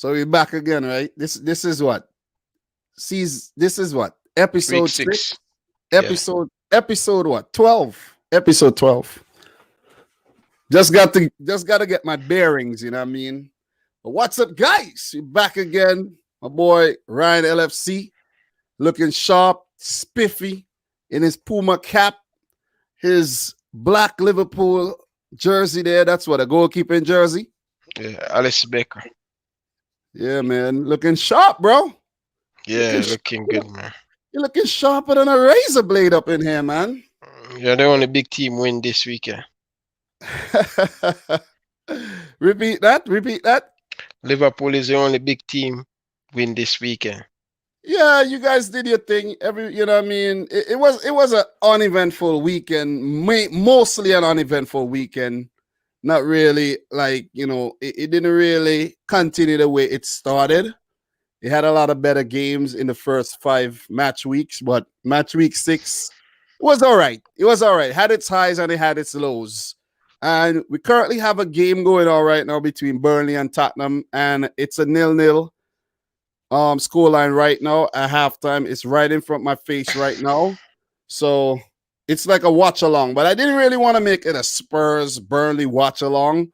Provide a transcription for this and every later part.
So we're back again, right? This is what? This is what? Week Episode 6? 6. Yeah. Episode what? 12. Episode 12. Just gotta get my bearings, you know what I mean? But what's up, guys? We're back again. My boy Ryan LFC looking sharp, spiffy in his Puma cap, his black Liverpool jersey there. That's what, a goalkeeping jersey? Yeah. Alice Baker. Yeah, man. Looking sharp, bro. Yeah, looking good, man. You're looking sharper than a razor blade up in here, man. You're the only big team win this weekend. Repeat that. Liverpool is the only big team win this weekend. Yeah, you guys did your thing. You know what I mean? It was an uneventful weekend, mostly an uneventful weekend. Not really like, it didn't really continue the way it started. It had a lot of better games in the first 5 match weeks, but match week 6 was all right. It was all right. Had its highs and it had its lows. And we currently have a game going on right now between Burnley and Tottenham, and it's a 0-0 scoreline right now at halftime. It's right in front of my face right now. So it's like a watch along, but I didn't really want to make it a Spurs Burnley watch along.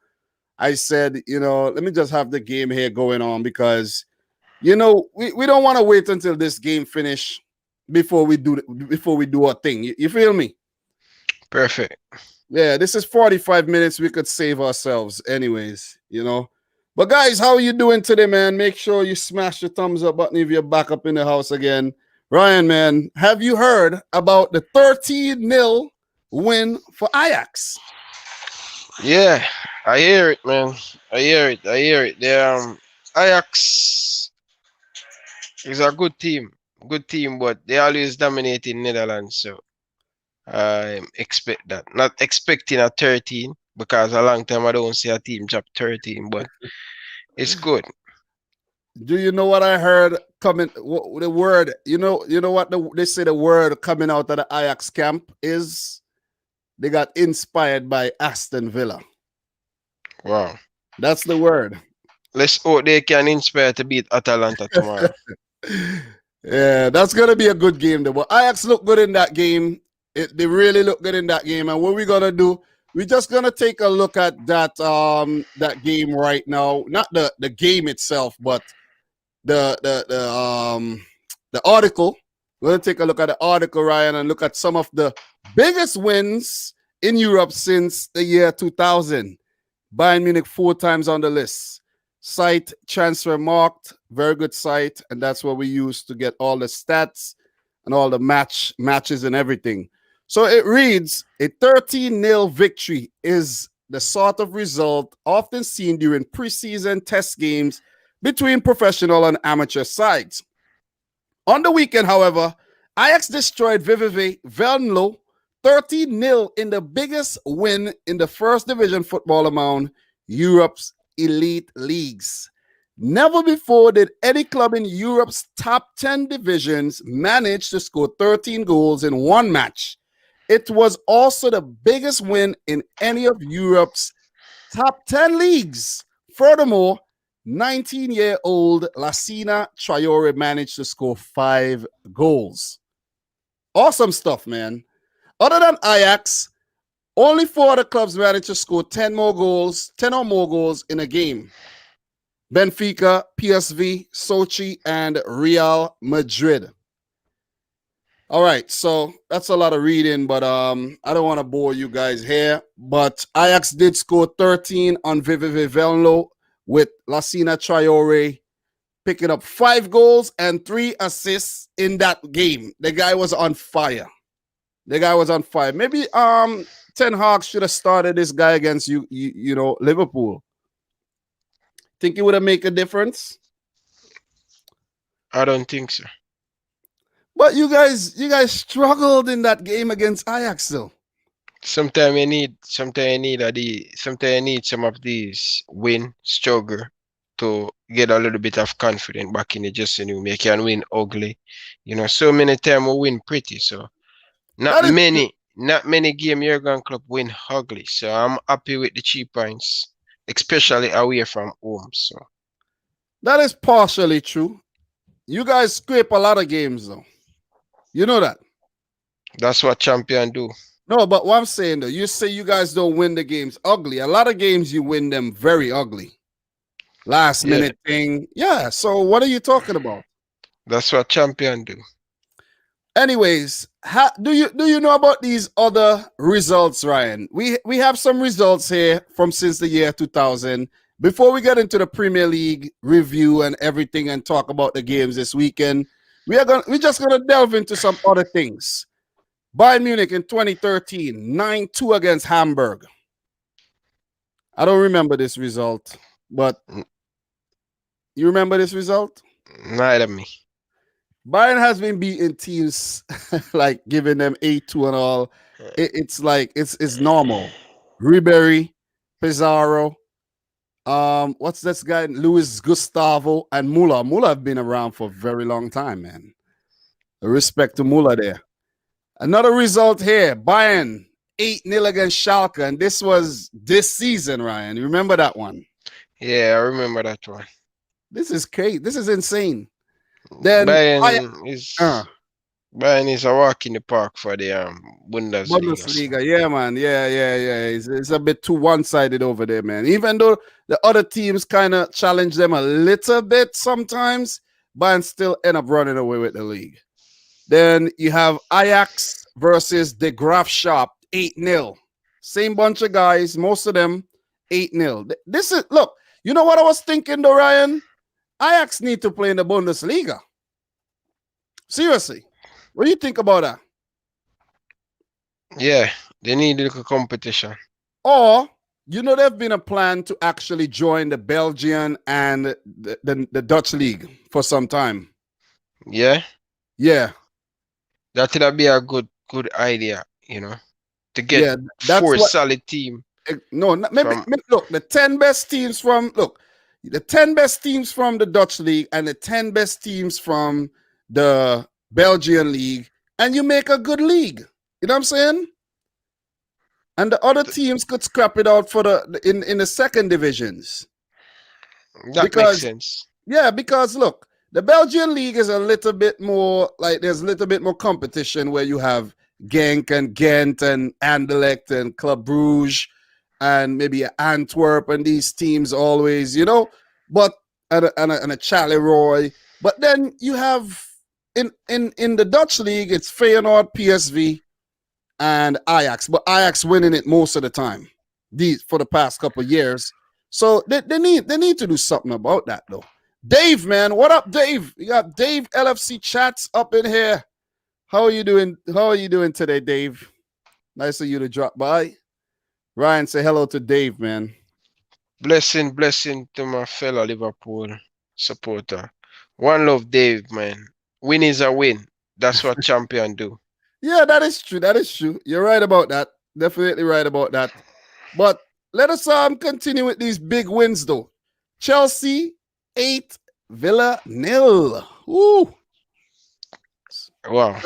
I said, let me just have the game here going on because, we don't want to wait until this game finish before we do our thing. You feel me? Perfect. Yeah, this is 45 minutes. We could save ourselves anyways, But guys, how are you doing today, man? Make sure you smash the thumbs up button if you're back up in the house again. Ryan, man, have you heard about the 13-0 win for Ajax? Yeah, I hear it, man. I hear it. The Ajax is a good team, but they always dominate in Netherlands. So I expect that. Not expecting a 13 because a long time I don't see a team drop 13, but it's good. Do you know what I heard coming? The word, what they say the word coming out of the Ajax camp is? They got inspired by Aston Villa. Wow. That's the word. Let's hope they can inspire to beat Atalanta tomorrow. Yeah, that's going to be a good game, though. But Ajax look good in that game. They really look good in that game. And what we're going to do, we're just going to take a look at that game right now. Not the game itself, but the article. We're going to take a look at the article, Ryan, and look at some of the biggest wins in Europe since the year 2000. Bayern Munich 4 times on the list. Site transfer marked, very good site, and that's what we use to get all the stats and all the matches and everything. So it reads, a 13-0 victory is the sort of result often seen during preseason test games between professional and amateur sides. On the weekend, however, Ajax destroyed VVV Venlo 13-0 in the biggest win in the first division football among Europe's elite leagues. Never before did any club in Europe's top 10 divisions manage to score 13 goals in one match. It was also the biggest win in any of Europe's top 10 leagues. Furthermore, 19-year-old Lassina Traore managed to score 5 goals. Awesome stuff, man. Other than Ajax, only 4 other clubs managed to score 10 or more goals in a game. Benfica, PSV, Sochi, and Real Madrid. All right, so that's a lot of reading, but I don't want to bore you guys here. But Ajax did score 13 on VVV Venlo with Lassina Traore picking up 5 goals and 3 assists in that game. The guy was on fire. Maybe Ten Hag should have started this guy against Liverpool. Think it would have made a difference? I don't think so. But you guys struggled in that game against Ajax, though. Sometimes you need some of these struggle to get a little bit of confidence back in the dressing room. You can win ugly, so many times we win pretty. So not many game Jurgen Klopp win ugly. So I'm happy with the 3 points, especially away from home. So That is partially true. You guys scrape a lot of games, though. You know that. That's what champion do. No, but what I'm saying, though, you say you guys don't win the games ugly. A lot of games you win them very ugly. Last Yeah, minute thing. Yeah. So what are you talking about? that's what champion do. Anyways, do you know about these other results, Ryan? We have some results here from since the year 2000. Before we get into the Premier League review and everything and talk about the games this weekend, we're just gonna delve into some other things. Bayern Munich in 2013, 9-2 against Hamburg. I don't remember this result, but you remember this result? Neither me. Bayern has been beating teams like giving them 8-2 and all. It's like it's normal. Ribery, Pizarro, what's this guy? Luis Gustavo and Muller. Muller have been around for a very long time, man. Respect to Muller there. Another result here. Bayern 8-0 against Schalke, and this was this season, Ryan. You remember that one? Yeah, I remember that one. This is crazy. This is insane. Then Bayern is a walk in the park for the Bundesliga. Yeah, man. Yeah. It's a bit too one-sided over there, man. Even though the other teams kind of challenge them a little bit sometimes, Bayern still end up running away with the league. Then you have Ajax versus the Graafschap, 8-0. Same bunch of guys, most of them 8-0. This is, look, you know what I was thinking though, Ryan? Ajax need to play in the Bundesliga. Seriously. What do you think about that? Yeah, they need a little competition. Or, you know, there's been a plan to actually join the Belgian and the Dutch league for some time. Yeah? Yeah. That would be a good idea, you know, to get four solid team. No, maybe look, the 10 best teams from the 10 best teams from the Dutch league and the 10 best teams from the Belgian league, and you make a good league. You know what I'm saying? And the other teams could scrap it out for in the second divisions. That makes sense. Yeah, because look, the Belgian league is a little bit more like there's a little bit more competition where you have Genk and Ghent and Anderlecht and Club Brugge and maybe Antwerp and these teams always, you know, but and a Charleroi. But then you have in the Dutch league, it's Feyenoord, PSV, and Ajax. But Ajax winning it most of the time, for the past couple of years. So they need to do something about that though. Dave, man, what up, Dave? You got Dave LFC chats up in here. How are you doing? How are you doing today, Dave? Nice of you to drop by. Ryan, say hello to Dave, man. Blessing to my fellow Liverpool supporter. One love, Dave, man. Win is a win. That's what champion do. Yeah, that is true. That is true. You're right about that. Definitely right about that. But let us continue with these big wins, though. Chelsea 8, Villa 0. Woo. Wow.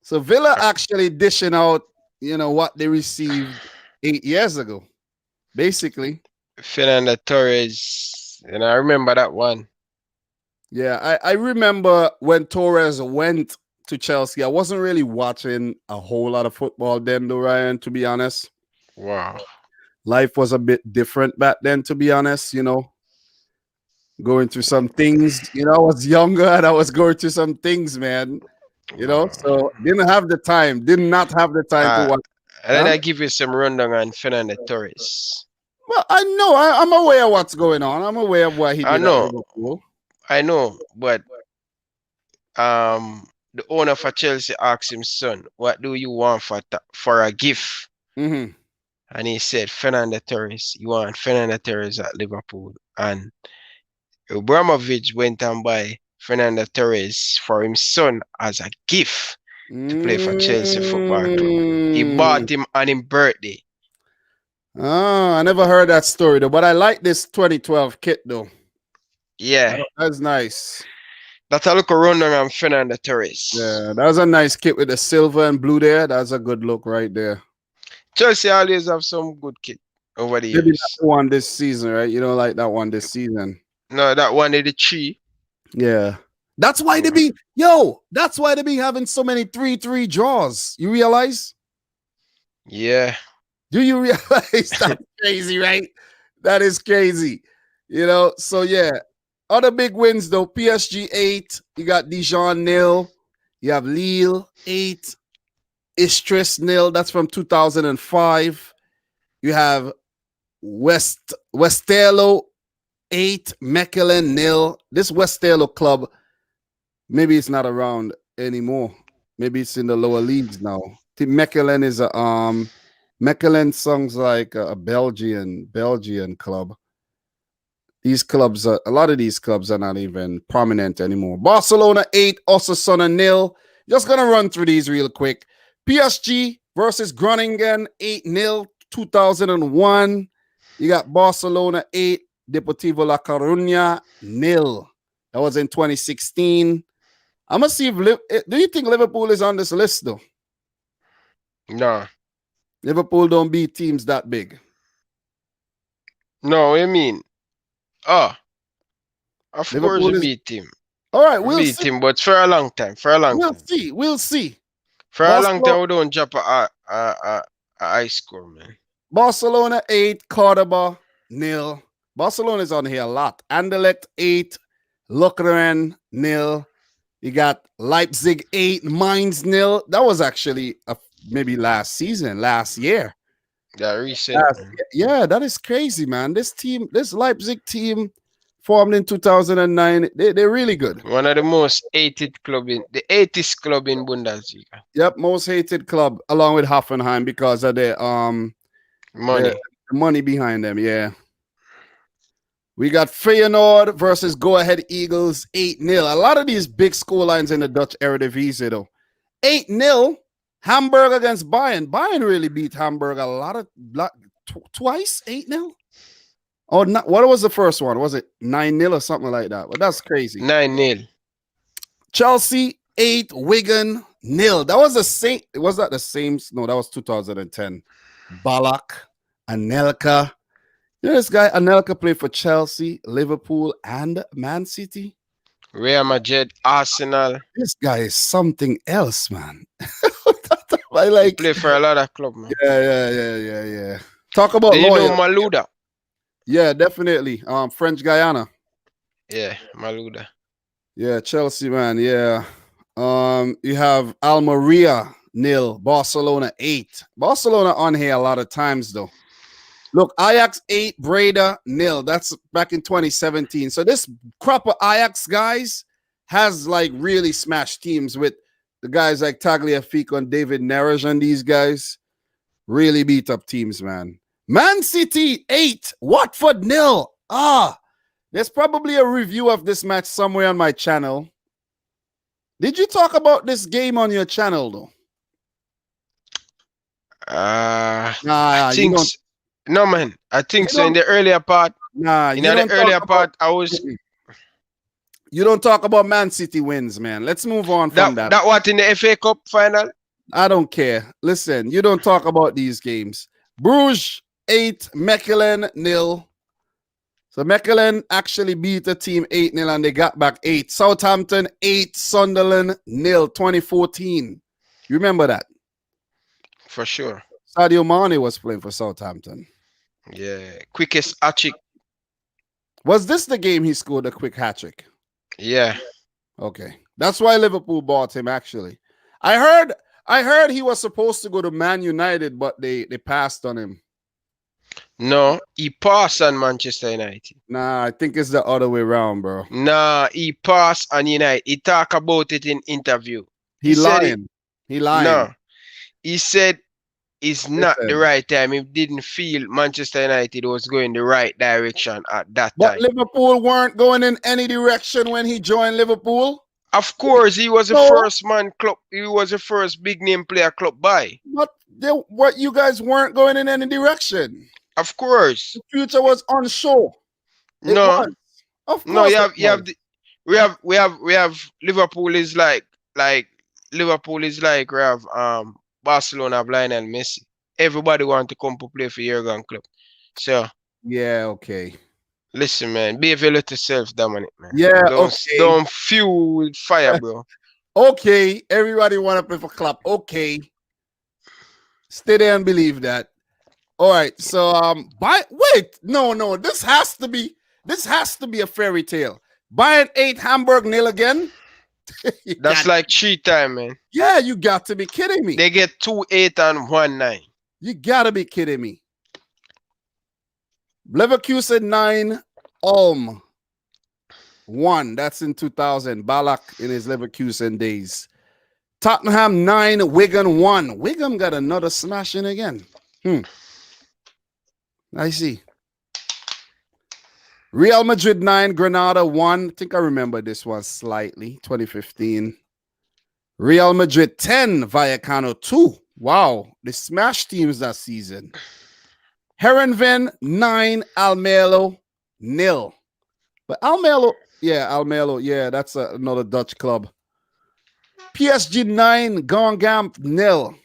So Villa actually dishing out, you know, what they received 8 years ago, basically. Fernando Torres, and I remember that one. Yeah, I remember when Torres went to Chelsea. I wasn't really watching a whole lot of football then, though, Ryan, to be honest. Wow. Life was a bit different back then, to be honest, you know. Going through some things, you know, I was younger and I was going through some things, man. You know, so did not have the time to watch. And then I give you some rundown on Fernando Torres. Well, I know. I'm aware of what's going on. I'm aware of what he did. I know, but the owner for Chelsea asked him, son, what do you want for a gift? Mm-hmm. And he said, Fernando Torres. You want Fernando Torres at Liverpool. And Abramovich went and buy Fernando Torres for his son as a gift to play for Chelsea Football Club. He bought him on his birthday. Oh, I never heard that story though, but I like this 2012 kit though. Yeah. That's nice. That's a look around on Fernando Torres. Yeah, that was a nice kit with the silver and blue there. That's a good look right there. Chelsea always have some good kit over the years. Maybe that one this season, right? You don't like that one this season. No, that one of the three. Yeah. That's why they be that's why they be having so many 3-3 draws. You realize? Yeah. Do you realize that's crazy, right? That is crazy. So yeah. Other big wins though. PSG 8. You got Dijon 0. You have Lille 8. Istres 0. That's from 2005. You have Westerlo 8. Mechelen 0. This Westerlo club, maybe it's not around anymore. Maybe it's in the lower leagues now. I think Mechelen is Mechelen sounds like a Belgian club. These clubs a lot of these clubs are not even prominent anymore. Barcelona 8, Osasuna 0. Just gonna run through these real quick. PSG versus Groningen 8-0, 2001. You got Barcelona 8, Deportivo La Coruña 0. That was in 2016. I'm gonna see if do you think Liverpool is on this list though? No. Liverpool don't beat teams that big. No, I mean. Oh. Of Liverpool course we is beat him. all right. We We'll beat see. him, but for a long time. For a long We'll time. see. We'll see. For a long time, we don't drop a high score, man. Barcelona 8, Cordoba 0. Barcelona is on here a lot. Anderlecht 8, Lokeren 0. You got Leipzig 8, Mainz 0. That was actually maybe last year. That recent. Yeah, that is crazy, man. This Leipzig team formed in 2009. They're really good. One of the most hated club in the 80th club in Bundesliga. Yep, most hated club along with Hoffenheim because of the money. The money behind them. Yeah. We got Feyenoord versus Go Ahead Eagles 8-0. A lot of these big score lines in the Dutch Eredivisie though. 8-0. Hamburg against Bayern. Bayern really beat Hamburg a lot twice. 8-0. Oh, not, what was the first one? Was it 9-0 or something like that? But that's crazy. 9-0. Chelsea 8, Wigan 0. That was the same. Was that the same? No, that was 2010. Ballack, Anelka. You know this guy, Anelka played for Chelsea, Liverpool, and Man City. Real Madrid, Arsenal. This guy is something else, man. I like. He play for a lot of clubs, man. Yeah. Talk about you know Malouda? Yeah, definitely. French Guyana. Yeah, Malouda. Yeah, Chelsea, man. Yeah. You have Almeria 0, Barcelona 8. Barcelona on here a lot of times though. Look, Ajax 8, Breda 0. That's back in 2017. So this crop of Ajax guys has like really smashed teams with the guys like Tagliafico and David Neres, and these guys really beat up teams, man. Man City 8, Watford 0. There's probably a review of this match somewhere on my channel. Did you talk about this game on your channel though? I think no, man. I think so. In the earlier part, I was. You don't talk about Man City wins, man. Let's move on from that. That what in the FA Cup final? I don't care. Listen, you don't talk about these games. Bruges 8, Mechelen 0. So Mechelen actually beat the team 8-0 and they got back 8. Southampton 8, Sunderland 0, 2014. You remember that? For sure. Sadio Mane was playing for Southampton. Yeah, quickest hat-trick. Was this the game he scored a quick hat-trick? Yeah. Okay. That's why Liverpool bought him actually. I heard he was supposed to go to Man United, but they passed on him. No, he passed on Manchester United. Nah, I think it's the other way around, bro. Nah, he passed on United. He talked about it in interview. He lying. No, he said it's not the right time. He didn't feel Manchester United was going the right direction at that time. But Liverpool weren't going in any direction when he joined Liverpool. Of course, he was the first man club. He was the first big name player club buy. But you guys weren't going in any direction. Of course, the future was unsure. No, of course. No, we have Liverpool is like Liverpool is like we have Barcelona have Lionel Messi. Everybody want to come to play for Jurgen Klopp. So yeah, okay. Listen, man. Behave your little self, Dominic, man. Yeah, Don't okay. don't fuel with fire, bro. Okay. Everybody want to play for clap. Okay. Stay there and believe that. All right. So wait, no, this has to be a fairy tale. Bayern 8, Hamburg nil again. That's like 3 times, man. Yeah, you got to be kidding me. They get 2-8 and 1-9. You gotta be kidding me. Leverkusen 9, Ulm 1. That's in 2000. Ballack in his Leverkusen days. Tottenham 9, Wigan 1. Wigan got another smashing again. I see. Real Madrid 9, Granada 1. I think I remember this one slightly. 2015. Real Madrid 10, Vallecano 2. Wow, they smashed teams that season. Herenveen 9, Almelo 0. But Almelo, yeah, that's another Dutch club. PSG 9, Gongam 0.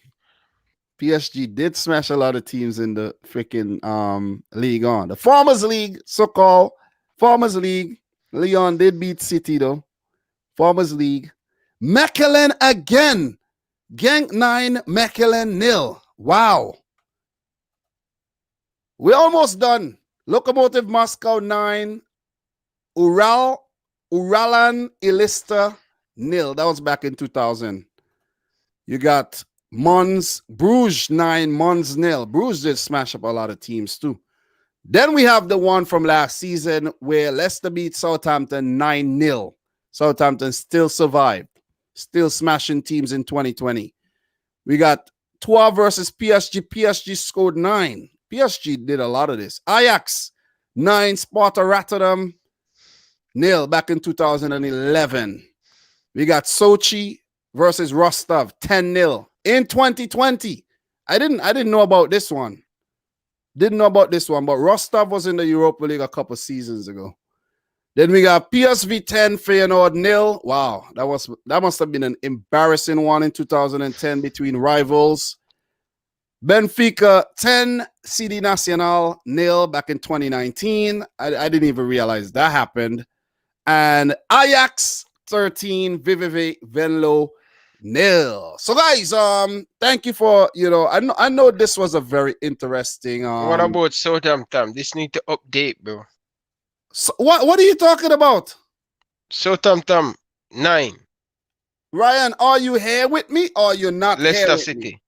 PSG did smash a lot of teams in the freaking league on. The Farmers League, so-called Farmers League. Lyon did beat City though. Farmers League. Mechelen again. Genk 9, Mechelen 0. Wow. We're almost done. Lokomotiv Moscow 9, Uralan Ilista 0. That was back in 2000. You got Mons, Bruges 9, Mons 0. Bruges did smash up a lot of teams too. Then we have the one from last season where Leicester beat Southampton 9-0. Southampton still survived, still smashing teams in 2020. We got Tua versus PSG. PSG scored 9. PSG did a lot of this. Ajax 9, Sparta Rotterdam 0 back in 2011. We got Sochi versus Rostov 10-0 in 2020. I didn't know about this one. Didn't know about this one, but Rostov was in the Europa League a couple seasons ago. Then we got PSV 10, Feyenoord 0. Wow, that must have been an embarrassing one in 2010 between rivals. Benfica 10, CD Nacional 0 back in 2019. I didn't even realize that happened. And Ajax 13, VVV Venlo 0. So guys, thank you for, I know this was a very interesting What about Southampton? This need to update, bro. So what are you talking about? Southampton 9. Ryan, are you here with me or you're not Leicester here with City. me?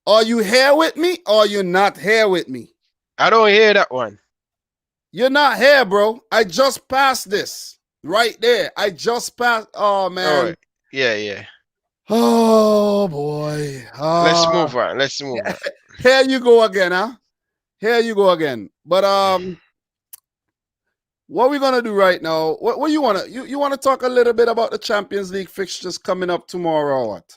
Are you here with me or you're not here with me? I don't hear that one. You're not here, bro. I just passed this right there. I just passed. Oh man. Oh, yeah. Oh boy. Let's move on. Here you go again, huh? Here you go again. But what we're gonna do right now? What you wanna talk a little bit about the Champions League fixtures coming up tomorrow or what?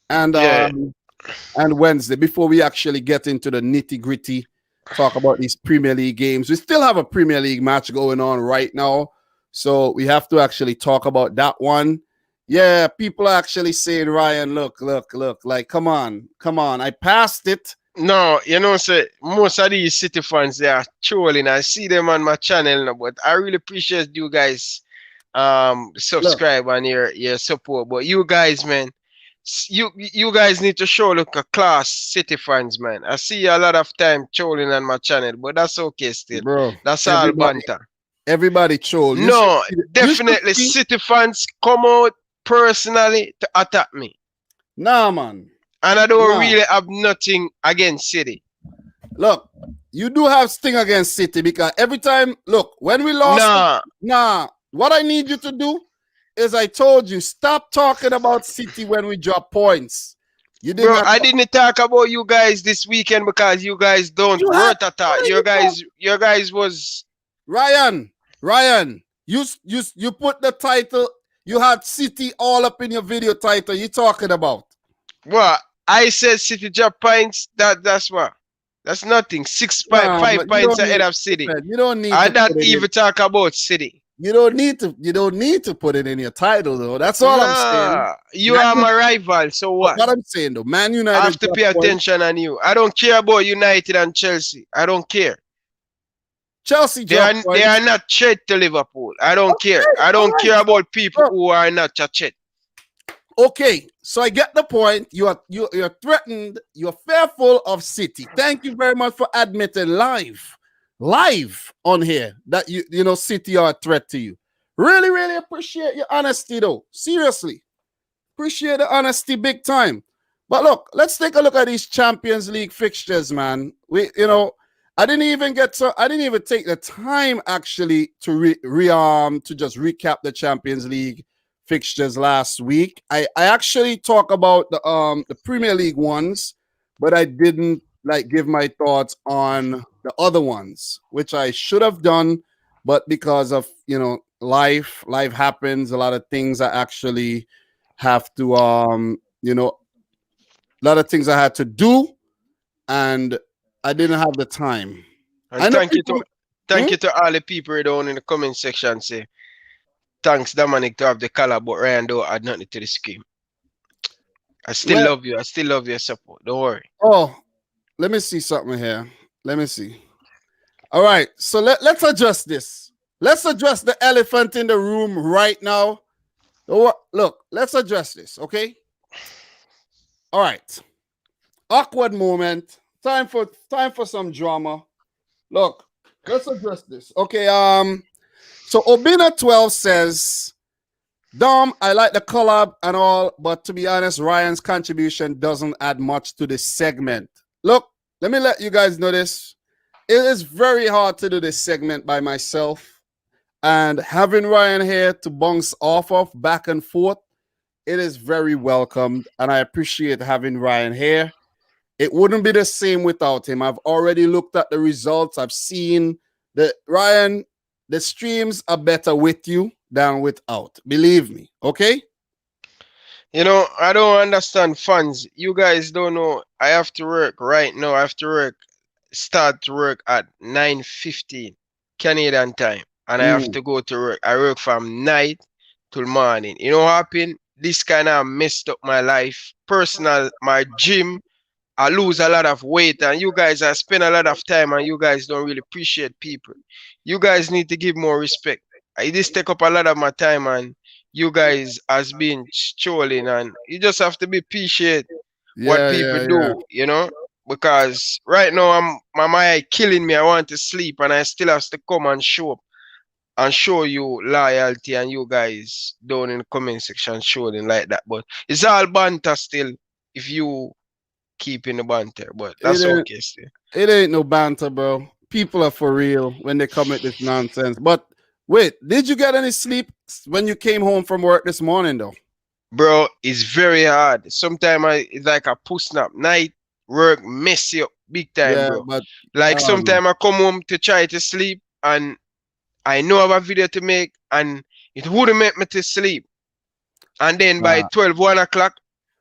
And Wednesday before we actually get into the nitty-gritty, talk about these Premier League games. We still have a Premier League match going on right now, so we have to actually talk about that one. Yeah, people are actually saying, Ryan, look, like, come on. I passed it. No, say most of these City fans, they are trolling. I see them on my channel now, but I really appreciate you guys subscribe and your support. But you guys, man, you guys need to show look a class, City fans, man. I see a lot of time trolling on my channel, but that's okay still. Bro, that's all banter. Everybody troll. No, definitely City fans come out personally to attack me. Nah, man. And I don't really have nothing against City. Look, you do have sting against City because every time, look, when we lost, what I need you to do is I told you, stop talking about City when we drop points. You did. Bro, I didn't talk about you guys this weekend because you guys don't hurt at all. Your guys was Ryan. You put the title. You had City all up in your video title. You talking about? What? I said City drop points. That's what. That's nothing. 5 points ahead of City. You don't need. I don't even talk about City. You don't need to put it in your title though. That's all I'm saying. You are my rival, so what? What I'm saying though, Man United. I have to pay attention on you. I don't care about United and Chelsea. I don't care. Chelsea They dropped they points. are not threat to Liverpool. I don't care. I All don't right. care about people Look, who are not a threat. okay, so I get the point. You're threatened. You're fearful of City. Thank you very much for admitting live on here that you know City are a threat to you. Really, really appreciate your honesty, though. Seriously, appreciate the honesty big time. But look, let's take a look at these Champions League fixtures, man. I didn't even take the time actually to to just recap the Champions League fixtures last week. I actually talk about the Premier League ones, but I didn't like give my thoughts on the other ones, which I should have done, but because of life happens. A lot of things I actually have to a lot of things I had to do, and I didn't have the time. And I know thank you to people. thank you to all the people down in the comment section say thanks Dominic to have the color, but Ryan don't add nothing to the scheme. I still Well, love you. I still love your support. Don't worry. oh, let me see something here. Let me see. All right, so let's address this. Let's address the elephant in the room right now. Look, let's address this, okay? All right. Awkward moment. Time for some drama. Look, let's address this. Okay, so Obina12 says, Dom, I like the collab and all, but to be honest, Ryan's contribution doesn't add much to this segment. Look, let me let you guys know this. It is very hard to do this segment by myself, and having Ryan here to bounce off of back and forth, it is very welcomed, and I appreciate having Ryan here. It wouldn't be the same without him. I've already looked at the results. I've seen that Ryan, the streams are better with you than without. Believe me, okay? You know, I don't understand fans. You guys don't know. I have to work right now. I have to start to work at 9:15 Canadian time. And I have to go to work. I work from night till morning. You know what happened? This kind of messed up my life. Personal, my gym. I lose a lot of weight, and you guys, I spend a lot of time, and you guys don't really appreciate people. You guys need to give more respect. This take up a lot of my time, and you guys has been strolling, and you just have to be appreciate what people do, you know. Because right now my mind killing me. I want to sleep, and I still have to come and show up and show you loyalty, and you guys down in the comment section showing like that. But it's all banter still. If you keeping the banter, but that's okay still. It ain't no banter, bro. People are for real when they come with this nonsense. But wait, did you get any sleep when you came home from work this morning, though? Bro, it's very hard. Sometimes it's like a push up night work mess you up big time, bro. But like sometimes I come home to try to sleep, and I know I have a video to make, and it wouldn't make me to sleep. And then by 1 o'clock,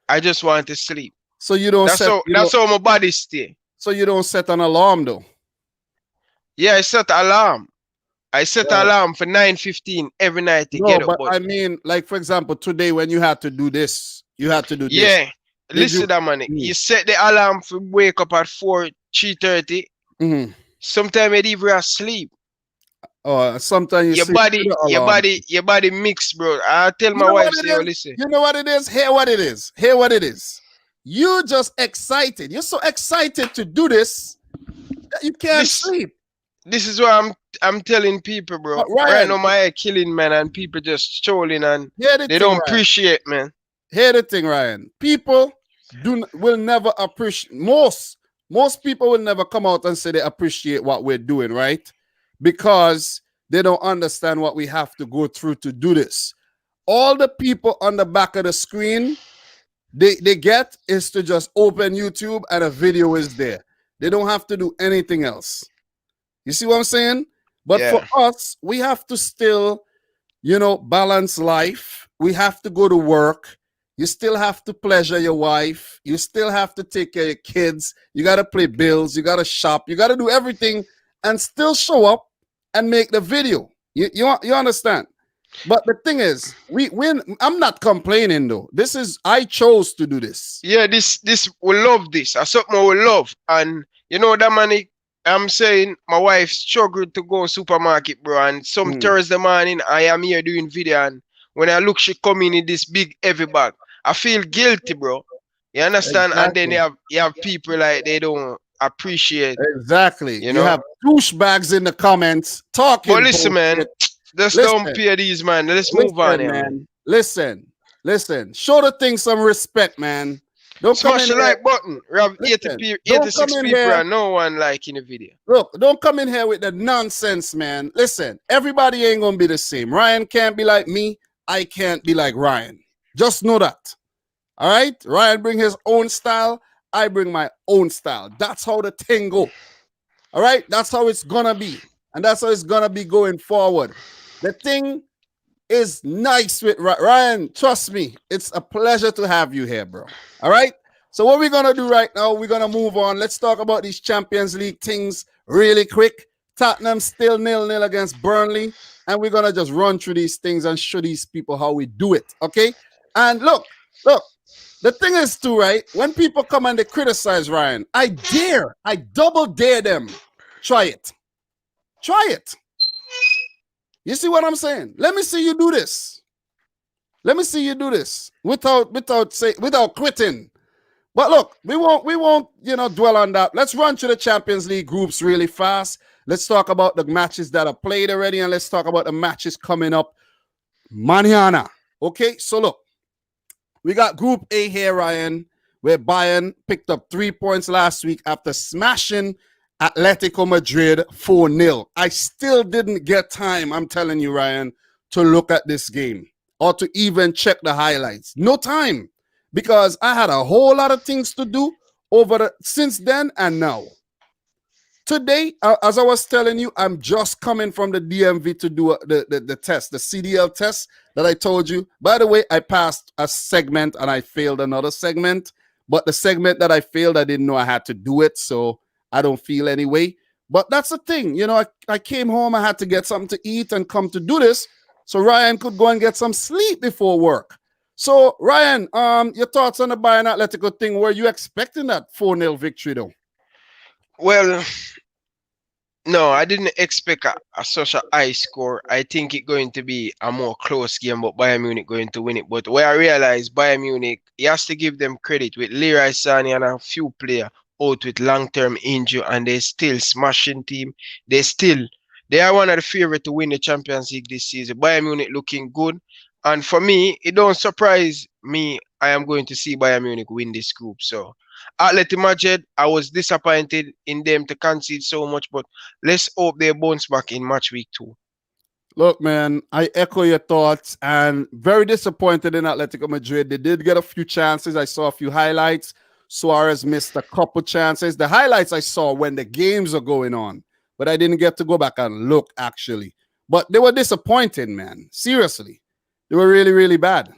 I just want to sleep. So you don't that's how my body stay. So you don't set an alarm though? Yeah, I set alarm. I set alarm for 9:15 every night to get up. But I mean, like for example, today when you had to do this, you had to do this. Yeah. Listen, that man. You set the alarm for wake up at 3:30. Sometimes you're even asleep. Sometimes your body mix, bro. I tell my wife, say, listen. You know what it is? Hear what it is. You just excited. You're so excited to do this that you can't sleep. This is what I'm telling people, bro. Right now, my head killing, man, and people just strolling, and they don't appreciate, man. Hear the thing, Ryan. People will never appreciate. Most people will never come out and say they appreciate what we're doing, right? Because they don't understand what we have to go through to do this. All the people on the back of the screen, they get is to just open YouTube and a video is there. They don't have to do anything else. You see what I'm saying? But for us, we have to still, balance life. We have to go to work. You still have to pleasure your wife. You still have to take care of your kids. You got to pay bills. You got to shop. You got to do everything and still show up and make the video. You understand? But the thing is, I'm not complaining though. I chose to do this. Yeah, this we love this. That's something we love. And you know that man, I'm saying my wife struggled to go supermarket, bro. And some Mm, Thursday morning, I am here doing video, and when I look, she come in this big heavy bag. I feel guilty, bro. You understand? And then exactly. you have people like they don't appreciate, Exactly. you You know. have douchebags in the comments But talking listen, man, bullshit. just don't Listen, pay these, man. Let's move on listen, here, man. man. Listen. Show the thing some respect, man. Don't come Smash in the here. like button. We have Listen, don't come 86 in people here. and no one liking the video. Look, don't come in here with the nonsense, man. Listen, everybody ain't gonna be the same. Ryan can't be like me. I can't be like Ryan. Just know that. All right? Ryan bring his own style. I bring my own style. That's how the thing go. All right? That's how it's gonna be. And that's how it's gonna be going forward. The thing is nice with Ryan. Trust me, it's a pleasure to have you here, bro. All right? So what we're gonna do right now, we're gonna move on. Let's talk about these Champions League things really quick. Tottenham still 0-0 against Burnley, and we're gonna just run through these things and show these people how we do it. Okay? And look, the thing is too, right? When people come and they criticize Ryan, I double dare them. Try it. You see what I'm saying? Let me see you do this. Let me see you do this without quitting. But look, we won't dwell on that. Let's run through the Champions League groups really fast. Let's talk about the matches that are played already, and let's talk about the matches coming up mañana. Okay, so look, we got Group A here, Ryan, where Bayern picked up 3 points last week after smashing Atletico Madrid 4-0. I still didn't get time, I'm telling you, Ryan, to look at this game or to even check the highlights. No time, because I had a whole lot of things to do since then and now. Today, as I was telling you, I'm just coming from the DMV to do the test, the CDL test that I told you. By the way, I passed a segment and I failed another segment. But the segment that I failed, I didn't know I had to do it, so I don't feel anyway. But that's the thing. You know, I came home, I had to get something to eat and come to do this so Ryan could go and get some sleep before work. So, Ryan, your thoughts on the Bayern Atletico thing? Were you expecting that 4-0 victory, though? Well, no, I didn't expect such a high score. I think it's going to be a more close game, but Bayern Munich going to win it. But where I realized Bayern Munich, he has to give them credit with Leroy Sané and a few players out with long-term injury, and they still smashing team. They are one of the favorite to win the Champions League this season. Bayern Munich looking good, and for me, it don't surprise me. I am going to see Bayern Munich win this group. So. Atletico Madrid, I was disappointed in them to concede so much, but let's hope they bounce back in match week 2. Look, man, I echo your thoughts and very disappointed in Atletico Madrid. They did get a few chances. I saw a few highlights. Suarez missed a couple chances. The highlights I saw when the games are going on, but I didn't get to go back and look, actually. But they were disappointing, man. Seriously. They were really, really bad.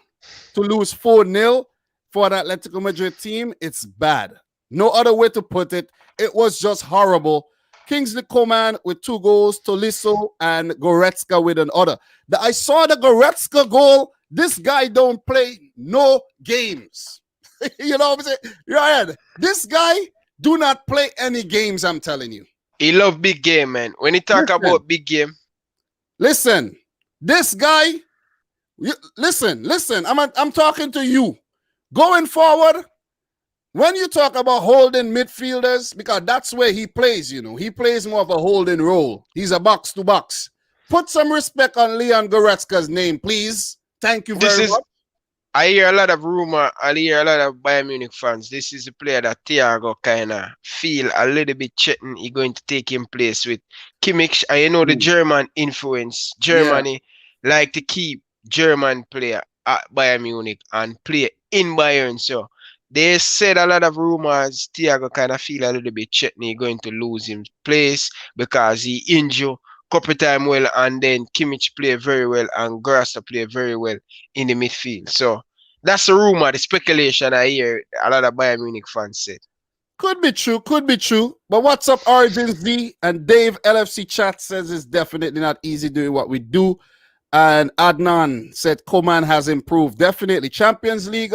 To lose 4-0 for an Atletico Madrid team, it's bad. No other way to put it. It was just horrible. Kingsley Coman with 2 goals, Tolisso and Goretzka with another. I saw the Goretzka goal. This guy don't play no games. You know what I'm saying? Ryan, this guy do not play any games, I'm telling you. He love big game, man. When he talk about big game. Listen, this guy, listen, I'm talking to you. Going forward, when you talk about holding midfielders, because that's where he plays, he plays more of a holding role. He's a box to box. Put some respect on Leon Goretzka's name, please. Thank you very much. I hear a lot of rumor. I hear a lot of Bayern Munich fans. This is a player that Thiago kind of feel a little bit threatened. He's going to take him place with Kimmich. I know the German influence. Germany like to keep German player at Bayern Munich and play in Bayern. So they said a lot of rumors. Thiago kind of feel a little bit threatened. He's going to lose his place because he injured couple time well, and then Kimmich play very well and Goretzka play very well in the midfield. So that's the rumor, the speculation I hear a lot of Bayern Munich fans said. Could be true. But what's up, Origin Z? And Dave LFC chat says it's definitely not easy doing what we do. And Adnan said Coman has improved. Definitely. Champions League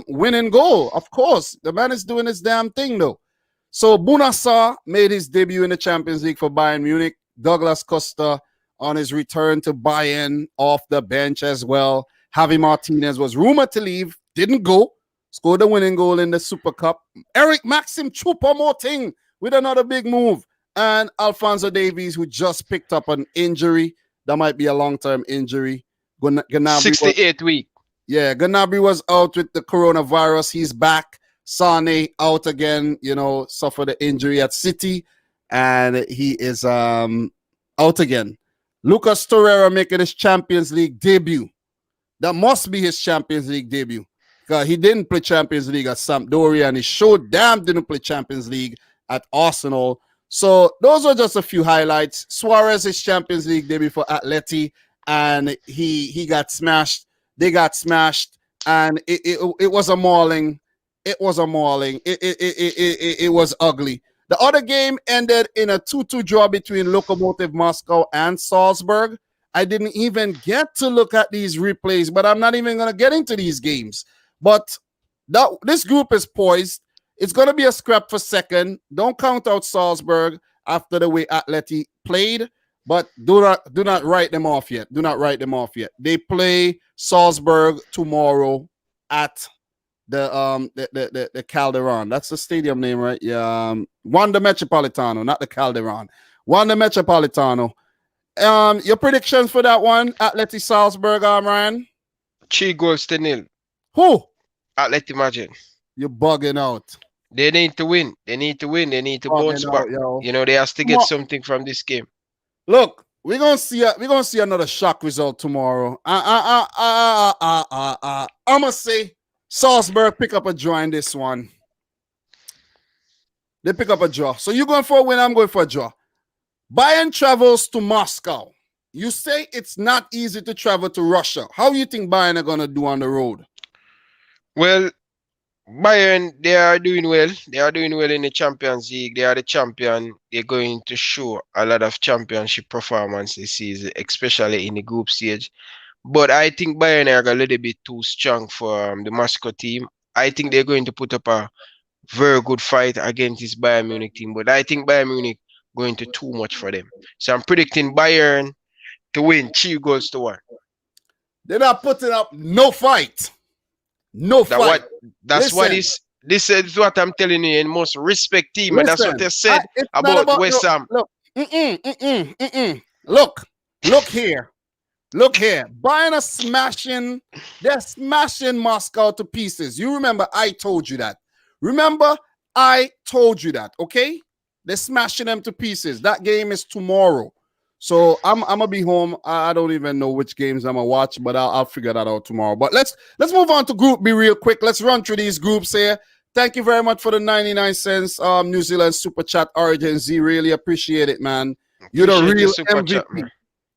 winning goal. Of course. The man is doing his damn thing, though. So Bunasar made his debut in the Champions League for Bayern Munich. Douglas Costa on his return to Bayern off the bench as well. Javi Martinez was rumored to leave, didn't go, scored the winning goal in the Super Cup. Eric Maxim Choupo-Moting with another big move. And Alphonso Davies, who just picked up an injury. That might be a long-term injury. 68 week. Yeah, Gnabry was out with the coronavirus. He's back. Sane out again, suffered an injury at City. And he is out again. Lucas Torreira making his Champions League debut. That must be his Champions League debut. Because he didn't play Champions League at Sampdoria, and he showed damn didn't play Champions League at Arsenal. So those are just a few highlights. Suarez's Champions League debut for Atleti, and he got smashed. They got smashed, and it was a mauling. It was a mauling. It was ugly. The other game ended in a 2-2 draw between Lokomotiv Moscow and Salzburg. I didn't even get to look at these replays, but I'm not even going to get into these games. But this group is poised. It's going to be a scrap for second. Don't count out Salzburg after the way Atleti played, but do not write them off yet. Do not write them off yet. They play Salzburg tomorrow at the Calderon. That's the stadium name, right? Yeah, Wanda Metropolitano, not the Calderon. Wanda Metropolitano. Your predictions for that one? Atleti Salzburg, Ryan? 3-0. Who? Atleti Madrid. You're bugging out. They need to win. They need to win. They need to bounce back. They have to get something from this game. Look, we're gonna see another shock result tomorrow. I'ma say Salzburg pick up a draw in this one. They pick up a draw. So you're going for a win, I'm going for a draw. Bayern travels to Moscow. You say it's not easy to travel to Russia. How do you think Bayern are gonna do on the road? Well, Bayern, they are doing well. They are doing well in the Champions League. They are the champion. They're going to show a lot of championship performance this season, especially in the group stage. But I think Bayern are a little bit too strong for the Moscow team. I think they're going to put up a very good fight against this Bayern Munich team. But I think Bayern Munich going to too much for them. So I'm predicting Bayern to win 3-1. They're not putting up no fight. No fight. This is what I'm telling you. And most respect team, and that's what they said about West Ham. Look here. Look here. Bayern are smashing. They're smashing Moscow to pieces. You remember I told you that. Okay? They're smashing them to pieces. That game is tomorrow. So I'm gonna be home. I don't even know which games I'm gonna watch, but I'll figure that out tomorrow. But let's move on to Group B real quick. Let's run through these groups here. Thank you very much for the 99 cents New Zealand Super Chat Origin Z. Really appreciate it, man. You're the real MVP.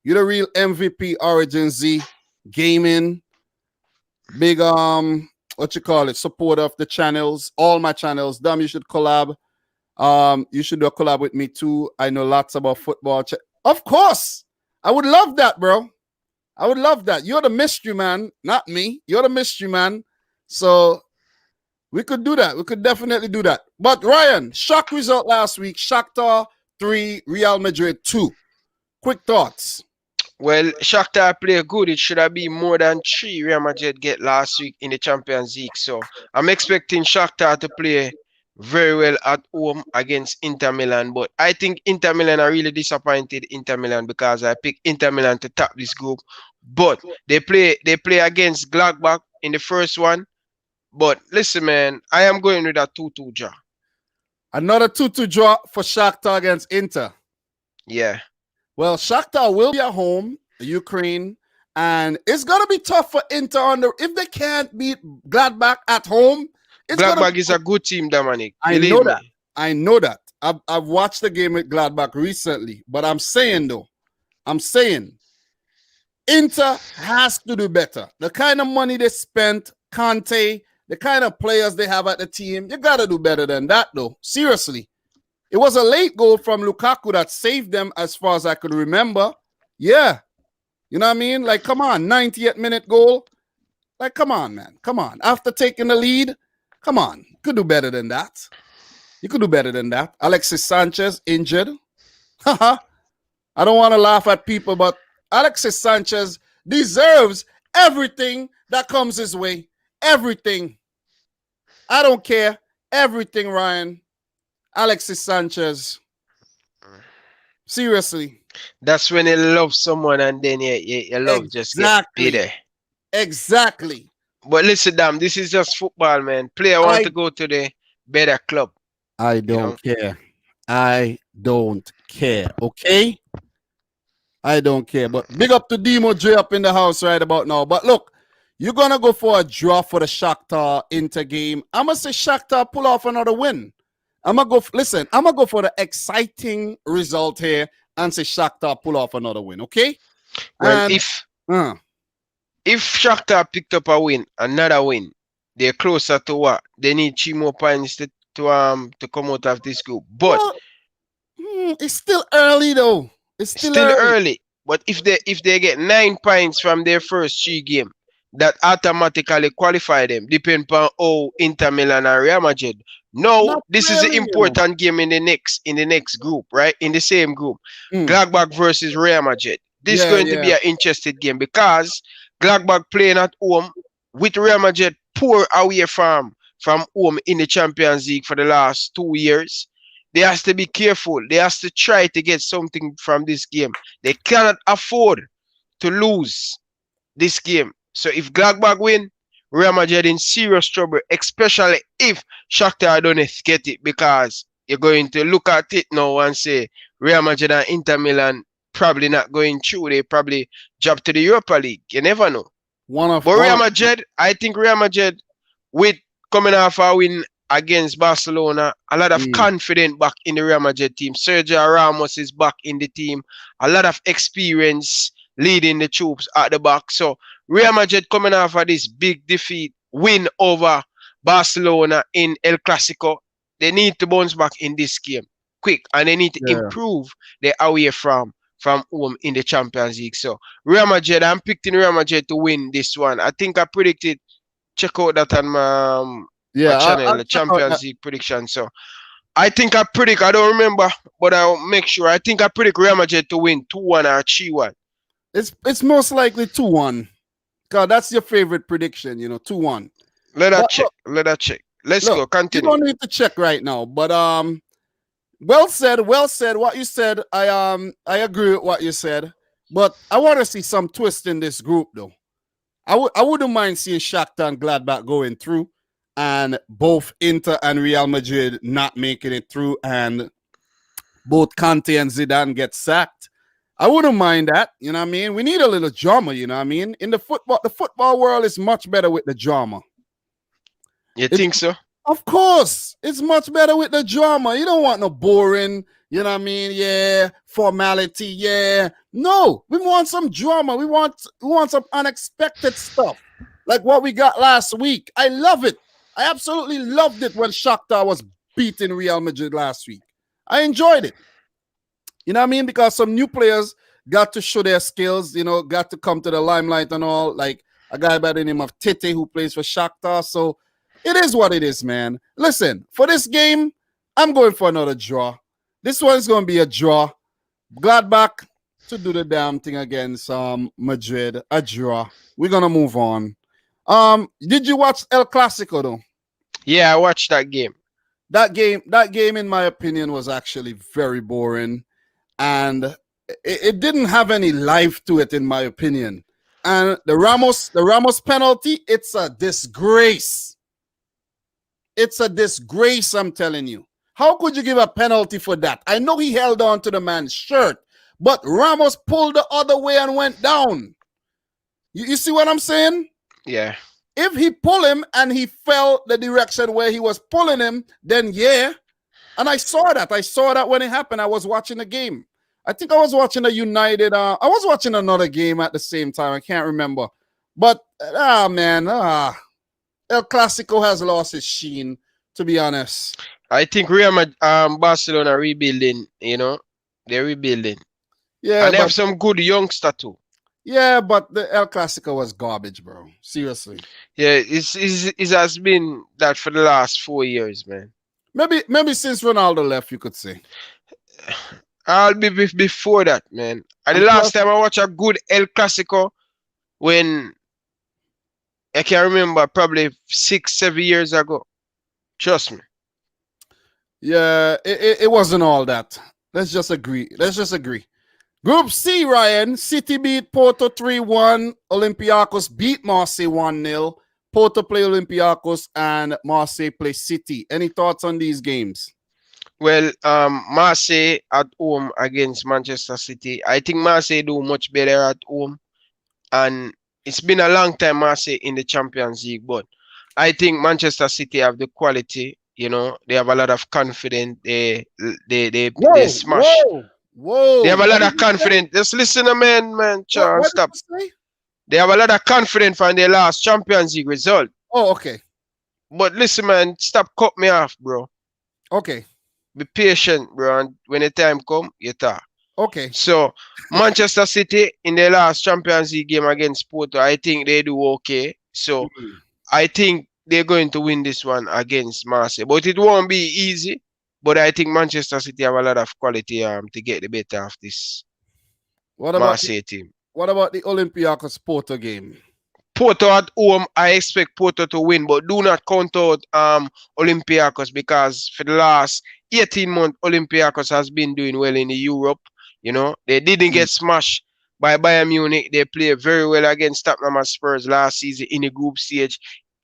You're the real MVP Origin Z gaming. Big supporter of the channels, all my channels. Dom, you should collab. You should do a collab with me too. I know lots about football. Of course. I would love that, bro. I would love that. You're the mystery man, not me. You're the mystery man. So we could do that. We could definitely do that. But Ryan, shock result last week. Shakhtar 3, Real Madrid 2. Quick thoughts. Well, Shakhtar play good. It should have been more than 3 Real Madrid get last week in the Champions League. So I'm expecting Shakhtar to play very well at home against Inter Milan. But I think Inter Milan are really disappointed Inter Milan because I picked Inter Milan to top this group. But they play against Gladbach in the first one. But listen, man, I am going with a 2-2 draw. Another 2-2 draw for Shakhtar against Inter. Yeah. Well, Shakhtar will be at home, Ukraine, and it's going to be tough for Inter if they can't beat Gladbach at home. Gladbach is a good team, Dominic. I know that. I've watched the game with Gladbach recently, but I'm saying Inter has to do better. The kind of money they spent, Conte, the kind of players they have at the team, you got to do better than that, though. Seriously. It was a late goal from Lukaku that saved them as far as I could remember. Yeah. You know what I mean? Like, come on, 90th minute goal. Like, come on, man. Come on. After taking the lead, come on. Could do better than that. You could do better than that. Alexis Sanchez injured. Haha. I don't want to laugh at people, but Alexis Sanchez deserves everything that comes his way. Everything. I don't care. Everything, Ryan. Alexis Sanchez. Seriously. That's when you love someone and then your love just get bitter. Exactly. But listen, damn, this is just football, man. Player want to go to the better club. I don't care. I don't care. Okay? I don't care. But big up to Demo J up in the house right about now. But look, you're going to go for a draw for the Shakhtar Inter game. I'm going to say Shakhtar pull off another win. I'm going to go for the exciting result here and say Shakhtar pull off another win, okay? Well, and, if Shakhtar picked up a win, another win, they're closer to what? They need 3 more points to come out of this group. But it's still early though. It's still early. But if they get 9 points from their first 3 games, that automatically qualify them, depending on how Inter Milan and Real Madrid. No, this is an important game in the next group, right? In the same group. Gladbach versus Real Madrid. This is going to be an interesting game because Gladbach playing at home with Real Madrid poor away from home in the Champions League for the last 2 years. They have to be careful. They have to try to get something from this game. They cannot afford to lose this game. So if Gladbach win, Real Madrid in serious trouble, especially if Shakhtar don't get it, because you're going to look at it now and say Real Madrid and Inter Milan probably not going through. They probably drop to the Europa League. You never know. Real Madrid, I think Real Madrid, with coming off a win against Barcelona, a lot of confidence back in the Real Madrid team. Sergio Ramos is back in the team. A lot of experience leading the troops at the back. So Real Madrid coming off of this big defeat, win over Barcelona in El Clasico. They need to bounce back in this game quick, and they need to improve their away from home in the Champions League. So Real Madrid, I'm picking Real Madrid to win this one. I think I predicted, check out that on my channel, the Champions League prediction. So I think I don't remember, but I'll make sure. I think I predict Real Madrid to win 2-1 or 3-1. It's most likely 2-1. God, that's your favorite prediction, 2-1. Let us check. Let's go. Continue. You don't need to check right now, but well said. What you said, I agree with what you said, but I want to see some twist in this group, though. I wouldn't mind seeing Shakhtar and Gladbach going through, and both Inter and Real Madrid not making it through, and both Conte and Zidane get sacked. I wouldn't mind that, you know what I mean? We need a little drama, you know what I mean? In the football world is much better with the drama. You think so? Of course. It's much better with the drama. You don't want no boring, you know what I mean? Yeah, formality, yeah. No, we want some drama. We want some unexpected stuff. Like what we got last week. I love it. I absolutely loved it when Shakhtar was beating Real Madrid last week. I enjoyed it. You know what I mean? Because some new players got to show their skills, got to come to the limelight and all. Like a guy by the name of Tete who plays for Shakhtar. So it is what it is, man. Listen, for this game, I'm going for another draw. This one's going to be a draw. Gladbach to do the damn thing against Madrid. A draw. We're going to move on. Did you watch El Clasico, though? Yeah, I watched that game. That game, in my opinion, was actually very boring. And it didn't have any life to it, in my opinion. And the Ramos penalty, it's a disgrace. It's a disgrace, I'm telling you. How could you give a penalty for that? I know he held on to the man's shirt, but Ramos pulled the other way and went down. You see what I'm saying? Yeah. If he pulled him and he fell the direction where he was pulling him, then yeah. And I saw that. I saw that when it happened. I was watching the game. I think I was watching a United. I was watching another game at the same time. I can't remember. But, El Clasico has lost its sheen, to be honest. I think Real Madrid, Barcelona rebuilding, they're rebuilding. Yeah. And they have some good youngster too. Yeah, but the El Clasico was garbage, bro. Seriously. Yeah, it has been that for the last 4 years, man. Maybe since Ronaldo left, you could say. I'll be before that, man. And the And last plus, time I watched a good El Clasico, when I can remember, probably 6, 7 years ago. Trust me. yeah, it wasn't all that. Let's just agree. Group C, Ryan. City beat Porto 3-1. Olympiacos beat Marseille 1-0. Porto play Olympiacos and Marseille play City. Any thoughts on these games? Well, Marseille at home against Manchester City. I think Marseille do much better at home. And it's been a long time Marseille in the Champions League, but I think Manchester City have the quality. You know, they have a lot of confidence. They smash. Whoa. They have a What lot did of you say? confidence. Just listen, man, Charles, What did stop. you say? They have a lot of confidence from their last Champions League result. Oh, okay. But listen, man, stop cut me off, bro. Okay. Be patient, bro. And when the time come, you talk. Okay. So Manchester City in their last Champions League game against Porto, I think they do okay. So I think they're going to win this one against Marseille. But it won't be easy. But I think Manchester City have a lot of quality to get the better of this Marseille team. What about the Olympiacos Porto game? Porto at home, I expect Porto to win, but do not count out Olympiacos, because for the last 18 months, Olympiacos has been doing well in the Europe. You know, they didn't get smashed by Bayern Munich. They played very well against Tottenham Spurs last season in the group stage,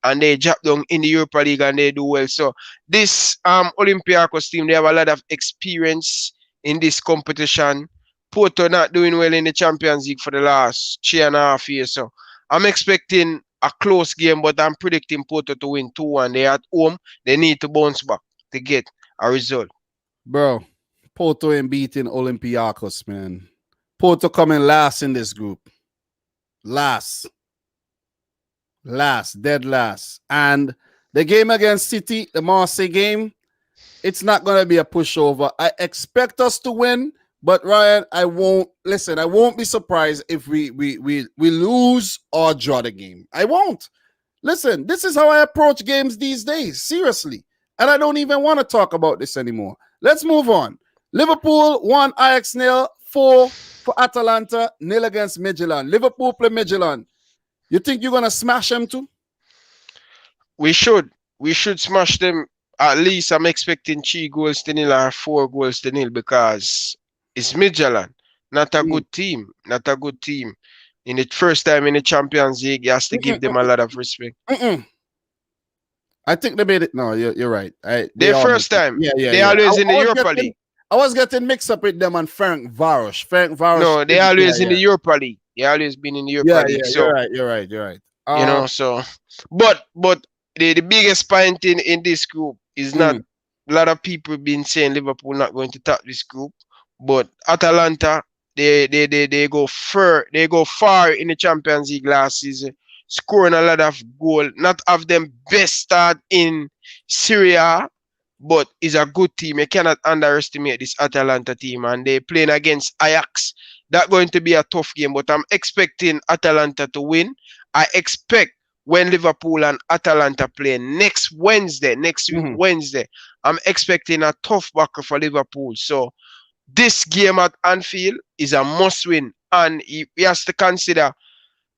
and they dropped down in the Europa League and they do well. So this Olympiacos team, they have a lot of experience in this competition. Porto not doing well in the Champions League for the last 3.5 years. So I'm expecting a close game, but I'm predicting Porto to win 2-1. They're at home. They need to bounce back to get a result. Bro, Porto ain't beating Olympiacos, man. Porto coming last in this group. Last. Dead last. And the game against City, the Marseille game, it's not going to be a pushover. I expect us to win, but Ryan, I won't be surprised if we lose or draw the game. I won't. Listen, this is how I approach games these days, seriously. And I don't even want to talk about this anymore. Let's move on. Liverpool 1, Ajax 0, 4 for Atalanta, 0 against Midtjylland. Liverpool play Midtjylland. You think you're going to smash them too? We should smash them. At least I'm expecting 3-0 or 4-0 because it's Midtjylland. Not a good team. Not a good team. In the first time in the Champions League, you have to give them a lot of respect. I think they made it. No, you're right. Their first time. They always in the Europa League. I was getting mixed up with them and Frank Varos. No, they always in the Europa League. They always been in the Europa League. So, you're right. You know, so but the biggest point in this group is not a lot of people been saying Liverpool not going to top this group, but Atalanta they go far in the Champions League last season, scoring a lot of goal. Not of them best start in Serie A, but is a good team. You cannot underestimate this Atalanta team, and they playing against Ajax. That's going to be a tough game, but I'm expecting Atalanta to win. I expect when Liverpool and Atalanta play next week, Wednesday, I'm expecting a tough battle for Liverpool. So this game at Anfield is a must-win, and we have to consider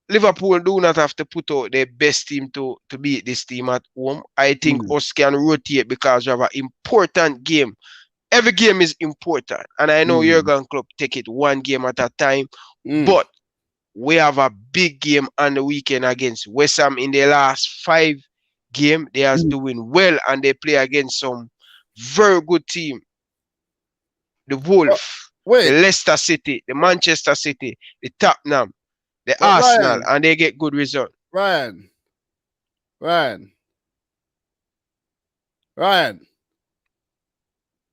Liverpool do not have to put out their best team to beat this team at home. I think us can rotate because we have an important game. Every game is important, and I know Jurgen Klopp take it one game at a time, but we have a big game on the weekend against West Ham. In their last 5 games, they are doing well, and they play against some very good team. The Wolf, the Leicester City, the Manchester City, the Tottenham, the Arsenal, and they get good results. Ryan.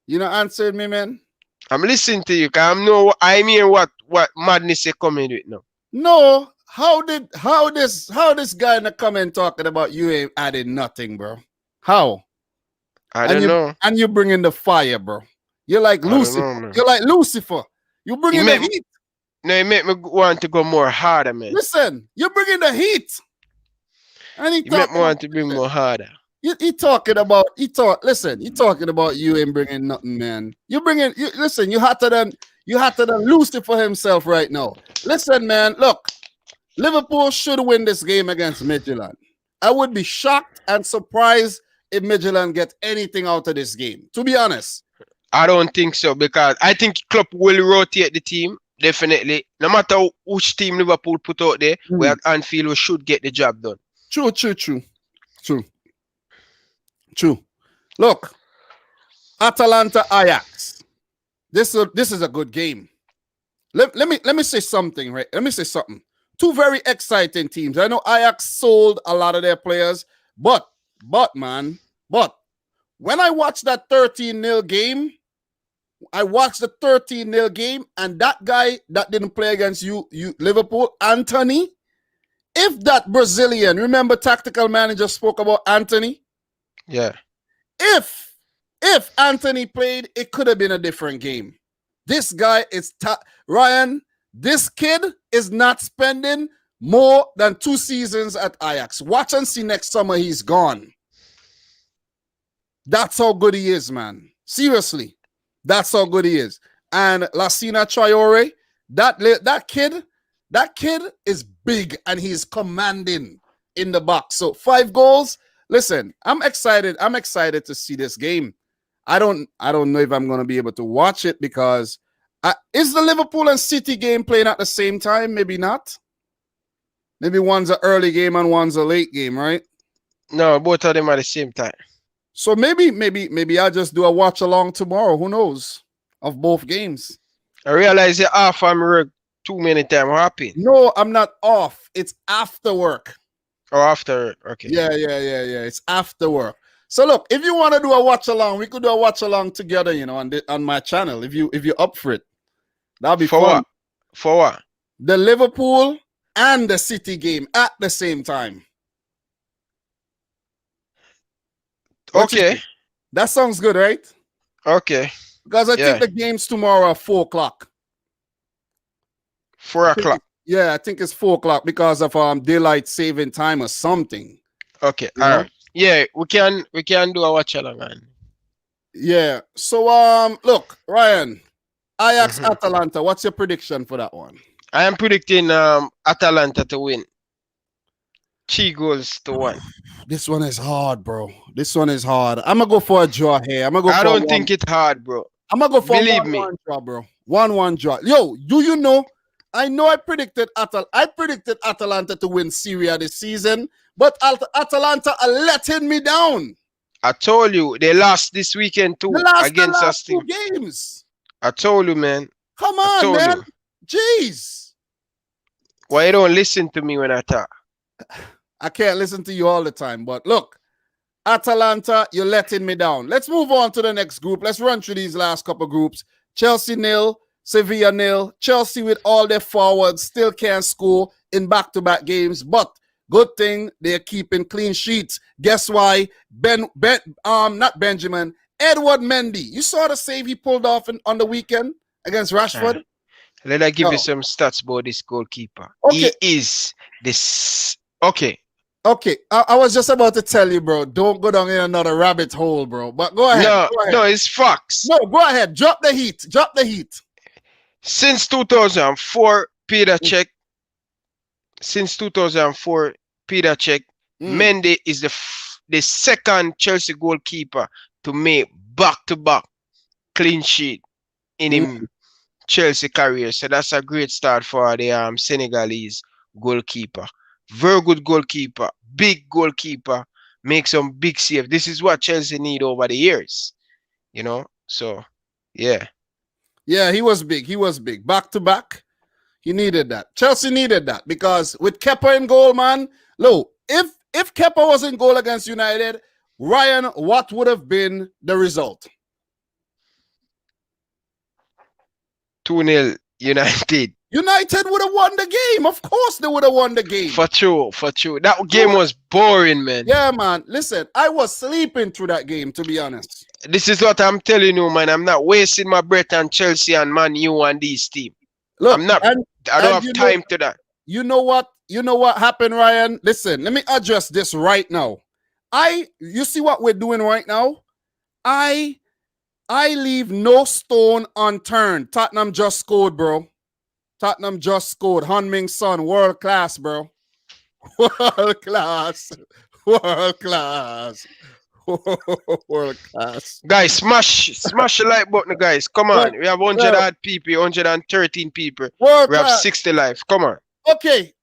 You not answered me, man. I'm listening to you, because I mean what madness you coming with now. No, how this guy in the comment talking about you ain't adding nothing, bro? How? I don't know. And you bring in the fire, bro. You're like Lucifer. You're like Lucifer. You bring in the heat. No, it make me want to go more harder, man. Listen, you bring in the heat. And you make me want to bring more harder. He talking about listen, he talking about you ain't bringing nothing, man. Listen, you hotter than Lucifer himself right now. Listen, man, look, Liverpool should win this game against Midtjylland. I would be shocked and surprised if Midtjylland get anything out of this game, to be honest. I don't think so, because I think Klopp will rotate the team, definitely. No matter which team Liverpool put out there, we at Anfield, we should get the job done. True. Look, Atalanta Ajax. This is a good game. Let me say something, right? Let me say something. Two very exciting teams. I know Ajax sold a lot of their players, but when I watched that 13-0 game, and that guy that didn't play against you Liverpool, Anthony, if that Brazilian, remember tactical manager spoke about Anthony? Yeah. If Anthony played, it could have been a different game. This guy is Ryan, this kid is not spending more than 2 seasons at Ajax. Watch and see next summer he's gone. That's how good he is, man. Seriously. That's how good he is. And Lassina Traore, that kid is big and he's commanding in the box. So 5 goals. Listen, I'm excited. I'm excited to see this game. I don't know if I'm going to be able to watch it because is the Liverpool and City game playing at the same time? Maybe not. Maybe one's an early game and one's a late game, right? No, both of them at the same time. So maybe I'll just do a watch along tomorrow. Who knows? Of both games. I realize you're off on work too many times. What happened? No, I'm not off. It's after work. Oh, after. Okay. Yeah. It's after work. So look, if you want to do a watch along, we could do a watch along together, on my channel. If you're up for it, that'll be for fun. What? For what? The Liverpool and the City game at the same time. Okay. That sounds good, right? Okay. Because I think the game's tomorrow at 4 o'clock. 4 o'clock. Yeah, I think it's 4 o'clock because of daylight saving time or something. Okay. All right. Yeah, we can do a watch along, man. Yeah. So look, Ryan, Ajax Atalanta, what's your prediction for that one? I am predicting Atalanta to win. 3-1. This one is hard, bro. This one is hard. I'm gonna go for a draw here. I don't think it's hard, bro. I'm gonna go for a 1-1 draw, bro. 1-1 draw. Yo, do you know? I know I predicted Atalanta to win Serie A this season, but Atalanta are letting me down. I told you they lost this weekend too against us. 2 games. I told you, man. Come on, man. Jeez. Why you don't listen to me when I talk? I can't listen to you all the time, but look, Atalanta, you're letting me down. Let's move on to the next group. Let's run through these last couple groups. Chelsea 0, Sevilla 0. Chelsea with all their forwards still can't score in back-to-back games, but good thing they're keeping clean sheets. Guess why? Not Benjamin, Edward Mendy. You saw the save he pulled off on the weekend against Rashford? Let I give you some stats about this goalkeeper. Okay. He is this. Okay. Okay. I was just about to tell you, bro. Don't go down in another rabbit hole, bro. But go ahead. No, it's facts. No, go ahead. Drop the heat. Since 2004, Peter Cech. Mendy is the second Chelsea goalkeeper to make back-to-back clean sheet in him Chelsea career. So that's a great start for the Senegalese goalkeeper. Very good goalkeeper, big goalkeeper, make some big save. This is what Chelsea need over the years, So, yeah. Yeah, he was big. Back to back. He needed that. Chelsea needed that because with Kepa in goal, man, look, if Kepa was in goal against United, Ryan, what would have been the result? 2-0 United. United would have won the game. Of course they would have won the game. For true. That game was boring, man. Yeah, man. Listen, I was sleeping through that game, to be honest. This is what I'm telling you, man. I'm not wasting my breath on Chelsea and Man U and these teams. Look, I don't have time to that. You know what happened, Ryan? Listen, let me address this right now. You see what we're doing right now? I leave no stone unturned. Tottenham just scored, bro. Tottenham just scored. Heung-min Son, world class, bro. World class. World class. World class. Guys, smash the like button, guys. Come on. Well, We have 100 odd people, 113 people. World We have class. 60 lives. Come on. Okay.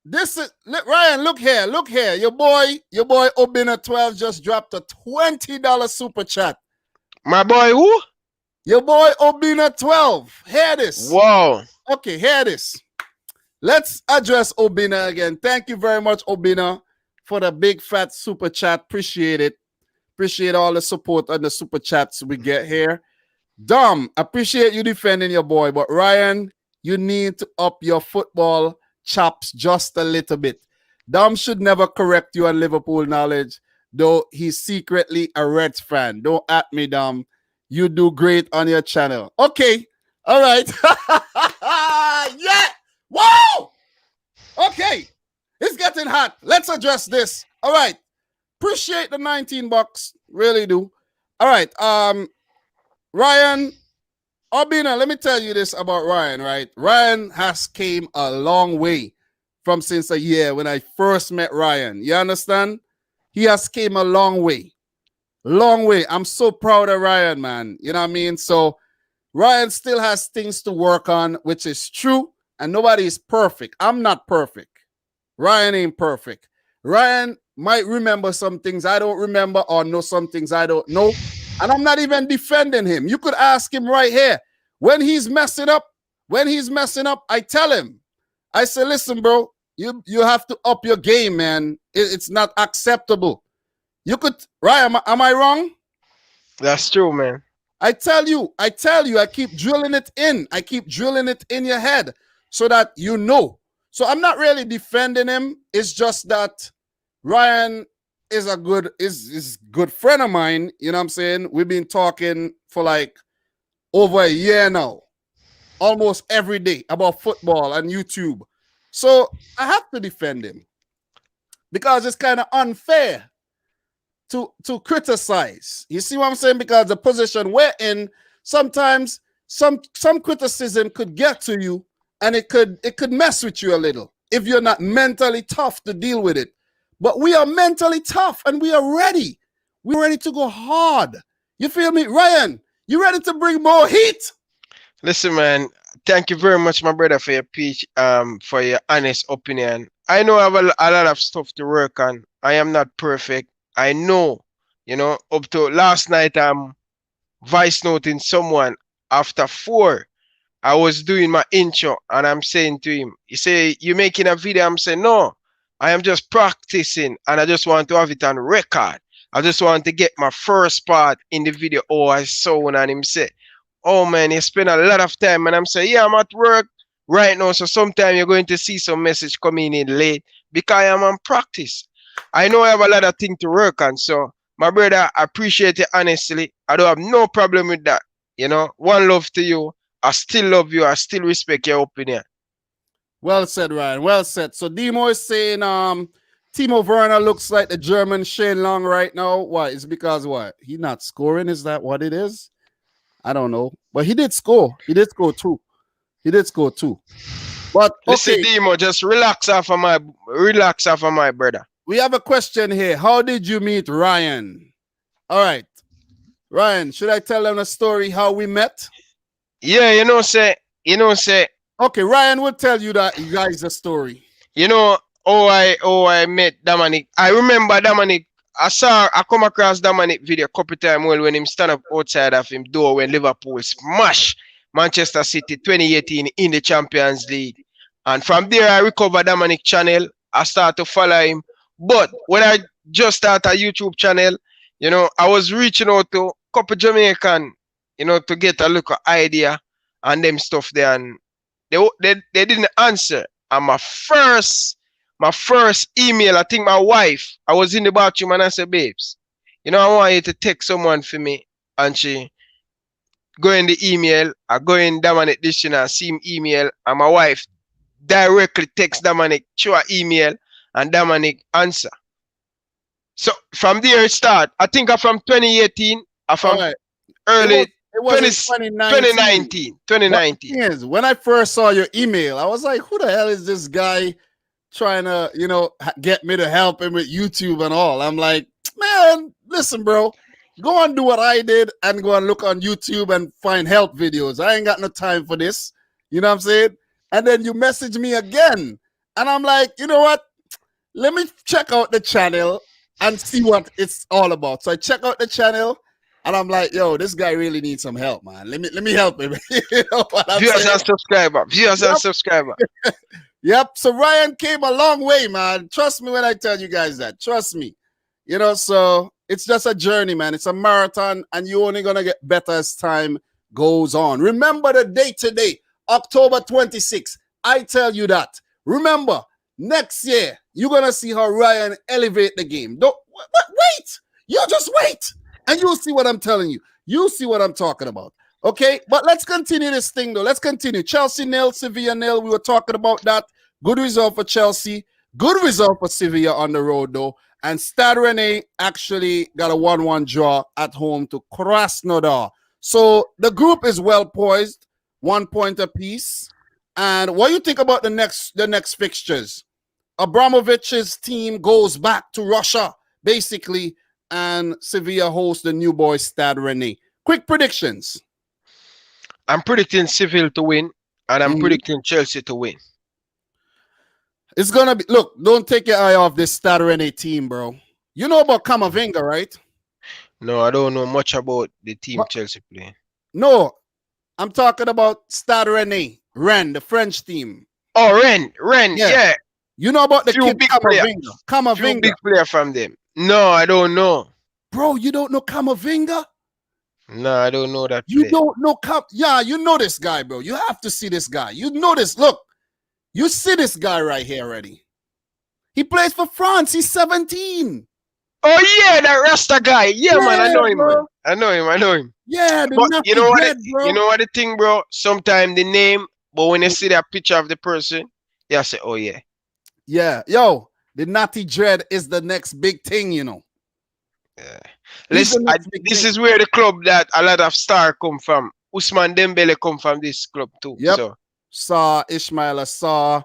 This is Ryan, look here. Your boy Obina12 just dropped a $20 super chat. My boy who? Your boy Obina12. Hear this. Wow. Okay, hear this. Let's address Obina again. Thank you very much, Obina, for the big fat super chat. Appreciate it. Appreciate all the support and the super chats we get here. Dom, appreciate you defending your boy, but Ryan, you need to up your football chops just a little bit. Dom should never correct you on Liverpool knowledge, though he's secretly a Reds fan. Don't at me, Dom. You do great on your channel. Okay. All right. Yeah. Wow. Okay. It's getting hot. Let's address this. All right. Appreciate the 19 bucks. Really do. All right. Ryan, Obina, let me tell you this about Ryan, right? Ryan has came a long way from since a year when I first met Ryan. You understand? He has came a long way. Long way. I'm so proud of Ryan, man. You know what I mean? So Ryan still has things to work on, which is true. And nobody is perfect. I'm not perfect. Ryan ain't perfect. Ryan might remember some things I don't remember or know some things I don't know. And I'm not even defending him. You could ask him right here. When he's messing up, I tell him. I say, listen, bro, you have to up your game, man. It's not acceptable. You could, Ryan, am I wrong? That's true, man. I tell you, I keep drilling it in. I keep drilling it in your head so that you know. So I'm not really defending him. It's just that Ryan is a good friend of mine. You know what I'm saying? We've been talking for like over a year now, almost every day about football and YouTube. So I have to defend him because it's kind of unfair to criticize. You see what I'm saying? Because the position we're in, sometimes some criticism could get to you and it could mess with you a little if you're not mentally tough to deal with it. But we are mentally tough and we are ready. We're ready to go hard. You feel me? Ryan, you ready to bring more heat? Listen, man, thank you very much, my brother, for your speech, for your honest opinion. I know I have a lot of stuff to work on. I am not perfect. I know, up to last night, I'm voice noting someone after 4. I was doing my intro and I'm saying to him, he say, you making a video? I'm saying, no, I am just practicing and I just want to have it on record. I just want to get my first part in the video. Oh, I saw and him say, oh man, you spend a lot of time. And I'm saying, yeah, I'm at work right now. So sometime you're going to see some message coming in late because I'm on practice. I know I have a lot of things to work on. So my brother, I appreciate it honestly. I don't have no problem with that. One love to you. I still love you. I still respect your opinion. Well said, Ryan. Well said. So Demo is saying Timo Werner looks like the German Shane Long right now. Why? It's because what? He not scoring? Is that what it is? I don't know. But he did score. He did score too. But okay. Listen, Demo, just relax off of my brother. We have a question here. How did you meet Ryan? All right. Ryan, should I tell them a story how we met? Yeah, say. Okay, Ryan will tell you that you guys a story. I met Dominic. I remember Dominic. I come across Dominic video a couple times when him stand up outside of him door when Liverpool smash Manchester City 2018 in the Champions League. And from there I recover Dominic channel. I start to follow him. But when I just start a YouTube channel, I was reaching out to a couple Jamaican, to get a look at idea and them stuff there, and they didn't answer. And my first email, I think my wife, I was in the bathroom and I said, babes, I want you to text someone for me. And she go in the email, I go in Dominic Dictionary, see him email, and my wife directly text Dominic through an email and Dominic answer. So from there it start. I think I'm from 2018. I'm All from right. early It was 20, in 2019. 2019. But the 2019. thing is, when I first saw your email, I was like, who the hell is this guy trying to, get me to help him with YouTube and all? I'm like, man, listen, bro, go and do what I did and go and look on YouTube and find help videos. I ain't got no time for this. You know what I'm saying? And then you message me again. And I'm like, you know what? Let me check out the channel and see what it's all about. So I check out the channel and I'm like, yo, this guy really needs some help, man. Let me help him. You know what I'm Viewers saying? and subscriber. Viewers and Yep. subscriber. Yep. So Ryan came a long way, man. Trust me when I tell you guys that. Trust me. So it's just a journey, man. It's a marathon, and you're only gonna get better as time goes on. Remember the date today, October 26th. I tell you that. Remember, next year, you're gonna see how Ryan elevate the game. Don't wait. You just wait. And you'll see what I'm telling you. You'll see what I'm talking about. Okay, but let's continue this thing though. Let's continue. Chelsea nil, Sevilla nil. We were talking about that. Good result for Chelsea. Good result for Sevilla on the road though. And Stade Rennais actually got a 1-1 draw at home to Krasnodar. So the group is well poised, 1 point apiece. And what do you think about the next fixtures? Abramovich's team goes back to Russia, basically, and Sevilla hosts the new boy Stade Rennais. Quick predictions. I'm predicting Seville to win, and I'm predicting Chelsea to win. It's gonna be. Look, don't take your eye off this Stade Rennais team, bro. You know about Camavinga, right? No, I don't know much about the team Chelsea play. No, I'm talking about Stade Rennais, Rennes, the French team. Oh, Rennes, yeah. You know about the Few kid big Camavinga? Camavinga. Few big player from them. No, I don't know. Bro, you don't know Camavinga? No, I don't know that You player. don't know Yeah, you know this guy, bro. You have to see this guy. You know this. Look, you see this guy right here already. He plays for France. He's 17. Oh yeah, that Rasta guy. Yeah, man, I know him, bro. man. I know him. Yeah, But you know what? bro. You know what the thing, bro? Sometimes the name, but when you see that picture of the person, you say, "Oh yeah." Yeah, yo, the Natty Dread is the next big thing, you know. Yeah. This is where the club that a lot of stars come from. Ousmane Dembele come from this club too. Yep. So. Saw Ismail Assar,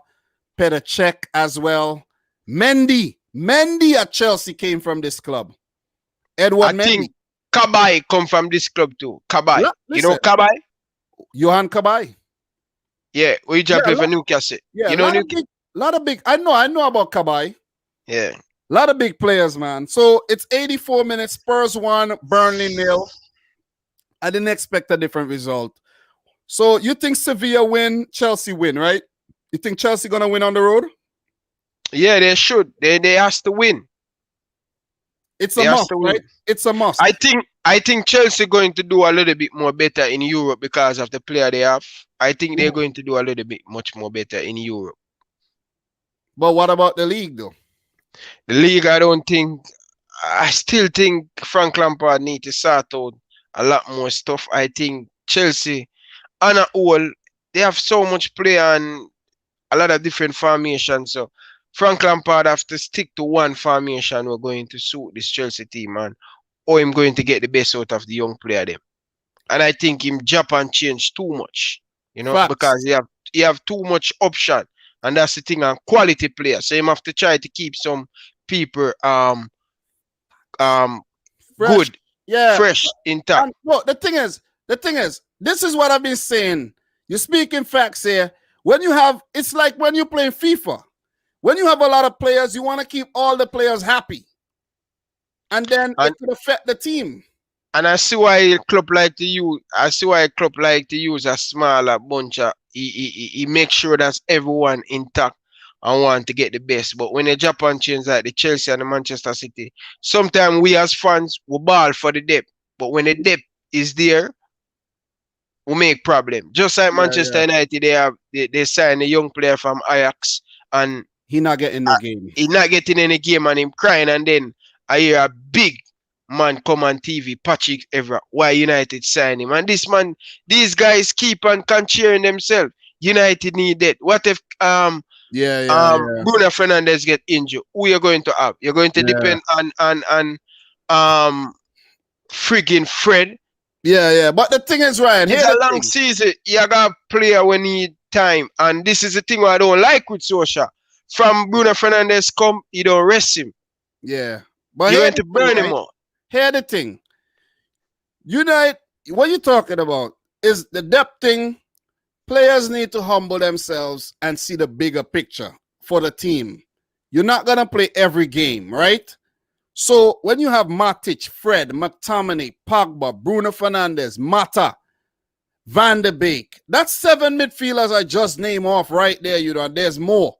Petr Cech as well. Mendy at Chelsea came from this club. Edward Mendy. Think Kabay come from this club too. Kabay. You know Kabay? Johan Kabay. Yeah, we just play for Newcastle. Yeah, you know lot of big. I know about Kabay. Yeah. A lot of big players, man. So it's 84 minutes. Spurs 1, Burnley 0. I didn't expect a different result. So you think Sevilla win, Chelsea win, right? You think Chelsea gonna win on the road? Yeah, they should. They has to win. It's a must, right? It's a must. I think Chelsea going to do a little bit more better in Europe because of the player they have. I think they're going to do a little bit much more better in Europe. But what about the league, though? The league, I still think Frank Lampard need to sort out a lot more stuff. I think Chelsea, on a whole, they have so much play and a lot of different formations. So Frank Lampard have to stick to one formation we're going to suit this Chelsea team, man. Or him going to get the best out of the young player them. And I think him Japan changed too much, because he have too much option. And that's the thing on quality players. So him have to try to keep some people good, fresh, intact. And, look, the thing is, this is what I've been saying. You're speaking facts here. It's like when you play FIFA. When you have a lot of players, you want to keep all the players happy. And then it could affect the team. And I see why a club like to use a smaller bunch of he makes sure that everyone intact and want to get the best. But when the Japan change like the Chelsea and the Manchester City, sometimes we as fans will ball for the depth. But when the depth is there, we make problem. Just like Manchester United, they sign a young player from Ajax and he not getting no game. He not getting any game and him crying, and then I hear a big man come on TV, Patrick Evra, why United sign him. And these guys keep on cheering themselves. United need that. What if Yeah. Bruno Fernandes get injured, who you're going to have? You're going to depend on friggin' Fred. Yeah. But the thing is, Ryan, It's here's a the long thing. season. You got player when need time, and this is the thing I don't like with Solskjaer. From Bruno Fernandes come, you don't rest him. Yeah. But You here's want the to thing, burn him right? out. Here's the thing. Unite, what you talking about is the depth thing. Players need to humble themselves and see the bigger picture for the team. You're not going to play every game, right? So when you have Matic, Fred, McTominay, Pogba, Bruno Fernandes, Mata, Van de Beek, that's 7 midfielders I just named off right there, you know, and there's more.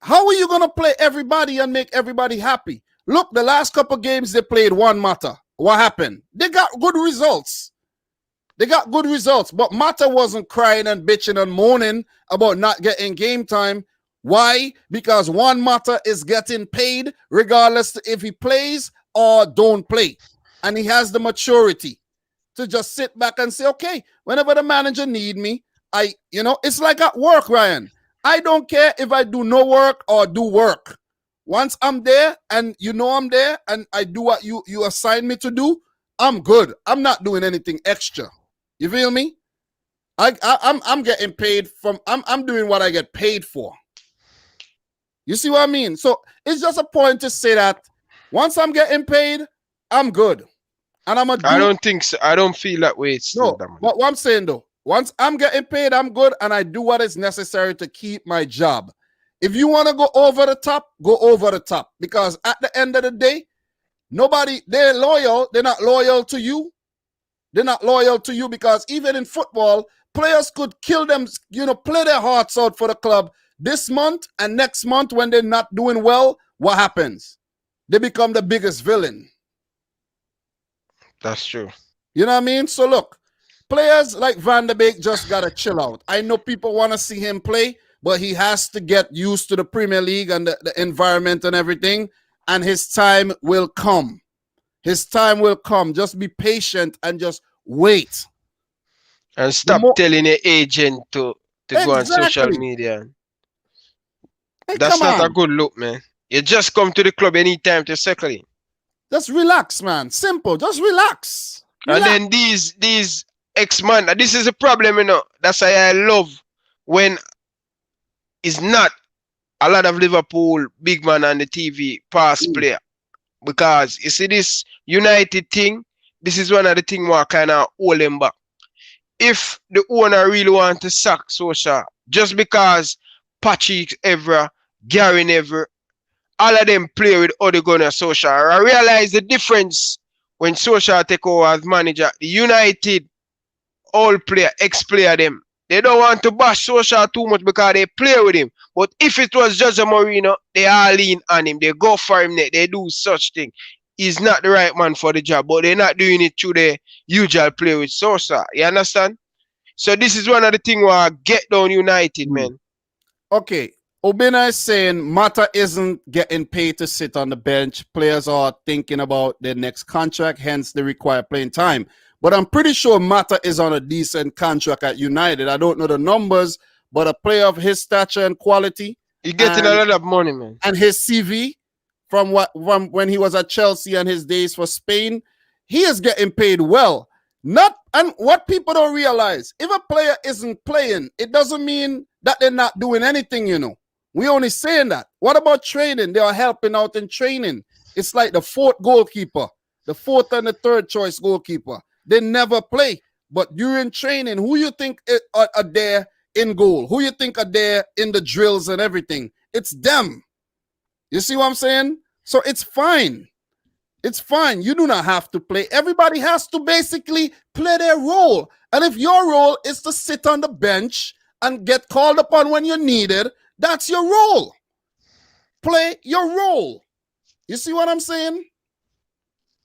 How are you going to play everybody and make everybody happy? Look, the last couple games they played one Mata. What happened? They got good results. But Mata wasn't crying and bitching and moaning about not getting game time. Why? Because one Mata is getting paid regardless if he plays or don't play. And he has the maturity to just sit back and say, okay, whenever the manager need me, it's like at work, Ryan. I don't care if I do no work or do work. Once I'm there and you know I'm there and I do what you assign me to do, I'm good. I'm not doing anything extra. You feel me? I'm getting paid I'm doing what I get paid for. You see what I mean? So it's just a point to say that once I'm getting paid, I'm good. And I'm I don't think so. I don't feel that way. No, what I'm saying though, once I'm getting paid, I'm good, and I do what is necessary to keep my job. If you want to go over the top, go over the top. Because at the end of the day, they're loyal. They're not loyal to you. They're not loyal to you because even in football, players could kill them, play their hearts out for the club this month, and next month when they're not doing well, what happens? They become the biggest villain. That's true. You know what I mean? So look, players like Van de Beek just got to chill out. I know people want to see him play, but he has to get used to the Premier League and the environment and everything, and his time will come. His time will come. Just be patient and just wait. And stop telling your agent to go on social media. Hey, that's not a good look, man. You just come to the club anytime to settle in. Just relax, man. Simple. Just relax. And then these ex-man, this is a problem, That's why I love when it's not a lot of Liverpool big man on the TV past player. Because you see this United thing, this is one of the things where kind of hold them back. If the owner really want to sack Solskjaer, just because Patrick Evra, Gary Neville, all of them play with Odegaard and Solskjaer, I realize the difference when Solskjaer take over as manager. The United, all player, ex-player them, they don't want to bash Solskjaer too much because they play with him. But if it was Jose Mourinho, they all lean on him. They go for him. They do such thing. He's not the right man for the job, but they're not doing it through the usual play with Solskjaer. You understand? So this is one of the things where I get down United, man. Okay. Obina is saying Mata isn't getting paid to sit on the bench. Players are thinking about their next contract, hence they require playing time. But I'm pretty sure Mata is on a decent contract at United. I don't know the numbers, but a player of his stature and quality. He's getting a lot of money, man. And his CV from when he was at Chelsea and his days for Spain, he is getting paid well. And what people don't realize, if a player isn't playing, it doesn't mean that they're not doing anything, We only saying that. What about training? They are helping out in training. It's like the fourth goalkeeper, the fourth and the third choice goalkeeper. They never play. But during training, who you think are there in goal? Who you think are there in the drills and everything? It's them. You see what I'm saying? So it's fine. It's fine. You do not have to play. Everybody has to basically play their role. And if your role is to sit on the bench and get called upon when you're needed, that's your role. Play your role. You see what I'm saying?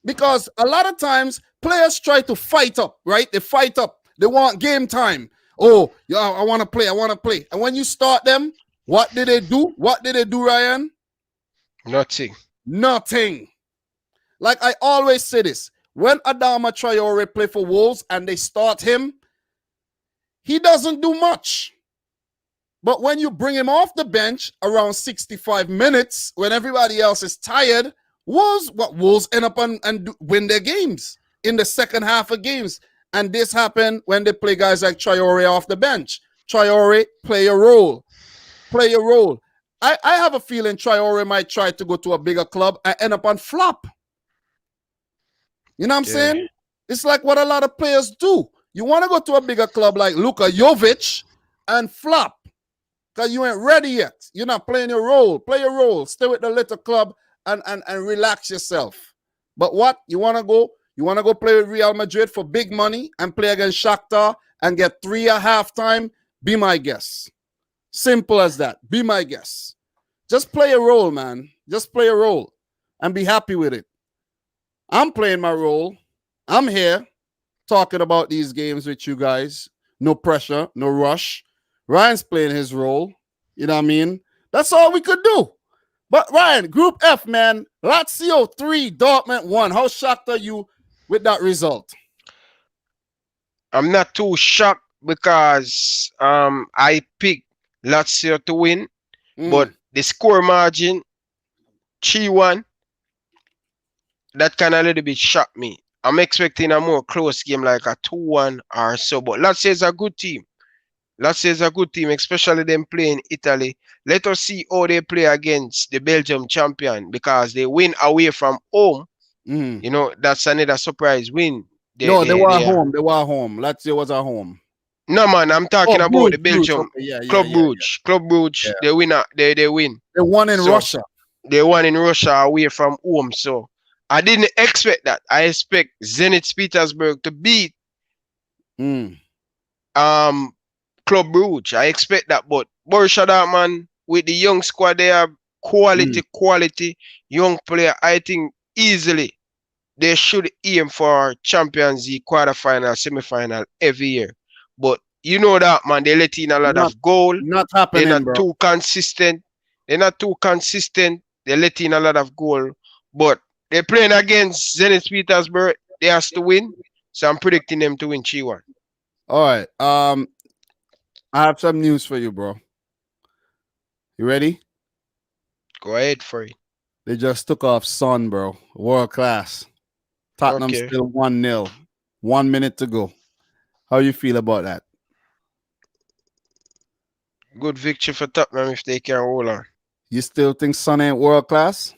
Because a lot of times players try to fight up, right? They fight up. They want game time. Oh, yeah, I want to play. I want to play. And when you start them, what did they do? What did they do, Ryan? Nothing. Like I always say this. When Adama Traore play for Wolves and they start him, he doesn't do much. But when you bring him off the bench around 65 minutes, when everybody else is tired, Wolves end up and win their games in the second half of games. And this happened when they play guys like Traore off the bench. Traore, play a role. Play a role. I have a feeling Traore might try to go to a bigger club and end up on flop. You know what I'm saying? It's like what a lot of players do. You want to go to a bigger club like Luka Jovic and flop because you ain't ready yet. You're not playing your role. Play your role. Stay with the little club and relax yourself. But what? You want to go? You want to go play with Real Madrid for big money and play against Shakhtar and get 3 at halftime? Be my guest. Simple as that. Be my guest. Just play a role, man. Just play a role and be happy with it. I'm playing my role. I'm here talking about these games with you guys. No pressure, no rush. Ryan's playing his role. You know what I mean? That's all we could do. But Ryan, Group F, man, Lazio 3, Dortmund 1. How shocked are you with that result? I'm not too shocked because I picked Lazio to win, but the score margin 3-1, that kind of a little bit shocked me. I'm expecting a more close game, like a 2-1 or so. But Lazio is a good team. Lazio is a good team, especially them playing Italy. Let us see how they play against the Belgium champion because they win away from home. You know, that's another surprise win. They were at home. They were at home. Lazio was at home. No, man, I'm talking about Bruges, the Belgium. Okay. Club Brugge. Club Brugge, they win. They win. They won in Russia. They won in Russia away from home. So I didn't expect that. I expect Zenit Petersburg to beat Club Brugge. I expect that, but Borussia Dortmund with the young squad, they have quality young player. I think easily they should aim for Champions League quarterfinal, semi-final every year. But you know that, man, they let in a lot of goal. Not happening, They're not too consistent. They're not too consistent. They let in a lot of goal. But they're playing against Zenit Petersburg. They have to win. So I'm predicting them to win 3-1. All right. I have some news for you, bro. You ready? Go ahead for it. They just took off Son, bro. World class. Tottenham still 1-0. 1 minute to go. How you feel about that? Good victory for Tottenham if they can hold on. You still think Son ain't world class?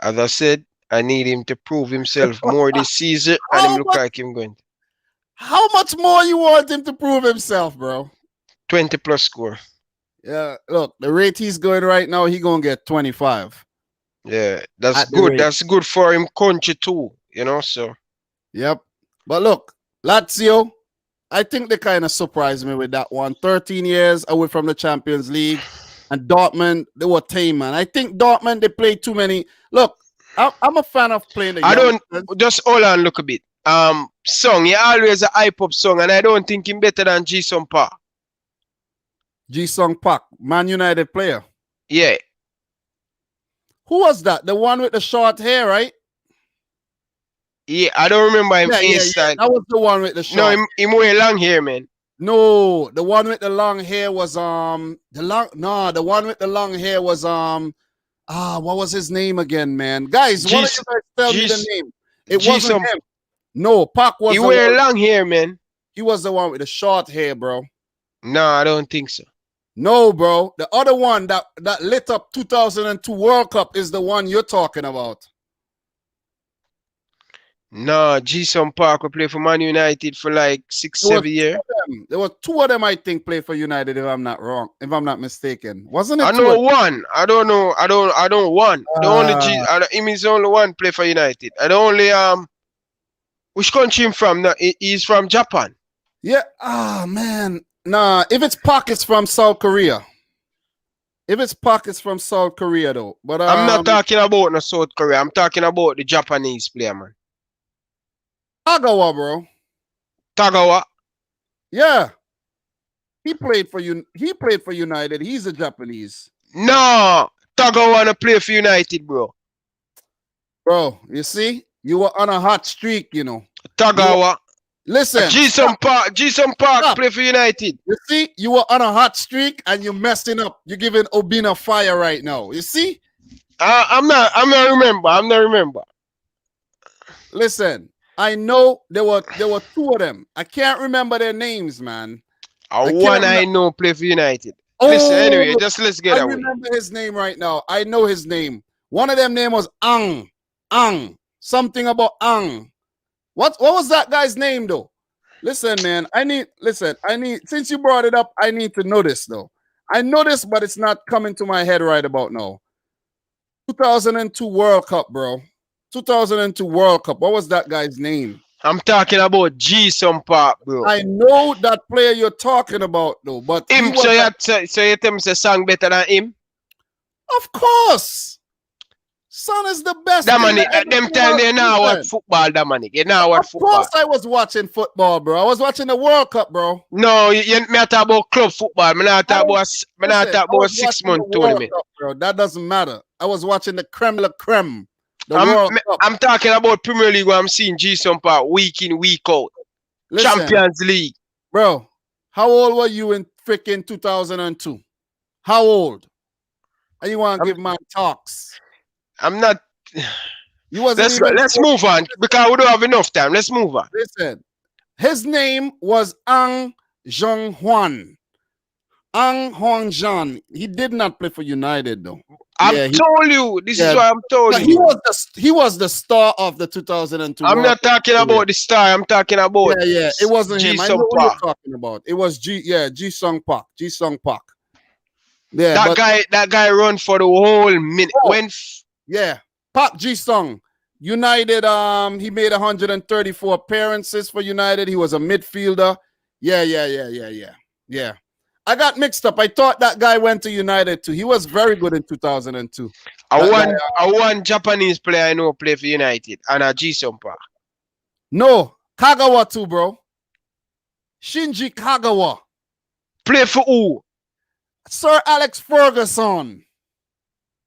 As I said, I need him to prove himself more this season, and him look like him going. How much more you want him to prove himself, bro? 20 plus score. Yeah, look, the rate he's going right now, he gonna get 25. Yeah, that's good. That's good for him country too, you know, so. Yep. But look, Lazio, I think they kind of surprised me with that one. 13 years away from the Champions League. And Dortmund, they were tame, man. I think Dortmund, they play too many. Look, I'm a fan of playing the just hold on, look a bit. Song, he always a hype up song, and I don't think him better than Ji-sung Park. Ji-sung Park, Man United player. Yeah. Who was that? The one with the short hair, right? Yeah, I don't remember him hairstyle. That was the one with the short. No, him wear long hair, man. No, the one with the long hair was the one with the long hair was what was his name again, man? Guys, one of you guys tell me the name. It wasn't him. No, Park was he wear long hair, man. He was the one with the short hair, bro. No, I don't think so. No, bro. The other one that lit up 2002 World Cup is the one you're talking about. No, Ji-sung Park will play for Man United for like 6-7 years. There were two of them, I think, play for United, if I'm not wrong, if I'm not mistaken. Wasn't it? I know one. I don't know. I don't one. The only him is the only one play for United. I don't only which country him from? No, he's from Japan. Yeah. Man. Nah, if it's Park, it's from South Korea. If it's Park, it's from South Korea, though. But I'm not talking about no South Korea. I'm talking about the Japanese player, man. Tagawa, bro. Tagawa? Yeah. He played for United. He's a Japanese. No. Tagawa no play for United, bro. Bro, you see? You were on a hot streak, you know. Tagawa. Listen. Jason Park Stop. play for United. You see, you were on a hot streak and you're messing up. You're giving Obina fire right now. You see? I'm not remember. Listen, I know there were two of them. I can't remember their names, man. I know play for United. Oh, listen, anyway, just let's get away. I remember his name right now. I know his name. One of them name was Ang. Something about Ang. What was that guy's name though? Listen, man. Since you brought it up, I need to know this though. I know this, but it's not coming to my head right about now. 2002 World Cup, bro. 2002 World Cup. What was that guy's name? I'm talking about Jason Park, bro. I know that player you're talking about, though. But him, so you tell me say song better than him? Of course. Son is the best. Dominic, them time they now watch football, Dominic. You now watch football. Of course I was watching football, bro. I was watching the World Cup, bro. No, me talk about club football. Me not talk about 6-month tournament. Cup, bro. That doesn't matter. I was watching the creme la creme. I'm talking about Premier League where I'm seeing Jason Park week in, week out. Listen, Champions League. Bro, how old were you in freaking 2002? How old? And you want to give my talks? I'm not. Let's move on because we don't have enough time. Let's move on. Listen, his name was Ang Zhonghuan. Ang Hongjan. He did not play for United though. I've told you. This is why I'm told you. He was the star of the 2002. I'm not talking about the star. I'm talking about. Yeah. It wasn't him. I know what you're talking about. It was Ji Sung Park. Yeah. That guy run for the whole minute. Park Ji Sung. United. He made 134 appearances for United. He was a midfielder. Yeah. I got mixed up. I thought that guy went to United too. He was very good in 2002. One Japanese player I know play for United and a Jason Park. No, Kagawa too, bro. Shinji Kagawa. Play for who? Sir Alex Ferguson.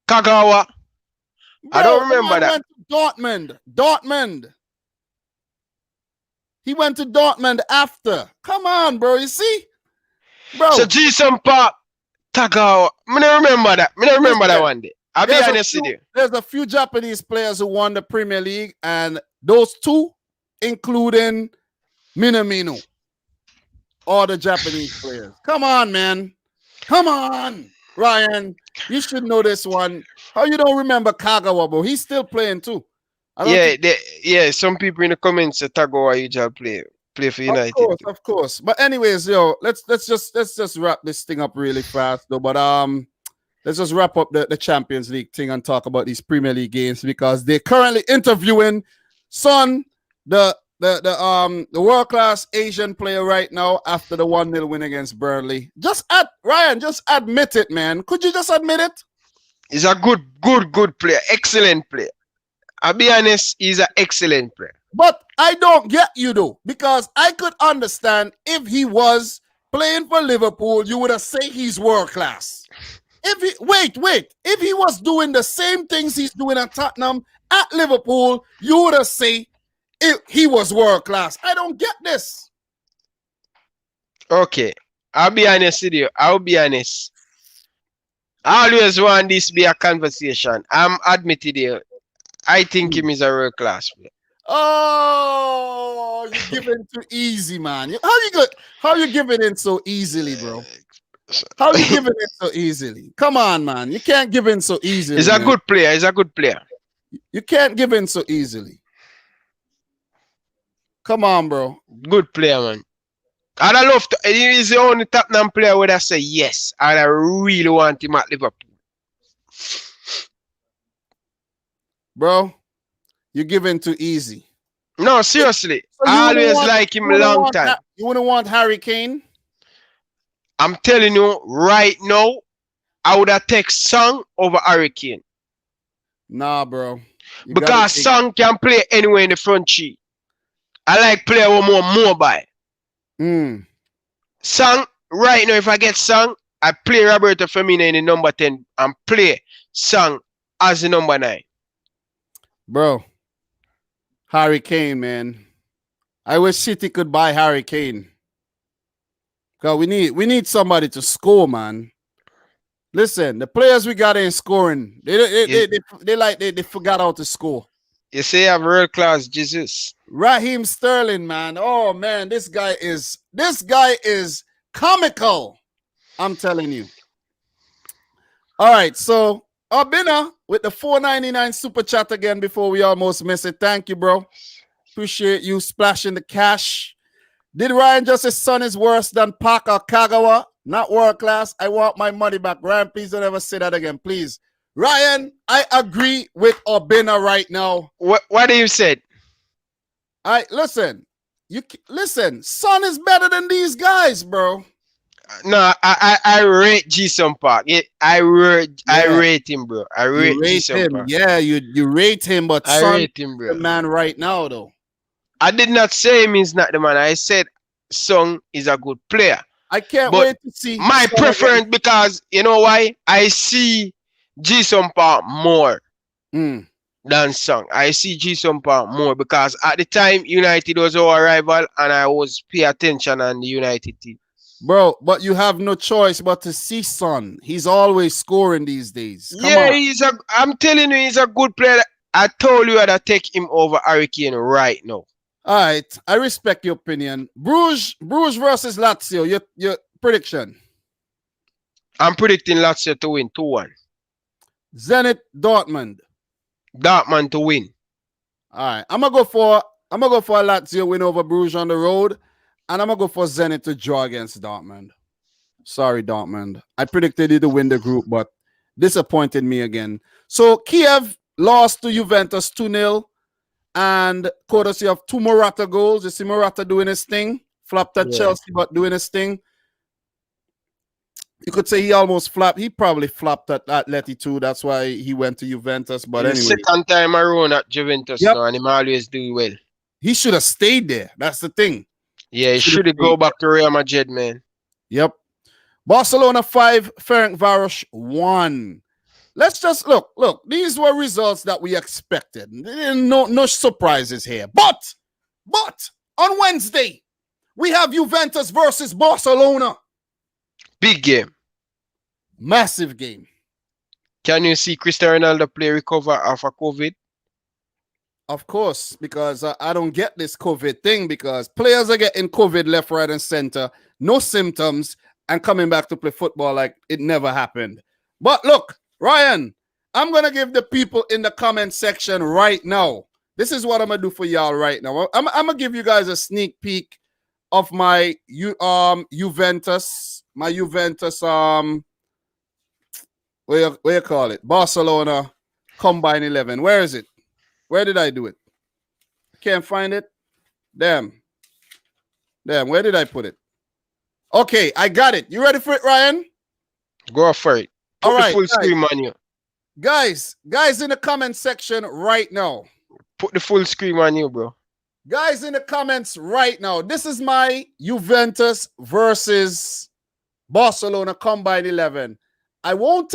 Kagawa. Bro, I don't remember that. Went to Dortmund. He went to Dortmund after. Come on, bro. You see? Bro. So Jason Park, Kagawa. I don't remember that. I don't remember that one day. I'll be honest with you. There's a few Japanese players who won the Premier League, and those two, including Minamino, all the Japanese players. Come on, man. Come on, Ryan. You should know this one. How you don't remember Kagawa, bro? He's still playing too. Some people in the comments say Kagawa usually play for United. Of course. But anyways, let's just wrap this thing up really fast though. But let's just wrap up the Champions League thing and talk about these Premier League games because they're currently interviewing Son, the world-class Asian player right now after the 1-0 win against Burnley. Ryan, just admit it, man. Could you just admit it? He's a good player, excellent player. I'll be honest, he's an excellent player. But I don't get you though, because I could understand if he was playing for Liverpool, you would have said he's world class. If he was doing the same things he's doing at Tottenham at Liverpool, you would have said he was world class. I don't get this. Okay, I'll be honest with you. I'll be honest. I always want this to be a conversation. I'm admitted here. I think him is a world class player. Oh, you're giving too easy, man. How you giving in so easily, bro? How you giving in so easily? Come on, man. You can't give in so easily. He's a good player. You can't give in so easily. Come on, bro. Good player, man. And I love to, he's the only Tottenham player where I say yes. And I really want him at Liverpool. Bro, you're giving too easy. No, seriously. So I always like him a long time. You wouldn't want Harry Kane? I'm telling you right now, I would have taken Son over Harry Kane. Nah, bro. Because Son can play anywhere in the front sheet. I like player who more mobile. Son, right now, if I get Son, I play Roberto Firmino in the number 10 and play Son as the number 9. Bro, Harry Kane, man. I wish City could buy Harry Kane. Cause we need somebody to score, man. Listen, the players we got ain't scoring. They forgot how to score. You say I'm world class, Jesus. Raheem Sterling, man. Oh man, this guy is comical. I'm telling you. All right, so Abina with the $4.99 super chat again before we almost miss it. Thank you, bro. Appreciate you splashing the cash. Did Ryan just say son is worse than Parker Kagawa? Not world class. I want my money back. Ryan, please don't ever say that again, please. Ryan, I agree with Obina right now. What do you said? Listen. Son is better than these guys, bro. No, I rate Jason Park. I rate him, bro. I rate Jason Park. Yeah, you rate him, but I Son rate him, bro. The man right now, though. I did not say him is not the man. I said Son is a good player. I can't wait to see my preference because you know why? I see Jason Park more than Son. I see Jason Park more because at the time United was our rival and I was pay attention on the United team. Bro, but you have no choice but to see Son. He's always scoring these days. Come on. I'm telling you, he's a good player. I told you I'd take him over Harry Kane right now. All right, I respect your opinion. Bruges versus Lazio. Your prediction? I'm predicting Lazio to win 2-1. Zenit Dortmund. Dortmund to win. All right, I'm gonna go for a Lazio win over Bruges on the road, and I'm gonna go for Zenit to draw against Dortmund. Sorry, Dortmund. I predicted you to win the group, but disappointed me again. So Kiev lost to Juventus 2-0. And courtesy of 2 Morata goals. You see Morata doing his thing. Flopped at Chelsea, but doing his thing. You could say he almost flopped. He probably flopped at Atleti too. That's why he went to Juventus. But anyway. Second time around at Juventus now, and him always do well. He should have stayed there. That's the thing. Yeah, he should have go back to Real Madrid, man. Yep. Barcelona 5, Ferencváros 1. Let's just look. These were results that we expected. No surprises here. But on Wednesday, we have Juventus versus Barcelona. Big game. Massive game. Can you see Cristiano Ronaldo play recover after COVID? Of course, because I don't get this COVID thing because players are getting COVID left, right, and center. No symptoms and coming back to play football like it never happened. But look, Ryan, I'm going to give the people in the comment section right now. This is what I'm going to do for y'all right now. I'm going to give you guys a sneak peek of my Juventus, what you call it? Barcelona Combine 11. Where is it? Where did I do it? Can't find it. Damn, where did I put it? Okay, I got it. You ready for it, Ryan? Go for it. Put the full screen on you. Guys in the comment section right now. Put the full screen on you, bro. Guys in the comments right now. This is my Juventus versus Barcelona Combine 11. I won't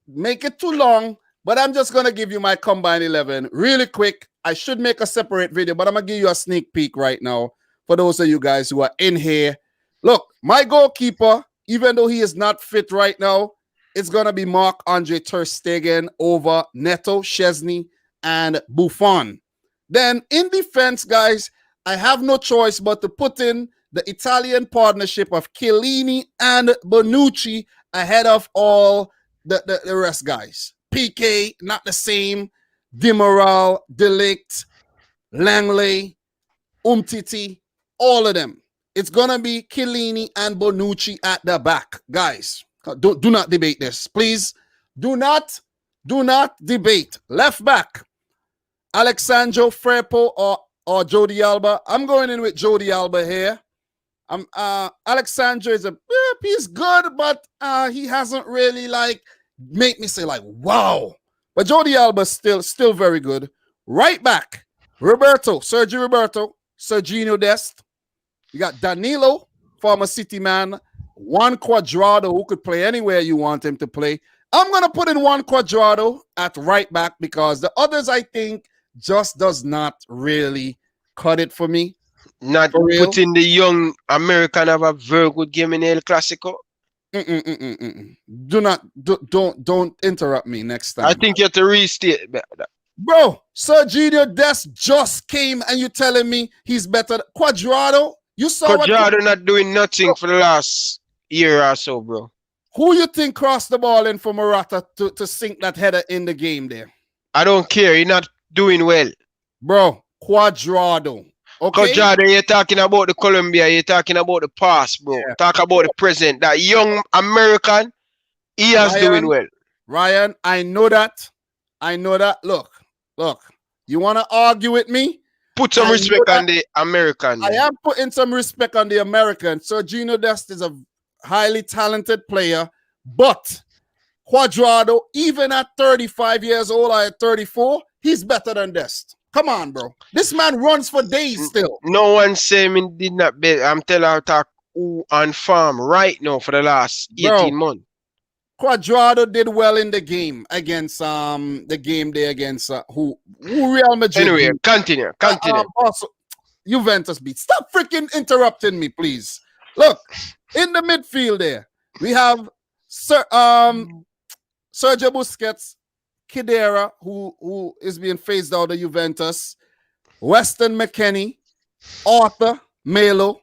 make it too long, but I'm just going to give you my Combine 11 really quick. I should make a separate video, but I'm going to give you a sneak peek right now for those of you guys who are in here. Look, my goalkeeper, even though he is not fit right now, it's going to be Marc-Andre Ter Stegen over Neto, Szczesny, and Buffon. Then in defense, guys, I have no choice but to put in the Italian partnership of Chiellini and Bonucci ahead of all the rest, guys. PK, not the same. Demiral, Delict, Langley, Umtiti, all of them. It's going to be Chiellini and Bonucci at the back, guys. Do not debate this. Please do not debate. Left back, Alexandro Frepo or Jody Alba. I'm going in with Jody Alba here. Alexandro is he's good, but he hasn't really make me say wow. But Jody Alba still very good. Right back, Sergio Roberto, Serginho Dest. You got Danilo, former City man. Juan Cuadrado, who could play anywhere you want him to play. I'm going to put in Juan Cuadrado at right back because the others, I think, just does not really cut it for me. Not For real? putting the young American have a very good game in El Clasico. Don't interrupt me next I time. think you have to restate that. Bro, Sergio Dest just came and you telling me he's better. Quadrado, you saw Quadrado not doing nothing for the last year or so, bro. Who you think crossed the ball in for Morata to sink that header in the game there? I don't care. He's not doing well. Bro, Quadrado. Okay? Quadrado, you're talking about the Colombia. You're talking about the past, bro. Yeah. Talk about the present. That young American, he is doing well. Ryan, I know that. Look. You want to argue with me? Put some respect on the American. I am putting some respect on the American. Sergio Dest is a highly talented player, but Quadrado, even at 35 years old or at 34, he's better than Dest. Come on, bro. This man runs for days still. No one saying he did not bet. I'm telling you, talk who on farm right now for the last 18 months. Quadrado did well in the game against the game day against who Real Madrid. Anyway, continue. Also, Juventus beat. Stop freaking interrupting me, please. Look, in the midfield there, we have Sergio Busquets, Khedira, who is being phased out of Juventus, Weston McKennie, Arthur, Melo,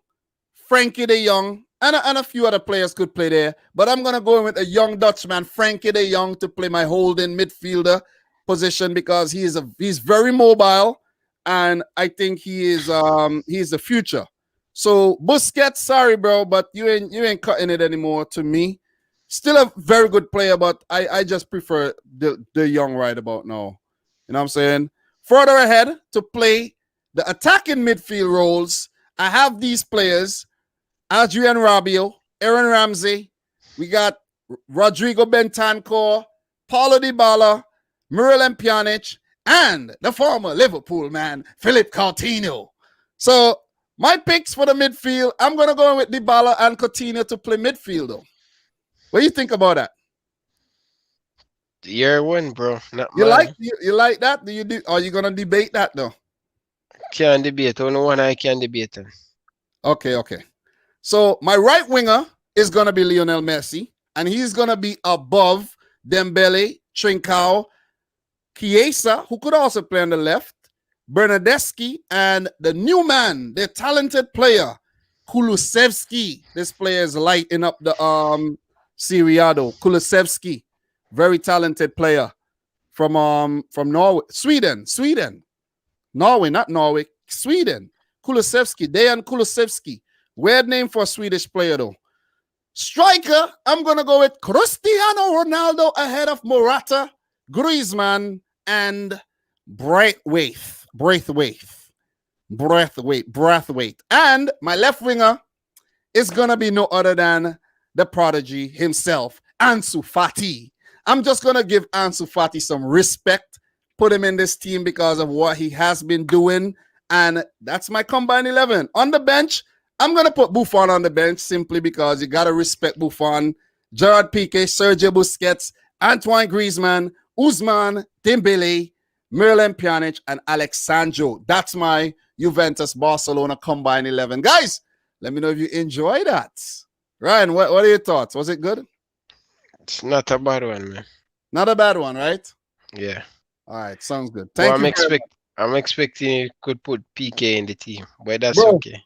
Frankie de Jong, and a few other players could play there. But I'm going to go in with a young Dutchman, Frankie de Jong, to play my holding midfielder position because he's very mobile, and I think he's the future. So Busquets, sorry, bro, but you ain't cutting it anymore to me. Still a very good player, but I just prefer the young right about now. You know what I'm saying? Further ahead to play the attacking midfield roles, I have these players: Adrian Rabiot, Aaron Ramsey. We got Rodrigo Bentancur, Paulo Dybala, Miralem Pjanic, and the former Liverpool man, Philippe Coutinho. So my picks for the midfield, I'm going to go with Dybala and Coutinho to play midfield, though. What do you think about that? Year one, bro. Not you mine. You like that? Are you gonna debate that though? Can't debate. Only one I can debate. Okay. So my right winger is gonna be Lionel Messi, and he's gonna be above Dembele, Trincao, Chiesa, who could also play on the left, Bernardeschi, and the new man, the talented player, Kulusevski. This player is lighting up the Serie A. Kulusevski, very talented player from Norway, Sweden, Norway, not Norway, Sweden. Kulusevski, Dejan Kulusevski, weird name for a Swedish player though. Striker, I'm gonna go with Cristiano Ronaldo ahead of Morata, Griezmann, and Braithwaite. And my left winger is gonna be no other than the prodigy himself, Ansu Fati. I'm just gonna give Ansu Fati some respect, put him in this team because of what he has been doing, and that's my combined 11. On the bench, I'm gonna put Buffon on the bench simply because you gotta respect Buffon, Gerard Piqué, Sergio Busquets, Antoine Griezmann, Ousmane Dembele, Miralem Pjanic, and Alexandro. That's my Juventus Barcelona combined 11. Guys, let me know if you enjoy that. Ryan, what are your thoughts? Was it good? It's not a bad one, man. Not a bad one, right? Yeah. All right, sounds good. I'm expecting you could put PK in the team, but that's okay.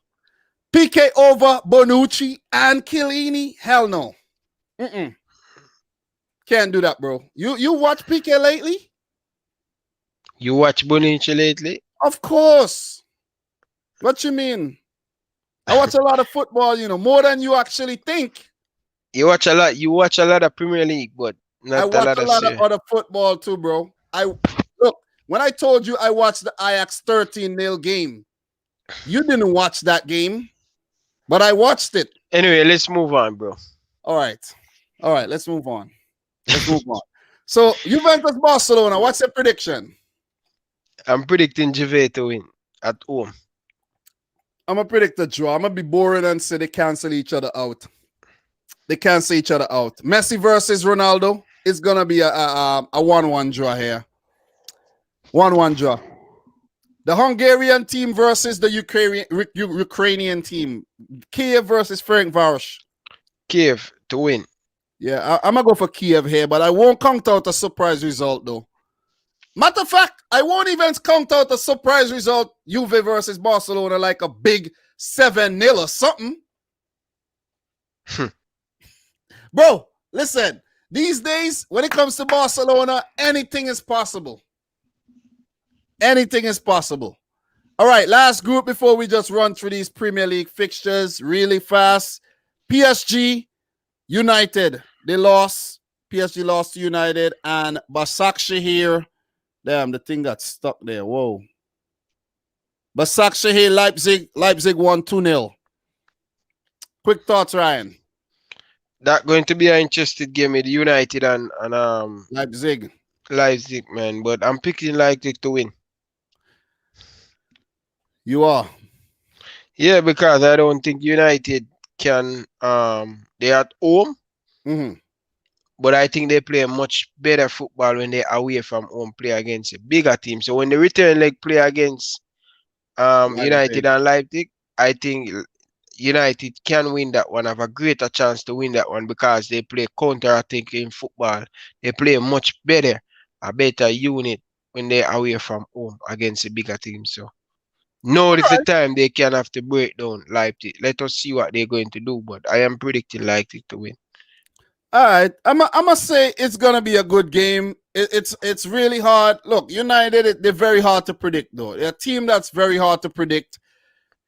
PK over Bonucci and Chiellini? Hell no. Can't do that, bro. You watch PK lately? You watch Bonucci lately? Of course. What you mean? I watch a lot of football, more than you actually think. You watch a lot of Premier League, but I watch a lot of other football too, bro. Look, when I told you I watched the Ajax 13-0 game, you didn't watch that game, but I watched it. Anyway, let's move on, bro. All right, let's move on. So, Juventus Barcelona, what's your prediction? I'm predicting Juve to win at home. I'm going to predict a draw. I'm going to be boring and say they cancel each other out. Messi versus Ronaldo. It's going to be a 1-1 draw here. 1-1 draw. The Hungarian team versus the Ukrainian team. Kiev versus Ferencváros. Kiev to win. Yeah, I'm going to go for Kiev here, but I won't count out a surprise result, though. Matter of fact, I won't even count out a surprise result, Juve versus Barcelona, like a big 7-0 or something. Bro, listen, these days, when it comes to Barcelona, anything is possible. Anything is possible. All right, last group before we just run through these Premier League fixtures really fast. PSG, United, they lost. PSG lost to United, and Başakşehir. Damn, the thing got stuck there. Whoa. Başakşehir, Leipzig won 2-0. Quick thoughts, Ryan. That going to be an interesting game with United and Leipzig, man. But I'm picking Leipzig to win. You are? Yeah, because I don't think United can. They're at home. Mm-hmm. But I think they play much better football when they're away from home, play against a bigger team. So when they return leg play against United and Leipzig, I think United can win that one, have a greater chance to win that one because they play counter-attacking football. They play much better, a better unit when they're away from home against a bigger team. So now is the time they can have to break down Leipzig. Let us see what they're going to do, but I am predicting Leipzig to win. All right, I must say it's gonna be a good game. It's really hard. Look, United, they're very hard to predict, though. They're a team that's very hard to predict.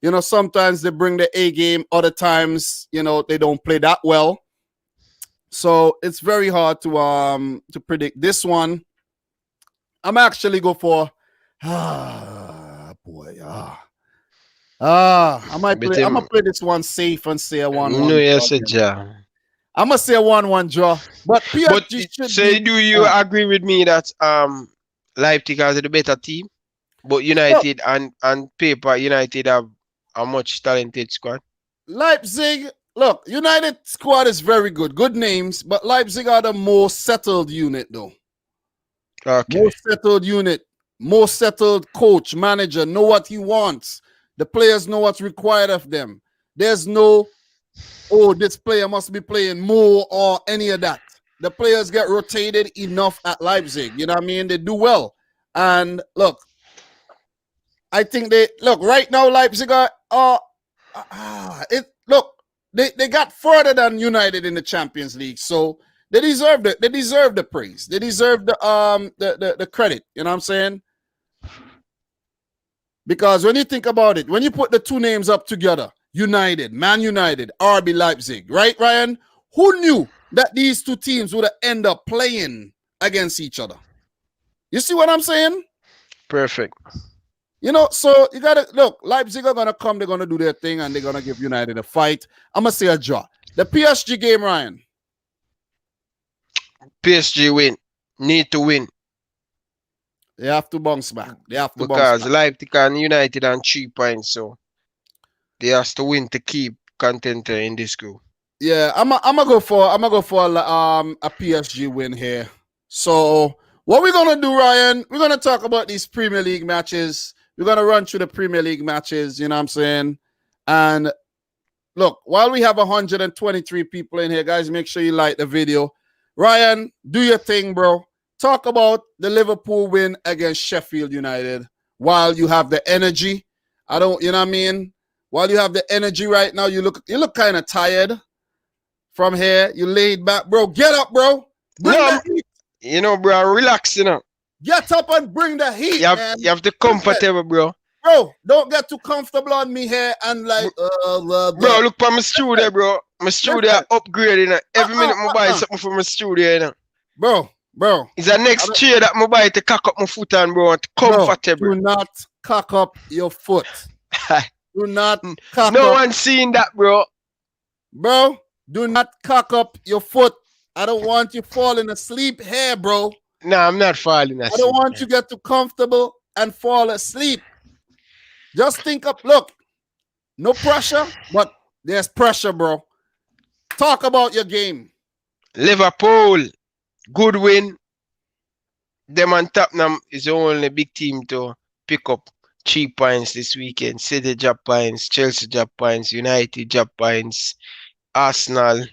You know, sometimes they bring the A game, other times, you know, they don't play that well. So it's very hard to predict. This one, I'm actually go for I might play. I'm gonna play this one safe and say a 1-1. No, yes, yeah. I'm gonna say a 1-1 draw. But PSG do you agree with me that Leipzig has the better team, but United and paper United have a much talented squad? Leipzig, look, United squad is very good, good names, but Leipzig are the most settled unit, though. Okay. Most settled unit, most settled coach, manager, know what he wants. The players know what's required of them. There's no, oh, this player must be playing more or any of that. The players get rotated enough at Leipzig. You know what I mean? They do well. And look, I think right now Leipzig are they got further than United in the Champions League. So they deserve the praise. They deserve the credit. You know what I'm saying? Because when you think about it, when you put the two names up together, United, Man United, RB Leipzig, right, Ryan? Who knew that these two teams would end up playing against each other? You see what I'm saying? Perfect. You know, so you gotta look, Leipzig are gonna come, they're gonna do their thing, and they're gonna give United a fight. I'm gonna say a draw. The PSG game, Ryan. PSG win. Need to win. They have to bounce back. Because Leipzig and United on 3 points, so they have to win to keep contender in this group. Yeah, I'm gonna go for a PSG win here. So what we're gonna do, Ryan? We're gonna talk about these Premier League matches. We're gonna run through the Premier League matches. You know what I'm saying? And look, while we have 123 people in here, guys, make sure you like the video. Ryan, do your thing, bro. Talk about the Liverpool win against Sheffield United while you have the energy. You know what I mean? While you have the energy right now, you look kind of tired from here. You laid back, bro. Get up, bro. You know, bro, relax, you know. Get up and bring the heat, man. You have to comfortable, bro. Bro, don't get too comfortable on me here and like, bro, look for my studio, bro. My studio upgrading. You know? Every minute I buy something for my studio, you know. Bro. It's the next chair that I buy to cock up my foot on, bro. Comfortable. Bro, do not cock up your foot. Do not cock up. No one's seen that, bro. Bro, do not cock up your foot. I don't want you falling asleep here, bro. No, I'm not falling asleep. I don't want you to get too comfortable and fall asleep. Just think up. Look, no pressure, but there's pressure, bro. Talk about your game. Liverpool, good win. Them and Tottenham is the only big team to pick up Cheap points this weekend. City drop points, Chelsea drop points, United drop points, Arsenal.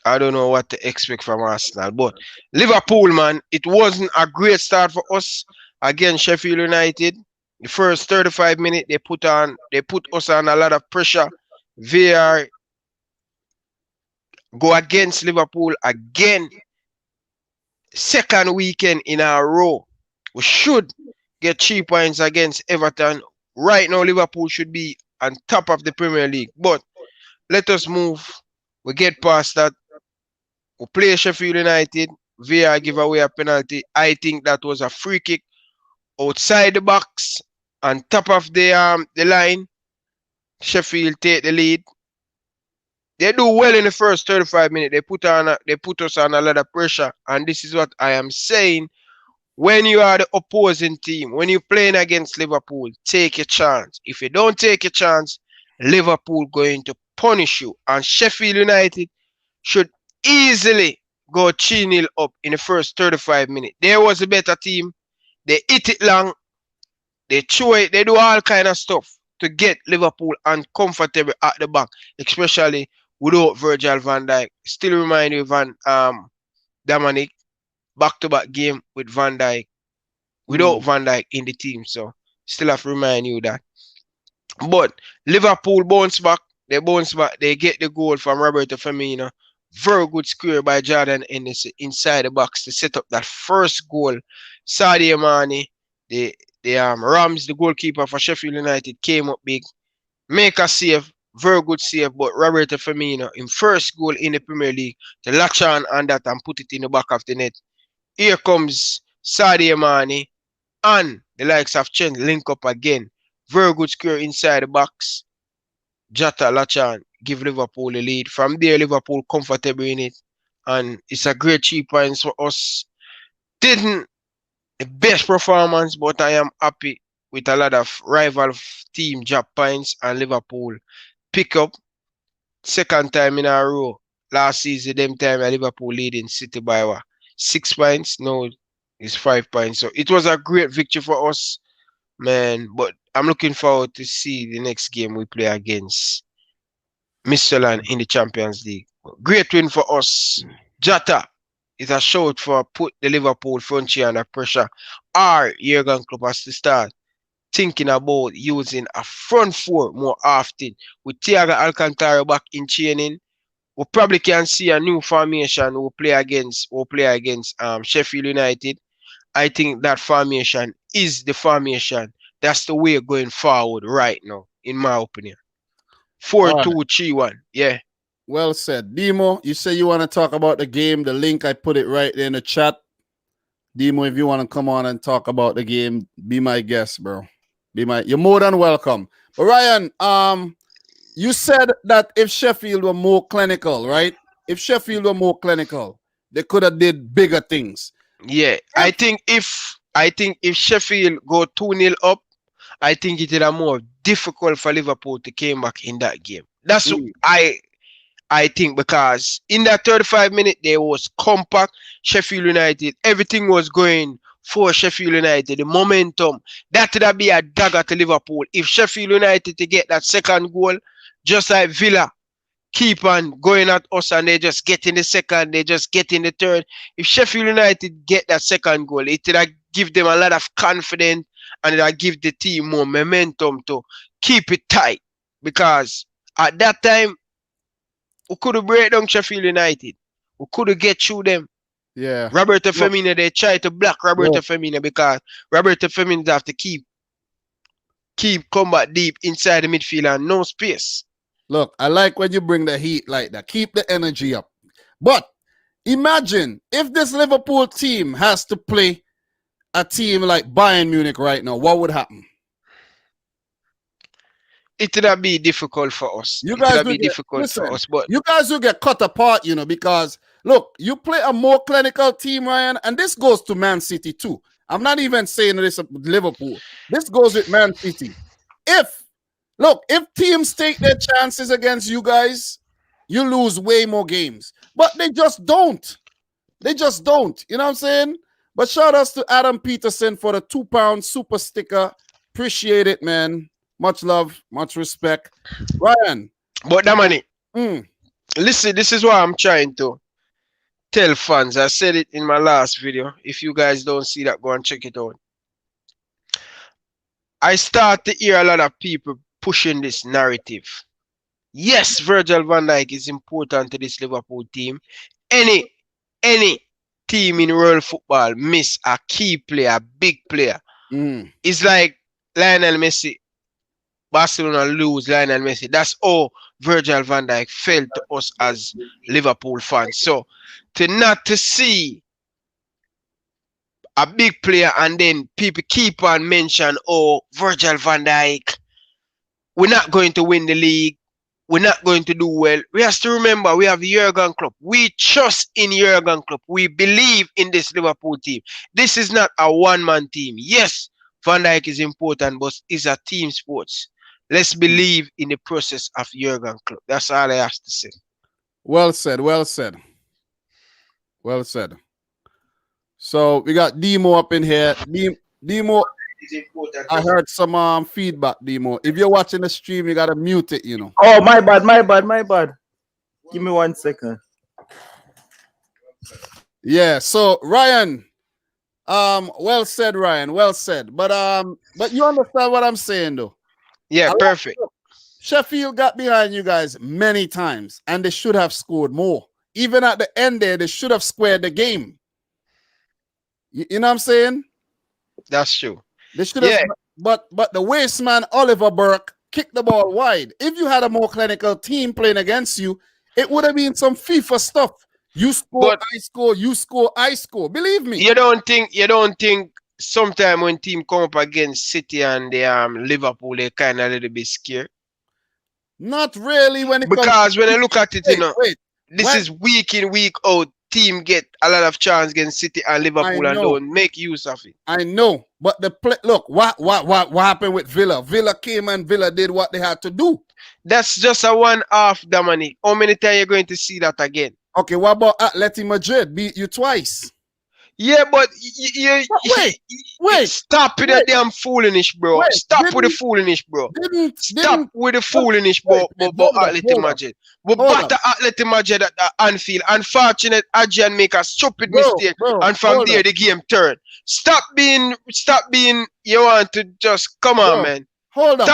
I don't know what to expect from Arsenal. But Liverpool, man, it wasn't a great start for us against Sheffield United. The first 35 minutes they put us on a lot of pressure. VAR go against Liverpool again. Second weekend in a row. We should get 3 points against Everton. Right now, Liverpool should be on top of the Premier League. But let us move. We get past that. We play Sheffield United. VAR give away a penalty. I think that was a free kick outside the box, on top of the line. Sheffield take the lead. They do well in the first 35 minutes. They put us on a lot of pressure, and this is what I am saying. When you are the opposing team, when you're playing against Liverpool, take a chance. If you don't take a chance, Liverpool going to punish you. And Sheffield United should easily go 3-0 up in the first 35 minutes. There was a better team. They hit it long. They throw it. They do all kind of stuff to get Liverpool uncomfortable at the back, especially without Virgil van Dijk. Still remind you of Dominic, back-to-back game with Van Dijk, without Van Dijk in the team. So still have to remind you that. But Liverpool bounce back. They bounce back. They get the goal from Roberto Firmino. Very good square by Jordan Henderson inside the box to set up that first goal. Sadio Mane, the Rams, the goalkeeper for Sheffield United, came up big. Make a save. Very good save, but Roberto Firmino in first goal in the Premier League to latch on that and put it in the back of the net. Here comes Sadio Mane and the likes of Chen link up again. Very good square inside the box. Jota latch on, give Liverpool a lead. From there, Liverpool comfortable in it. And it's a great 3 points for us. Didn't the best performance, but I am happy with a lot of rival team drop points and Liverpool pick up second time in a row. Last season, them time Liverpool leading City by 6 points. No, it's 5 points. So it was a great victory for us, man. But I'm looking forward to see the next game we play against Midtjylland in the Champions League. Great win for us. Jota is a shout for put the Liverpool front three under pressure. Or Jurgen Klopp has to start thinking about using a front four more often. With Thiago Alcantara back in training, we probably can see a new formation we'll play against Sheffield United. I think that formation is the formation. That's the way going forward right now, in my opinion. 4-2-3-1. Yeah. Well said. Demo, you say you want to talk about the game. The link, I put it right there in the chat. Demo, if you want to come on and talk about the game, be my guest, bro. You're more than welcome. But Ryan, you said that if Sheffield were more clinical, right? If Sheffield were more clinical, they could have did bigger things. Yeah. I think if Sheffield go 2-0 up, I think it is more difficult for Liverpool to come back in that game. That's what I think, because in that 35 minutes, there was compact Sheffield United. Everything was going for Sheffield United. The momentum. That would be a dagger to Liverpool. If Sheffield United to get that second goal, just like Villa, keep on going at us and they just get in the second, they just get in the third. If Sheffield United get that second goal, it would give them a lot of confidence and it would give the team more momentum to keep it tight. Because at that time, we could have break down Sheffield United. We could have get through them. Yeah. Roberto Firmino, they try to block Roberto Firmino because Roberto Firmino have to keep combat deep inside the midfield and no space. Look, I like when you bring the heat like that. Keep the energy up. But imagine if this Liverpool team has to play a team like Bayern Munich right now, what would happen? It would be difficult for us. You guys will get cut apart, because look, you play a more clinical team, Ryan, and this goes to Man City too. I'm not even saying this with Liverpool. This goes with Man City. If teams take their chances against you guys, you lose way more games. But they just don't. They just don't. You know what I'm saying? But shout outs to Adam Peterson for the £2 super sticker. Appreciate it, man. Much love, much respect. Ryan. But Dominic, listen, this is what I'm trying to tell fans. I said it in my last video. If you guys don't see that, go and check it out. I start to hear a lot of people pushing this narrative. Yes, Virgil van Dijk is important to this Liverpool team. Any team in world football miss a key player, big player. It's like Lionel Messi. Barcelona lose Lionel Messi. That's all Virgil van Dijk felt to us as Liverpool fans. So to see a big player and then people keep on mention, oh, Virgil van Dijk, we're not going to win the league. We're not going to do well. We have to remember we have Jurgen Klopp. We trust in Jurgen Klopp. We believe in this Liverpool team. This is not a one-man team. Yes, Van Dijk is important, but it's a team sports. Let's believe in the process of Jurgen Klopp. That's all I have to say. Well said. Well said. Well said. So we got Demo up in here. Demo, I heard some feedback, Demo. If you're watching the stream, you gotta mute it, you know. Oh, my bad. Give me 1 second. Yeah, so Ryan, well said, Ryan. Well said. But you understand what I'm saying, though. Yeah, perfect. Sheffield got behind you guys many times, and they should have scored more. Even at the end there, they should have squared the game. You know what I'm saying? That's true. They should have, but the waste man Oliver Burke kicked the ball wide. If you had a more clinical team playing against you, it would have been some FIFA stuff. You score, I score, you score, I score. Believe me. You don't think sometime when team come up against City and Liverpool, they kind of a little bit scared? Not really when it because when I look at it, this is week in, week out. Team get a lot of chance against City and Liverpool and don't make use of it. I know, but look, what happened with Villa? Villa came and Villa did what they had to do. That's just a one-off, Dominic. How many times you're going to see that again? Okay, what about Atletico Madrid beat you twice? Yeah, but wait. Stop with the damn foolishness, bro. Stop with the foolishness, bro. Stop with the foolishness, bro. Atletico Madrid. We batter Atletico Madrid at Anfield. Unfortunate, Adrian make a stupid mistake, and from there the game turned. Stop being. You want to just come on, man. Hold up.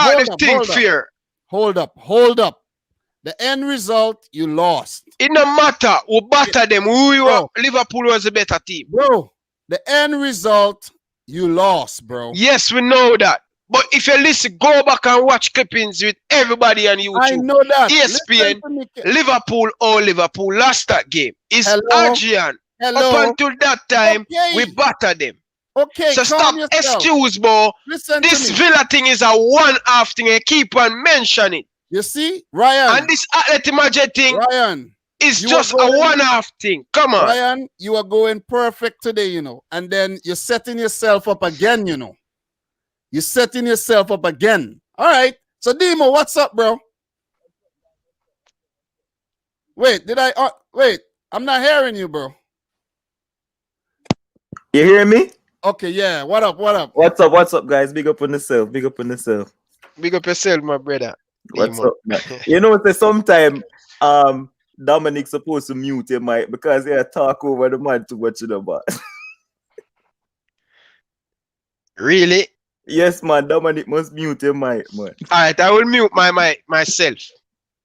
Hold up. The end result, you lost. It no matter. We batter them. Liverpool was a better team. Bro, the end result, you lost, bro. Yes, we know that. But if you listen, go back and watch clippings with everybody on YouTube. I know that. ESPN, Liverpool lost that game. It's Adrian. Up until that time, we batter them. Okay, so stop excuse, bro. This Villa thing is a one-off thing. I keep on mentioning it. You see, Ryan. And this Atletico Madrid thing is just a one-off thing. Come on. Ryan, you are going perfect today, you know. And then you're setting yourself up again, you know. You're setting yourself up again. All right. So, Demo, what's up, bro? Wait, wait. I'm not hearing you, bro. You hear me? Okay, yeah. What up? What's up, guys? Big up on yourself. Big up yourself, my brother. What's up, man? You know, sometimes Dominic's supposed to mute him, mic because he talk over the man too much, you know, but really? Yes, man. Dominic must mute him, mic, man. All right, I will mute my mic myself.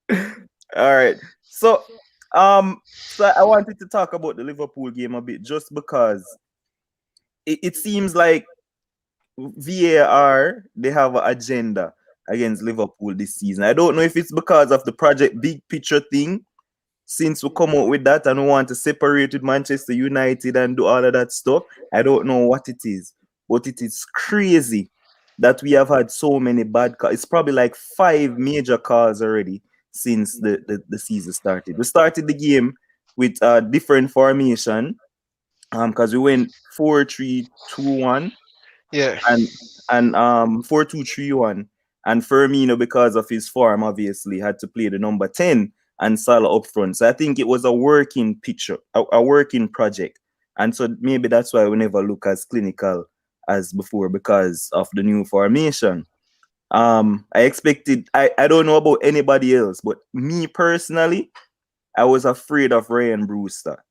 All right. So I wanted to talk about the Liverpool game a bit, just because it seems like VAR, they have an agenda against Liverpool this season. I don't know if it's because of the Project Big Picture thing, since we come out with that and we want to separate with Manchester United and do all of that stuff. I don't know what it is, but it is crazy that we have had so many bad calls. It's probably like 5 major calls already since the season started. We started the game with a different formation because we went 4-3-2-1. Yeah. And 4-2-3-1. And Firmino, because of his form, obviously had to play the number 10 and Salah up front. So I think it was a working picture, a working project. And so maybe that's why we never look as clinical as before because of the new formation. I expected, I don't know about anybody else, but me personally, I was afraid of Ryan Brewster.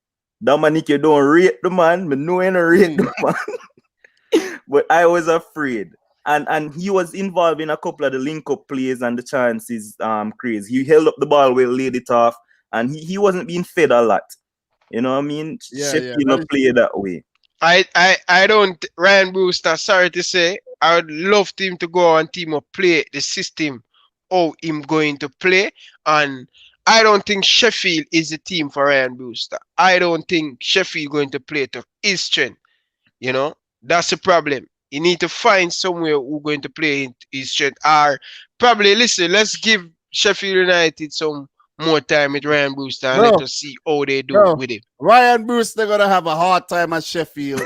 Dominic, you don't rate the man, but no one rate the man. But I was afraid. And he was involved in a couple of the link-up plays and the chances crazy. He held up the ball well, laid it off, and he wasn't being fed a lot. You know what I mean? Sheffield not play that way. I don't, Ryan Brewster, sorry to say, I would love him to go on team or play the system how him going to play. And I don't think Sheffield is the team for Ryan Brewster. I don't think Sheffield going to play to his strength. You know, that's the problem. You need to find somewhere who's going to play in his strength. Or probably, listen, let's give Sheffield United some more time with Ryan Brewster and let us see how they do with him. Ryan Brewster gonna have a hard time at Sheffield.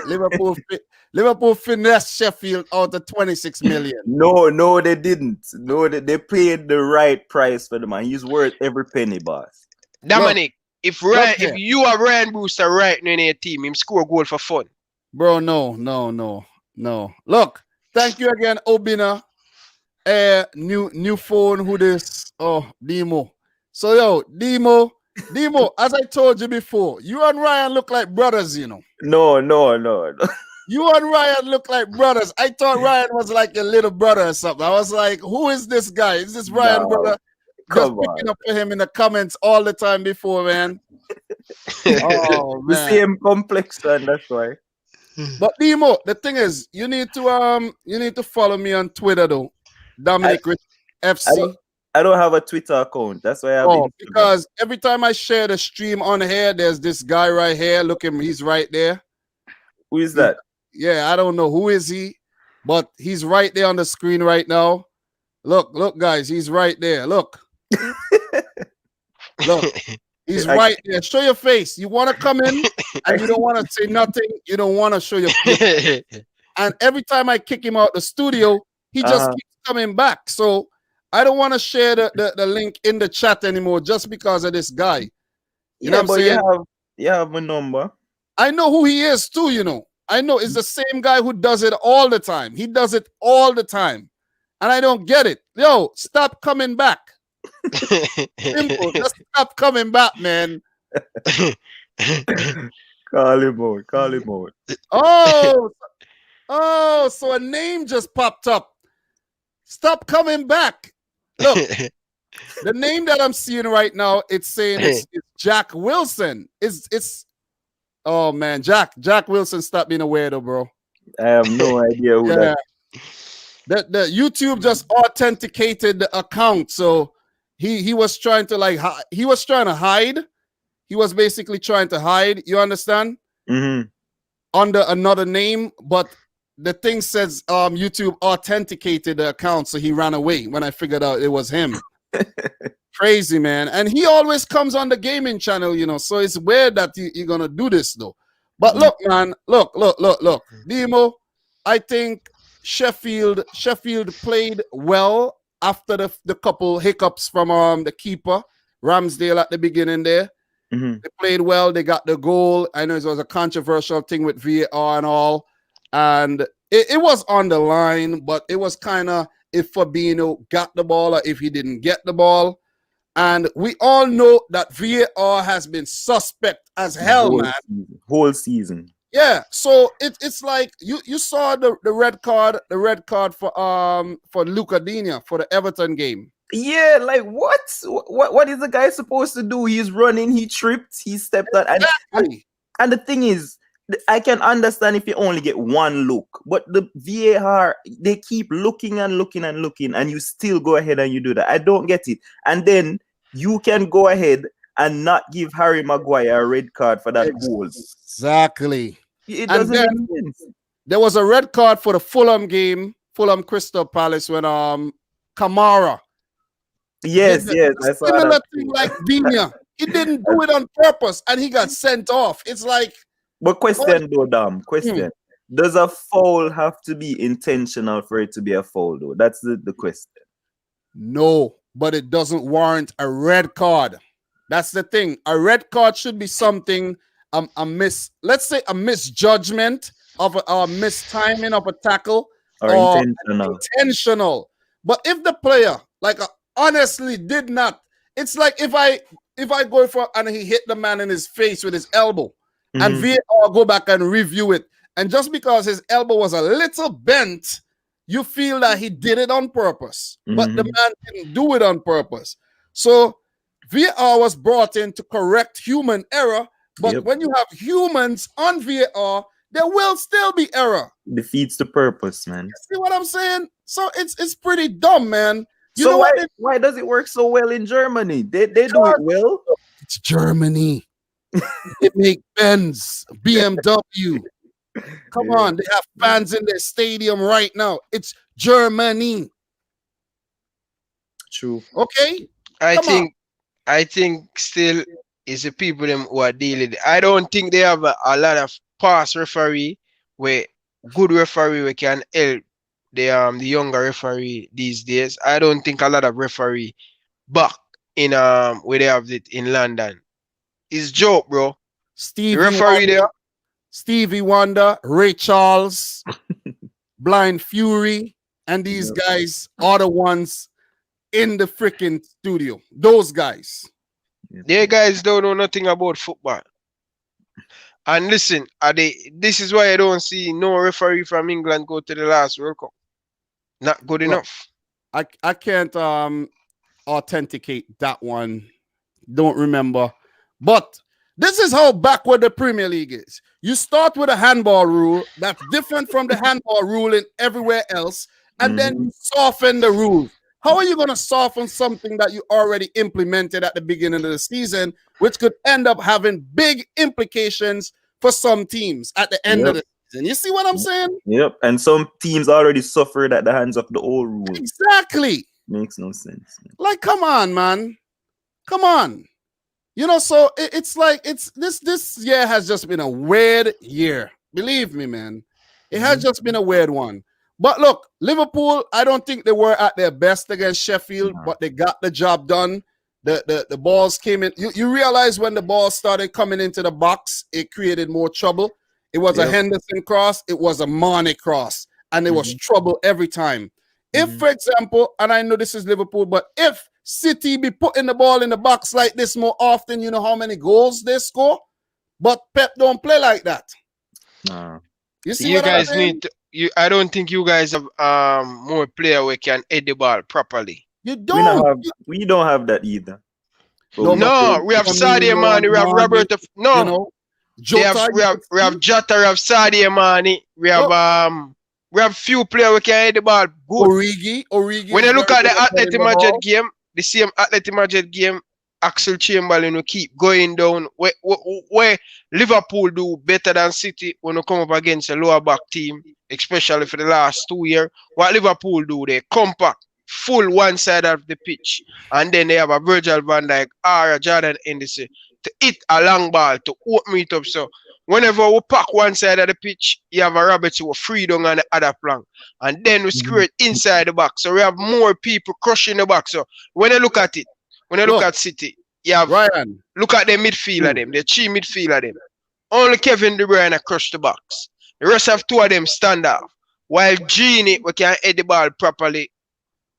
Liverpool finessed Sheffield out of 26 million. No, they didn't. No, they paid the right price for the man. He's worth every penny, boss. Dominic, if you are Ryan Brewster right now in your team, him score a goal for fun. Bro, no. Look, thank you again, Obina. New phone. Who this? Oh, Demo. So yo, Demo, as I told you before, you and Ryan look like brothers, you know. No. You and Ryan look like brothers. I thought Ryan was like a little brother or something. I was like, who is this guy? Is this Ryan brother? Just picking up for him in the comments all the time before, man. Oh, man. The same complexion, that's why. But Demo, the thing is, you need to follow me on Twitter though. Dominic Rich FC. I don't have a Twitter account. That's why because every time I share the stream on here, there's this guy right here. Look at him, he's right there. Who is that? Yeah, I don't know who is he, but he's right there on the screen right now. Look, guys, he's right there. Look. He's right there. Show your face. You want to come in and you don't want to say nothing. You don't want to show your face. And every time I kick him out the studio, he just keeps coming back. So I don't want to share the link in the chat anymore just because of this guy. You know what I'm saying? You have my number. I know who he is too, you know. I know it's the same guy who does it all the time. He does it all the time. And I don't get it. Yo, stop coming back. Simple. Just stop coming back, man. Call him out. Oh, so a name just popped up. Stop coming back. Look, the name that I'm seeing right now, it's saying it's Jack Wilson. It's oh man, Jack Wilson, stop being a weirdo, bro. I have no idea who that is. The YouTube just authenticated the account, so he was trying to hide. He was basically trying to hide. You understand? Mm-hmm. Under another name, but the thing says YouTube authenticated the account, so he ran away when I figured out it was him. Crazy, man. And he always comes on the gaming channel, you know, so it's weird that you're gonna do this though. But look, man, look. Demo, I think Sheffield played well after the couple hiccups from the keeper Ramsdale at the beginning there. Mm-hmm. They played well. They got the goal. I know it was a controversial thing with VAR and all, and it was on the line, but it was kind of if Fabinho got the ball or if he didn't get the ball. And we all know that VAR has been suspect as hell, man. Whole season. Yeah, so it's like you saw the red card for Luca Digne for the Everton game. Yeah, like what is the guy supposed to do? He's running, he tripped, he stepped out, and the thing is, I can understand if you only get one look, but the VAR, they keep looking and looking and looking, and you still go ahead and you do that. I don't get it. And then you can go ahead and not give Harry Maguire a red card for that goal. Exactly. It doesn't make sense. There was a red card for the Fulham game, Fulham Crystal Palace, when Kamara. Yes, I saw similar that. thing like Digne. He didn't do it on purpose, and he got sent off. It's like. But question though, Dam. Question. Does a foul have to be intentional for it to be a foul though? That's the question. No, but it doesn't warrant a red card. That's the thing. A red card should be something let's say a misjudgment of a mistiming of a tackle Or intentional. intentional. But if the player honestly did not, it's like if I go for and he hit the man in his face with his elbow, and VAR go back and review it, and just because his elbow was a little bent, you feel that he did it on purpose, but the man didn't do it on purpose. So VAR was brought in to correct human error, but when you have humans on VAR, there will still be error. Defeats the purpose, man. You see what I'm saying? So it's pretty dumb, man. You So know what? why does it work so well in Germany? They do it well. It's Germany. It make Benz, BMW. Come on, they have fans in their stadium right now. It's Germany. True. Okay? I think still is the people them who are dealing. I don't think they have a lot of past referee where good referee we can help the younger referee these days. I don't think a lot of referee back in where they have it in London. It's joke, bro. Stevie Wonder, Ray Charles, Blind Fury, and these guys are the ones in the freaking studio. Those guys. They guys don't know nothing about football. And listen, this is why I don't see no referee from England go to the last World Cup. Not good enough. I can't authenticate that one. Don't remember. But this is how backward the Premier League is. You start with a handball rule that's different from the handball rule in everywhere else, and then you soften the rules. How are you going to soften something that you already implemented at the beginning of the season, which could end up having big implications for some teams at the end of the season? You see what I'm saying? Yep. And some teams already suffered at the hands of the old rules. Exactly. Makes no sense. Man. Like, come on, man. Come on. You know, so it's like this year has just been a weird year. Believe me, man. It has just been a weird one. But look, Liverpool, I don't think they were at their best against Sheffield, but they got the job done. The balls came in. You realize when the ball started coming into the box, it created more trouble. It was a Henderson cross. It was a Mane cross. And there was trouble every time. If, for example, and I know this is Liverpool, but if City be putting the ball in the box like this more often, you know how many goals they score? But Pep don't play like that. You see you guys need to, I don't think you guys have more player who can head the ball properly. You don't. We don't have that either. No, we have Sadio Mane, we have Roberto. No, you know, we have Jota, we have Sadio Mane, we have few players who can head the ball good. Origi. When you look at the Atletico Madrid game, the same Atletico Madrid game, Axel Chamberlain will keep going down. Where Liverpool do better than City when they come up against a lower back team, especially for the last 2 years. What Liverpool do, they compact full one side of the pitch, and then they have a Virgil van Dijk or a Jordan Henderson to hit a long ball to open it up. So whenever we pack one side of the pitch, you have a rabbit who free down on the other flank. And then we screw it inside the box. So we have more people crushing the box. So when you look at it, when you look at City, you have Ryan. Look at the midfield of them, the three midfield of them. Only Kevin De Bruyne crushed the box. The rest of two of them stand off. While Genie, we can head the ball properly.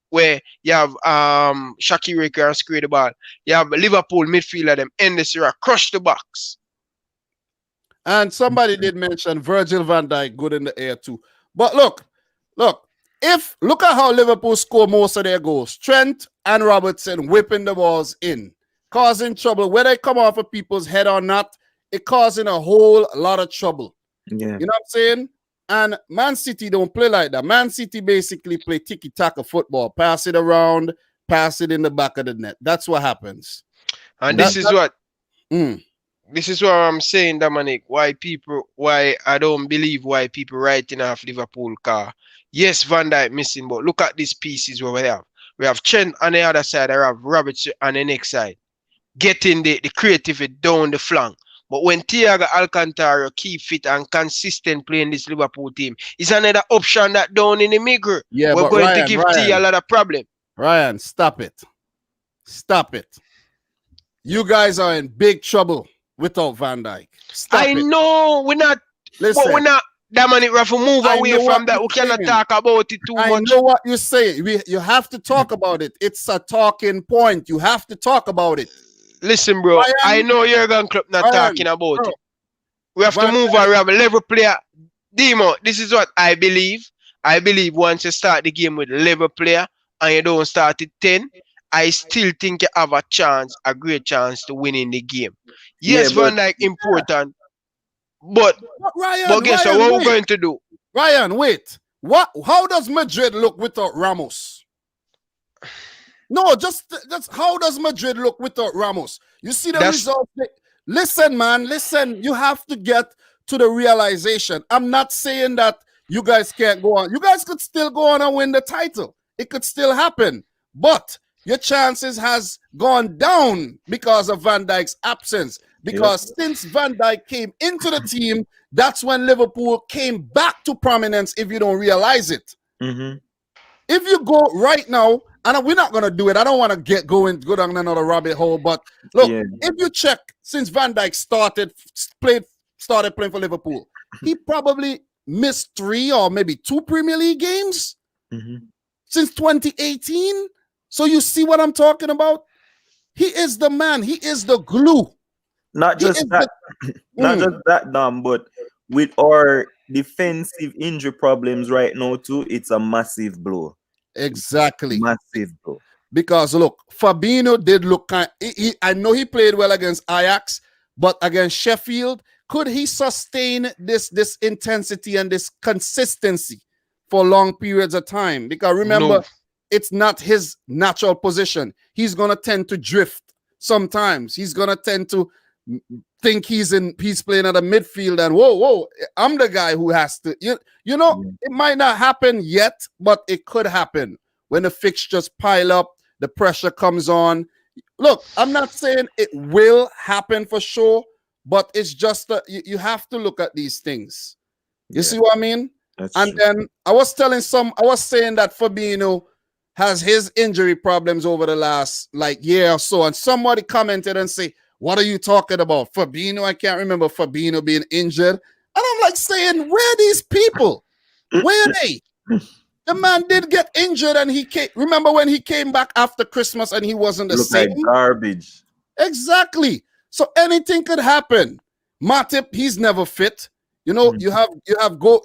Where you have Shaqiri can screw the ball. You have Liverpool midfield of them, Endesira crush the box. And somebody did mention Virgil van Dijk good in the air too. But look at how Liverpool score most of their goals. Trent and Robertson whipping the balls in, causing trouble. Whether they come off of people's head or not, it causing a whole lot of trouble. Yeah. You know what I'm saying? And Man City don't play like that. Man City basically play tiki-taka football. Pass it around, pass it in the back of the net. That's what happens. And this is what I'm saying, Dominic, why I don't believe why people writing off Liverpool car. Yes, Van Dijk missing, but look at these pieces where we have. We have Trent on the other side, I have Robertson on the next side. Getting the creativity down the flank. But when Thiago Alcantara keep fit and consistent playing this Liverpool team, is another option that down in the middle. Yeah, we're going to give T a lot of problem. Ryan, stop it. Stop it. You guys are in big trouble without Van Dijk. Stop it. know we're not. Listen, but we're not. Dominic, we have to move I away know what from that. you're We cannot saying. talk about it too I much. know what you say. You have to talk about it. It's a talking point. You have to talk about it. Listen, bro. Ryan, I know Jurgen Klopp not Ryan, talking about bro. it. We have to Van move Dijk. on. We have a level player. Demo, this is what I believe. I believe once you start the game with a level player and you don't start at 10, I still think you have a chance, a great chance to win in the game. Yes, Yeah, Van Dijk important, but Ryan, guess Ryan, what we're wait. going to do? Ryan, wait. What? How does Madrid look without Ramos? No, just how does Madrid look without Ramos? You see the result. Listen, man, listen. You have to get to the realization. I'm not saying that you guys can't go on. You guys could still go on and win the title. It could still happen. But your chances has gone down because of Van Dijk's absence. Because since Van Dijk came into the team, that's when Liverpool came back to prominence, if you don't realize it. Mm-hmm. If you go right now, and we're not going to do it. I don't want to go down another rabbit hole. But look, if you check, since Van Dijk started playing for Liverpool, he probably missed 3 or maybe 2 Premier League games since 2018. So you see what I'm talking about? He is the man. He is the glue. Not just that, but with our defensive injury problems right now too, it's a massive blow. Exactly. Massive blow. Because look, Fabinho did look I know he played well against Ajax, but against Sheffield, could he sustain this intensity and this consistency for long periods of time? Because remember, it's not his natural position. He's gonna tend to drift sometimes. He's gonna tend to think he's playing at a midfield and whoa, I'm the guy who has to, you know, it might not happen yet, but it could happen when the fixtures pile up, the pressure comes on. Look, I'm not saying it will happen for sure, but it's just that you have to look at these things. You see what I mean? That's true. Then I was saying that Fabinho has his injury problems over the last year or so, and somebody commented and say, what are you talking about? Fabinho? I can't remember Fabinho being injured. And I'm saying, where are these people? Where are they? The man did get injured and he came. Remember when he came back after Christmas and he wasn't the same? Like garbage. Exactly. So anything could happen. Matip, he's never fit. You know, you have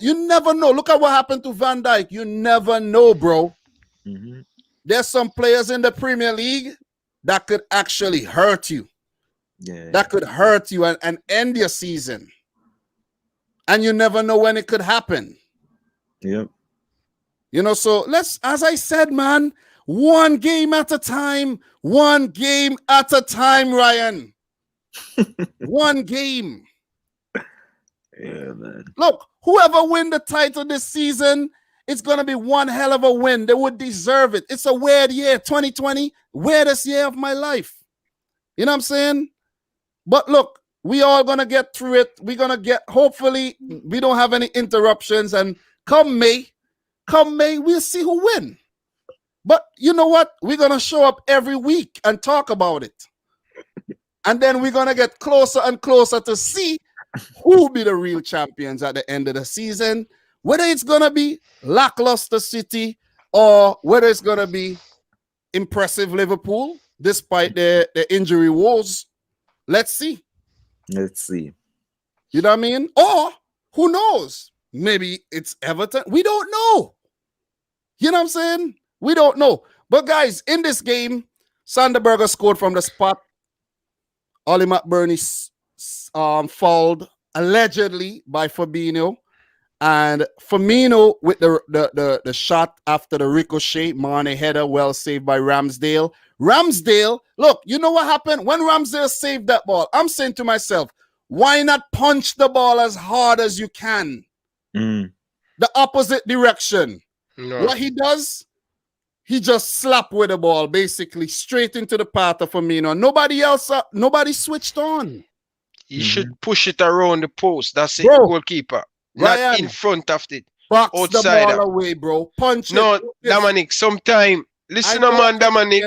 you never know. Look at what happened to Van Dijk. You never know, bro. There's some players in the Premier League that could actually hurt you. That could hurt you and end your season. And you never know when it could happen. Yep. You know, so let's, as I said, man, one game at a time. One game at a time, Ryan. One game. Yeah, man. Look, whoever win the title this season, it's going to be one hell of a win. They would deserve it. It's a weird year, 2020, weirdest year of my life. You know what I'm saying? But look, we all going to get through it. We're going to hopefully, we don't have any interruptions. And come May, we'll see who win. But you know what? We're going to show up every week and talk about it. And then we're going to get closer and closer to see who will be the real champions at the end of the season. Whether it's going to be lackluster City or whether it's going to be impressive Liverpool, despite their injury woes. Let's see. Let's see. You know what I mean? Or who knows? Maybe it's Everton. We don't know. You know what I'm saying? We don't know. But guys, in this game, Sanderberger scored from the spot. Oli McBurney fouled allegedly by Fabinho. And Firmino with the shot after the ricochet, Mane header, well saved by Ramsdale. Ramsdale, look, you know what happened? When Ramsdale saved that ball, I'm saying to myself, why not punch the ball as hard as you can? The opposite direction. No. What he does, he just slapped with the ball, basically, straight into the path of Firmino. Nobody switched on. You should push it around the post. That's it, goalkeeper. Not Ryan, in front of it. Box outside the ball away, bro. Punch it. Dominic, sometime. Listen to man, Dominic.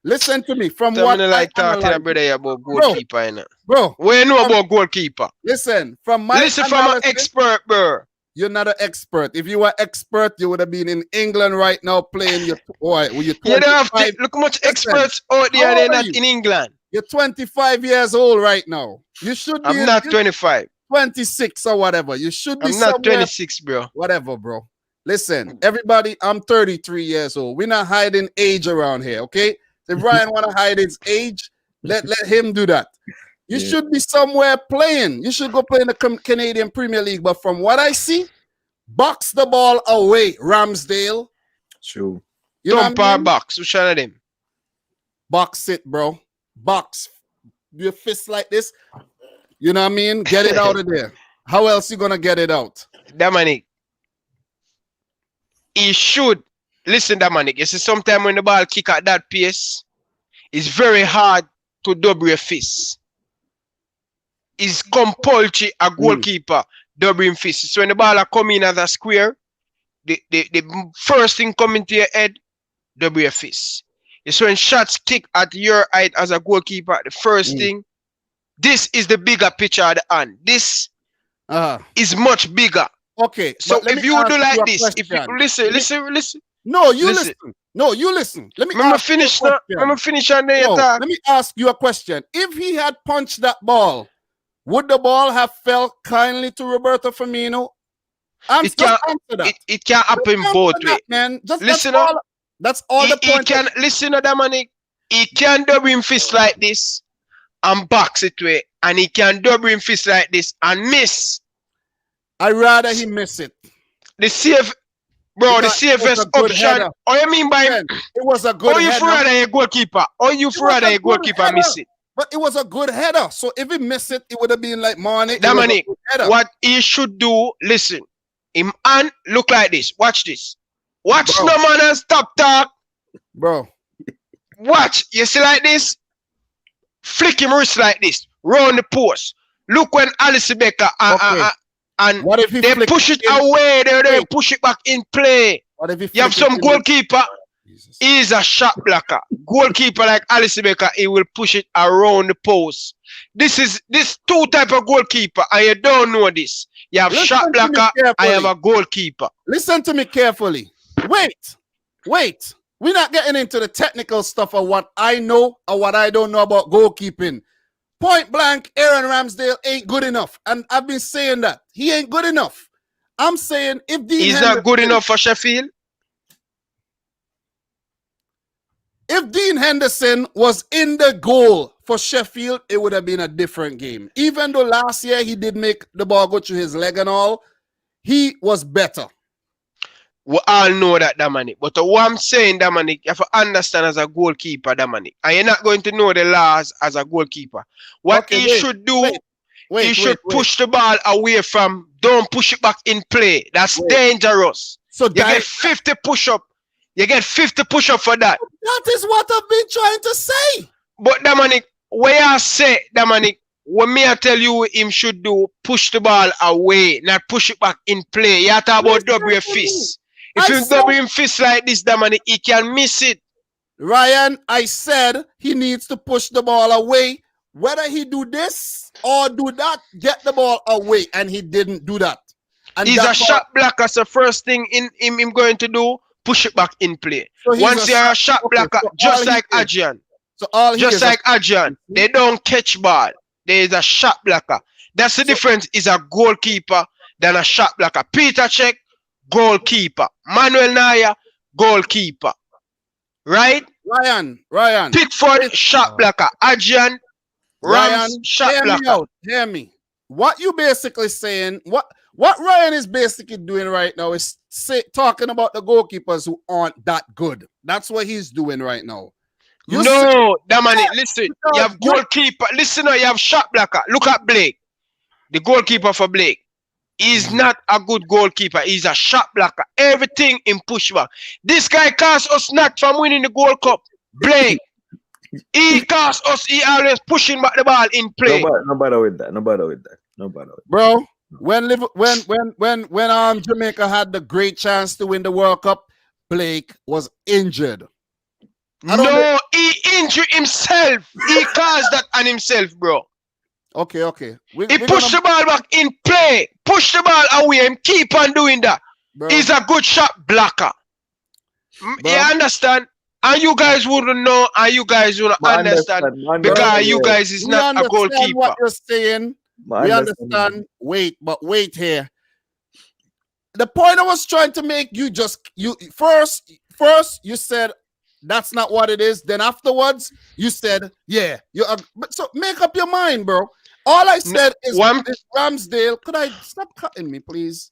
Listen to me. From what I like talking about goalkeeper, bro. What you know about goalkeeper? Listen, from my from an expert, bro. You're not an expert. If you were expert, you would have been in England right now playing your with your 25. You don't have to look how much experts out there. They're not in England. You're 25 years old right now. You should be. I'm not 25. 26 or whatever. You should be. I'm not 26, bro. Whatever, bro. Listen, everybody, I'm 33 years old. We're not hiding age around here, okay? If Ryan want to hide his age, let him do that. You should be somewhere playing. You should go play in the Canadian Premier League. But from what I see, box the ball away, Ramsdale. True. You know what I mean? Box. Which one of them? Box it, bro. Box. Your fist like this. You know what I mean? Get it out of there. How else you gonna get it out? Dominic. He should. Listen, Dominic. You see, sometimes when the ball kick at that pace, it's very hard to double your fist. It's compulsory a goalkeeper doubling fist. So when the ball are coming as a square, the first thing coming to your head, double your fist. It's when shots kick at your height as a goalkeeper, the first thing, this is the bigger picture of the hand. This is much bigger. Okay. So if you do like this, if you listen. No, you listen. No, you listen. Let me finish now. I'm finish on the attack. Let me ask you a question. If he had punched that ball, would the ball have fell kindly to Roberto Firmino? It can happen both ways. Man. Just listen that's all the point. Listen to Dominic. He can double him fist like this and box it way, and he can double him fist like this and miss. I'd rather he miss it. The safest option. Header. Or you mean by it was a good header? Or you for rather a goalkeeper? Or you for rather a goalkeeper miss it? But it was a good header. So if he missed it, it would have been like Mane. Dominic, what he should do, listen. Him and look like this. Watch this. Watch no man and stop talk. Bro. Watch. You see like this? Flick him wrist like this. Round the post. Look when Alisson Becker and what if they push it away, they push it back in play. What if you have some goalkeeper, he's a shot blocker. Goalkeeper like Alisson Becker, he will push it around the post. This two type of goalkeeper, and you don't know this. You have shot blocker, I have a goalkeeper. Listen to me carefully. Wait. We're not getting into the technical stuff of what I know or what I don't know about goalkeeping. Point blank, Aaron Ramsdale ain't good enough. And I've been saying that. He ain't good enough. I'm saying if he's not good enough for Sheffield. If Dean Henderson was in the goal for Sheffield, it would have been a different game. Even though last year he did make the ball go through his leg and all, he was better. We all know that, Dominic. But what I'm saying, Dominic, you have to understand as a goalkeeper, Dominic. And you're not going to know the laws as a goalkeeper. What he should do, he should push the ball away from, don't push it back in play. That's dangerous. So you get 50 push-up. You get 50 push-up for that. That is what I've been trying to say. But, Dominic, what I say, Dominic, what me I tell you him should do, push the ball away, not push it back in play. You have to about double your fist. If you double him fist like this, Dominic, he can miss it. Ryan, I said he needs to push the ball away. Whether he do this or do that, get the ball away. And he didn't do that. And he's a shot blocker. So first thing him going to do, push it back in play. So once you're a shot blocker, so just like Adrian. So all just like Adrian, they don't catch ball. There is a shot blocker. That's the difference. Is a goalkeeper than a shot blocker. Peter Cech, goalkeeper. Manuel Neuer, goalkeeper. Right? Ryan. Pickford, shot blocker. Adrian, Rams, shot blocker. Hear me. What you basically saying, what Ryan is basically doing right now is talking about the goalkeepers who aren't that good. That's what he's doing right now. Dominic, listen. You have goalkeeper. Listen, you have shot blocker. Look at Blake. The goalkeeper for Blake. He's not a good goalkeeper. He's a shot blocker. Everything in pushback. This guy cost us not from winning the Gold Cup. Blake. He cost us. He always pushing back the ball in play. No bother with that. Bro, when Jamaica had the great chance to win the World Cup, Blake was injured. No, he injured himself. He caused that on himself, bro. Okay. He push the ball back in play. Push the ball away and keep on doing that. bro, He's a good shot blocker. You bro. understand? And you guys wouldn't know, and you guys wouldn't understand because you guys is We not a understand goalkeeper. what you're saying. We understand. Wait here. The point I was trying to make, you first you said that's not what it is. Then afterwards you said, yeah, but so make up your mind, bro. All I said is Ramsdale. Could I stop cutting me, please?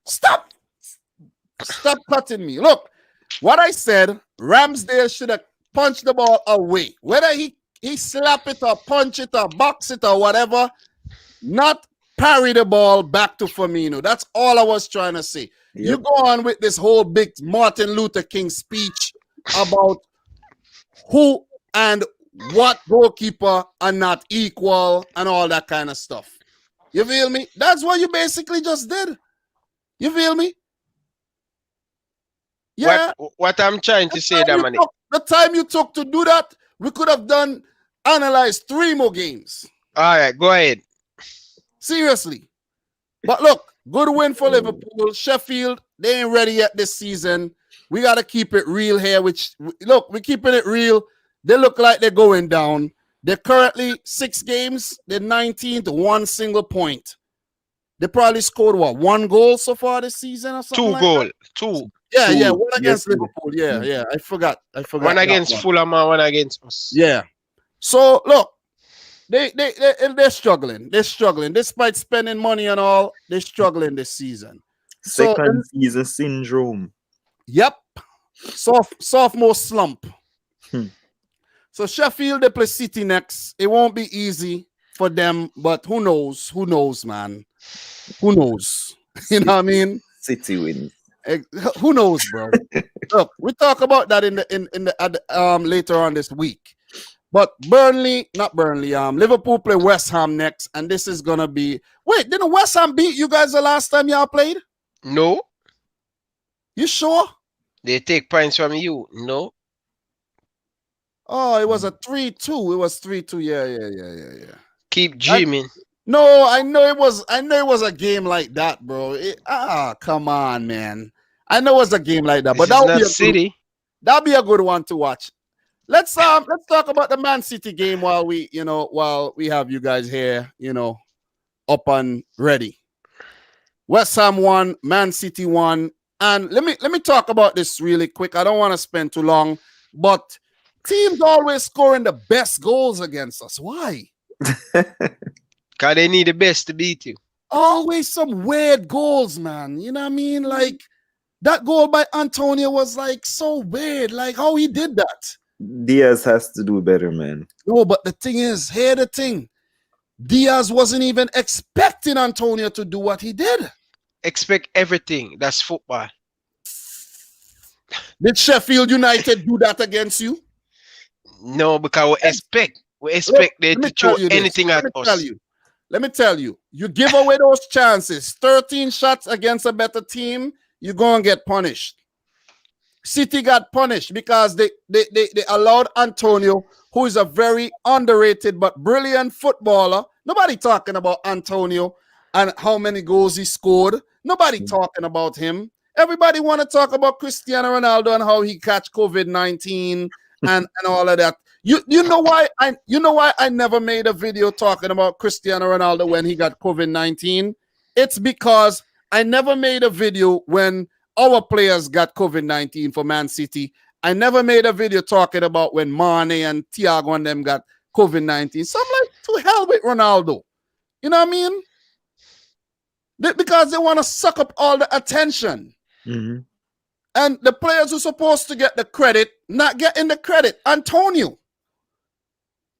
Stop cutting me. Look, what I said, Ramsdale should have punched the ball away. Whether he slap it or punch it or box it or whatever, not parry the ball back to Firmino. That's all I was trying to say. Yep. You go on with this whole big Martin Luther King speech about who and what goalkeeper are not equal and all that kind of stuff. You feel me? That's what you basically just did. You feel me? Yeah. What I'm trying to say, Dominic. The time you took to do that, we could have analyzed 3 more games. All right, go ahead. Seriously. But look, good win for Liverpool. Sheffield, they ain't ready yet this season. We got to keep it real here, look, we're keeping it real. They look like they're going down. They're currently 6 games. They're 19th, 1 single point. They probably scored, 1 goal so far this season or something? 2 goals. 2. Yeah, 1 against Liverpool. Yeah. I forgot. 1 against Fulham and 1 against us. Yeah. So, look, they're struggling. They're struggling. Despite spending money and all, they're struggling this season. Second season syndrome. Yep. Sophomore slump. So Sheffield, they play City next. It won't be easy for them, but who knows? Who knows, man? Who knows? You know what I mean? City wins. Who knows, bro? Look, we talk about that in the later on this week. But Liverpool play West Ham next, and this is gonna be. Wait, didn't West Ham beat you guys the last time y'all played? No. You sure? They take points from you. No. Oh, it was a 3-2. It was 3-2. Yeah. Keep dreaming. I know it was a game like that, bro. Come on, man. I know it was a game like that, but that'll be a good one to watch. Let's talk about the Man City game while we have you guys here, up and ready. West Ham won, Man City won, and let me talk about this really quick. I don't want to spend too long, but teams always scoring the best goals against us. Why? Because they need the best to beat you. Always some weird goals, man. You know what I mean? Like that goal by Antonio was like so weird. Like how he did that. Diaz has to do better, man. No, but the thing is, here the thing. Diaz wasn't even expecting Antonio to do what he did. Expect everything. That's football. Did Sheffield United do that against you? No, because we expect them to throw anything at us. Let me tell you. You give away those chances. 13 shots against a better team, you're going to get punished. City got punished because they allowed Antonio, who is a very underrated but brilliant footballer. Nobody talking about Antonio and how many goals he scored. Nobody talking about him. Everybody want to talk about Cristiano Ronaldo and how he catch COVID-19 and all of that. You know why I never made a video talking about Cristiano Ronaldo when he got COVID-19? It's because I never made a video when our players got COVID-19 for Man City. I never made a video talking about when Mane and Thiago and them got COVID-19. So I'm like, to hell with Ronaldo. You know what I mean? Because they want to suck up all the attention. Mm-hmm. And the players who are supposed to get the credit, not getting the credit. Antonio.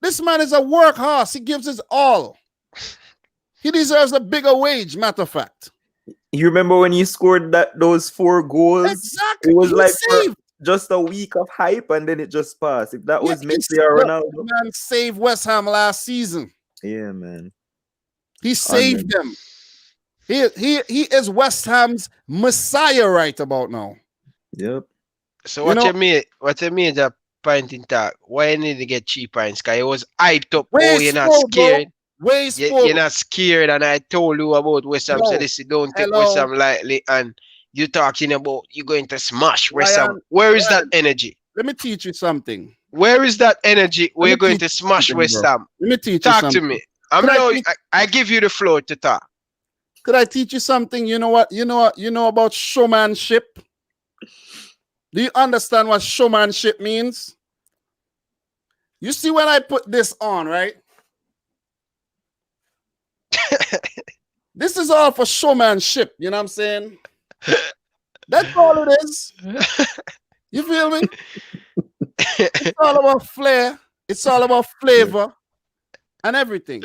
This man is a workhorse. He gives his all. He deserves a bigger wage, matter of fact. You remember when he scored those 4 goals? Exactly. It was like just a week of hype and then it just passed. If that was Messi or Ronaldo. Man saved West Ham last season. Yeah, man. He saved them. He is West Ham's Messiah right about now. Yep. So what you mean that point in talk? Why you need to get cheap points? Because it was hyped up. You're not scared. Way spoke. You're not scared, and I told you about West Ham. No. So this don't take Hello. West Ham lightly, and you're talking about you're going to smash West Ham. Ryan, Where is that Ryan. energy? Let me teach you something. Where is that energy? We're me going teach to you smash something, West bro. Ham. Let me teach you Talk something. to me. I give you the floor to talk. Could I teach you something? You know what? You know about showmanship? Do you understand what showmanship means? You see when I put this on, right? This is all for showmanship, you know what I'm saying? That's all it is. You feel me? It's all about flair. It's all about flavor and everything.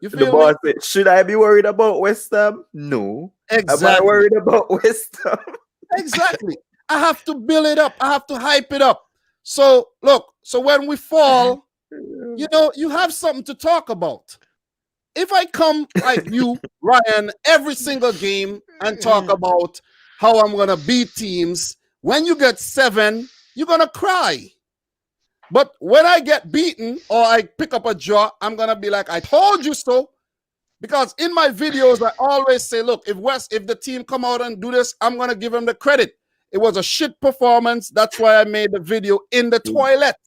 You The feel boss me? said, should I be worried about West Ham? No. Exactly. Am I worried about West Ham? Exactly. I have to build it up. I have to hype it up. So look, so when we fall, you know, you have something to talk about. If I come like you, Ryan, every single game and talk about how I'm gonna beat teams, when you get 7, you're gonna cry. But when I get beaten or I pick up a draw, I'm gonna be like, I told you so. Because in my videos, I always say, look, if the team come out and do this, I'm gonna give them the credit. It was a shit performance. That's why I made the video in the toilet.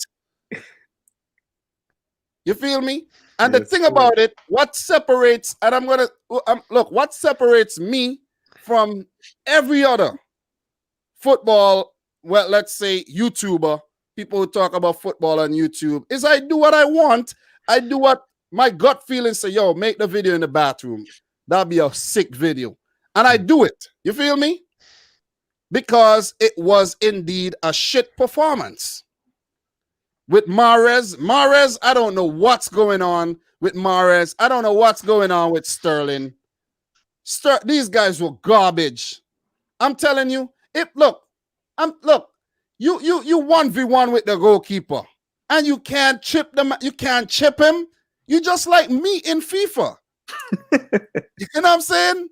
You feel me? And the thing about it, what separates, and I'm gonna look, what separates me from every other football, well, let's say YouTuber, people who talk about football on YouTube, is I do what I want. I do what my gut feeling say, yo, make the video in the bathroom. That'll be a sick video. And I do it. You feel me? Because it was indeed a shit performance. With Mahrez, I don't know what's going on with Mahrez. I don't know what's going on with Sterling. These guys were garbage. I'm telling you. You 1v1 with the goalkeeper, and you can't chip them. You can't chip him. You just like me in FIFA. You know what I'm saying?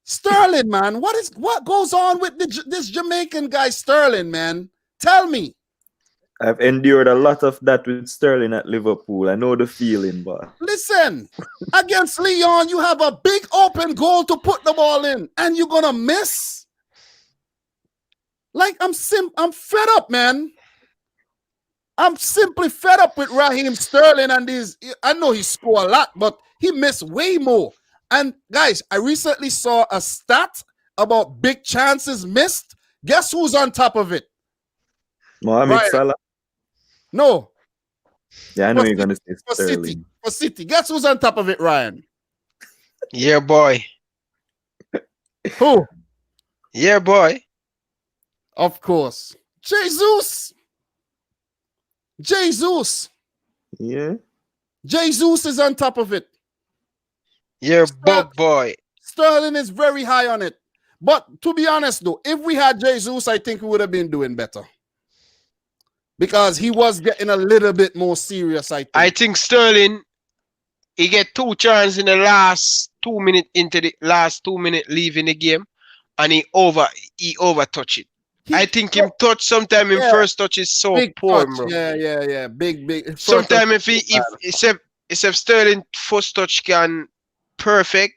Sterling, man, what goes on with this Jamaican guy Sterling, man? Tell me. I've endured a lot of that with Sterling at Liverpool. I know the feeling, but listen, against Leon, you have a big open goal to put the ball in, and you're gonna miss. Like I'm fed up, man. I'm simply fed up with Raheem Sterling and these. I know he scored a lot, but he missed way more. And guys, I recently saw a stat about big chances missed. Guess who's on top of it? Mohamed Salah. No. Yeah, I know you're gonna say Sterling. For City. Guess who's on top of it, Ryan? Yeah, boy. Who? Yeah, boy. Of course. Jesus. Yeah. Jesus is on top of it. Yeah, bug boy. Sterling is very high on it. But to be honest, though, if we had Jesus, I think we would have been doing better. Because he was getting a little bit more serious, I think. I think Sterling, he get 2 chances in the last 2 minutes into the last 2 minutes leaving the game, and he over touch it. I think him touch sometime in first touch is so big poor, touch. bro. Yeah. Big. Sometimes if Sterling first touch can perfect,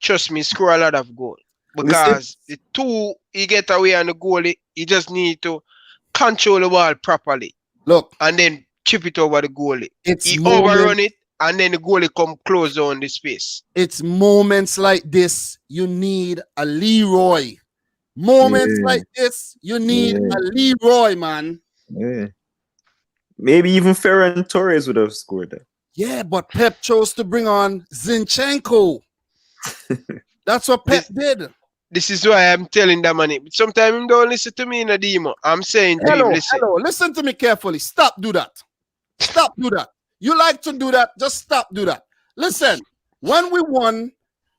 trust me, score a lot of goal. Because the 2 he get away on the goalie, he just need to control the ball properly. Look. And then chip it over the goalie. He overrun it, and then the goalie come close on the space. It's moments like this you need a Leroy. Moments like this you need a Leroy, man. Yeah. Maybe even Ferran Torres would have scored that. Yeah, but Pep chose to bring on Zinchenko. That's what Pep did. This is why I'm telling them, man. Sometimes you don't listen to me in a demo. I'm saying to him, listen. Hello, listen to me carefully. Stop do that. Stop do that. You like to do that, just stop do that. Listen, when we won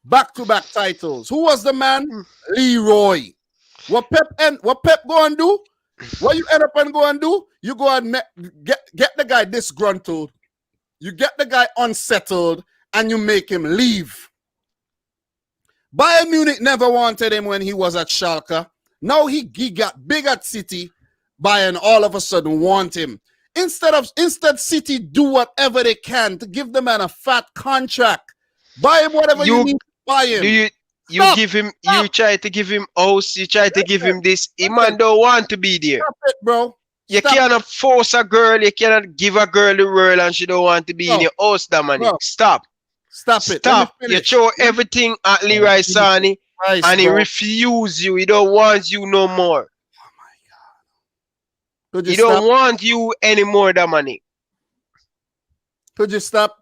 back-to-back titles, who was the man? Leroy. What Pep go and do? What you end up and go and do? You go and get the guy disgruntled. You get the guy unsettled, and you make him leave. Bayern Munich never wanted him when he was at Schalke. Now he got big at City. Bayern all of a sudden want him. Instead City do whatever they can to give the man a fat contract. Buy him whatever you need to buy him. You give him, you try to give him house, you try to give him this. He man don't want to be there. Stop it, bro. You cannot force a girl, you cannot give a girl the world and she don't want to be in your house, Dominic. Stop. Stop it. Stop. You throw everything at Leroy Sané and he refuse you. He don't want you no more. Oh my God. He don't want you anymore, Dominic. Could you stop?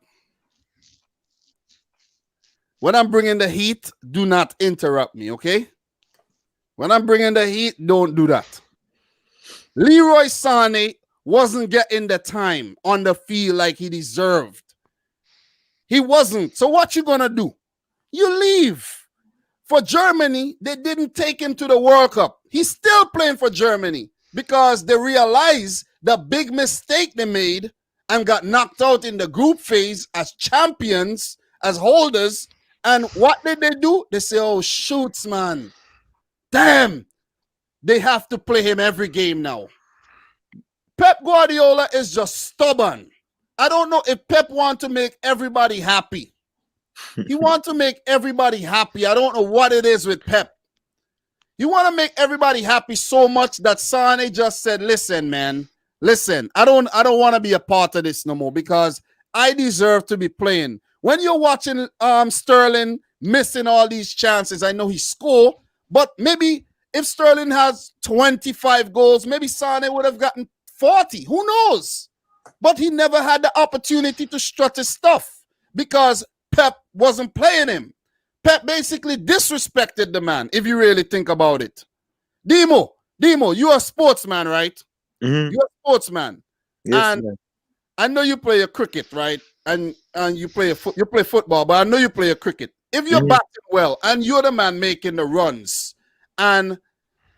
When I'm bringing the heat, do not interrupt me, okay? When I'm bringing the heat, don't do that. Leroy Sané wasn't getting the time on the field like he deserved. He wasn't. So what you gonna do? You leave. For Germany, they didn't take him to the World Cup. He's still playing for Germany because they realized the big mistake they made and got knocked out in the group phase as champions, as holders. And what did they do? They say, oh, shoots, man. Damn. They have to play him every game now. Pep Guardiola is just stubborn. I don't know if Pep wants to make everybody happy. He wants to make everybody happy. I don't know what it is with Pep. You want to make everybody happy so much that Sané just said, listen, man, listen, I don't want to be a part of this no more because I deserve to be playing. When you're watching Sterling missing all these chances, I know he scored, but maybe if Sterling has 25 goals, maybe Sané would have gotten 40. Who knows? But he never had the opportunity to strut his stuff because Pep wasn't playing him. Pep basically disrespected the man, if you really think about it. Demo, you're a sportsman, right? Mm-hmm. You're a sportsman. Yes, and man. I know you play a cricket, right? And you play football, but I know you play a cricket. If you're batting well and you're the man making the runs, and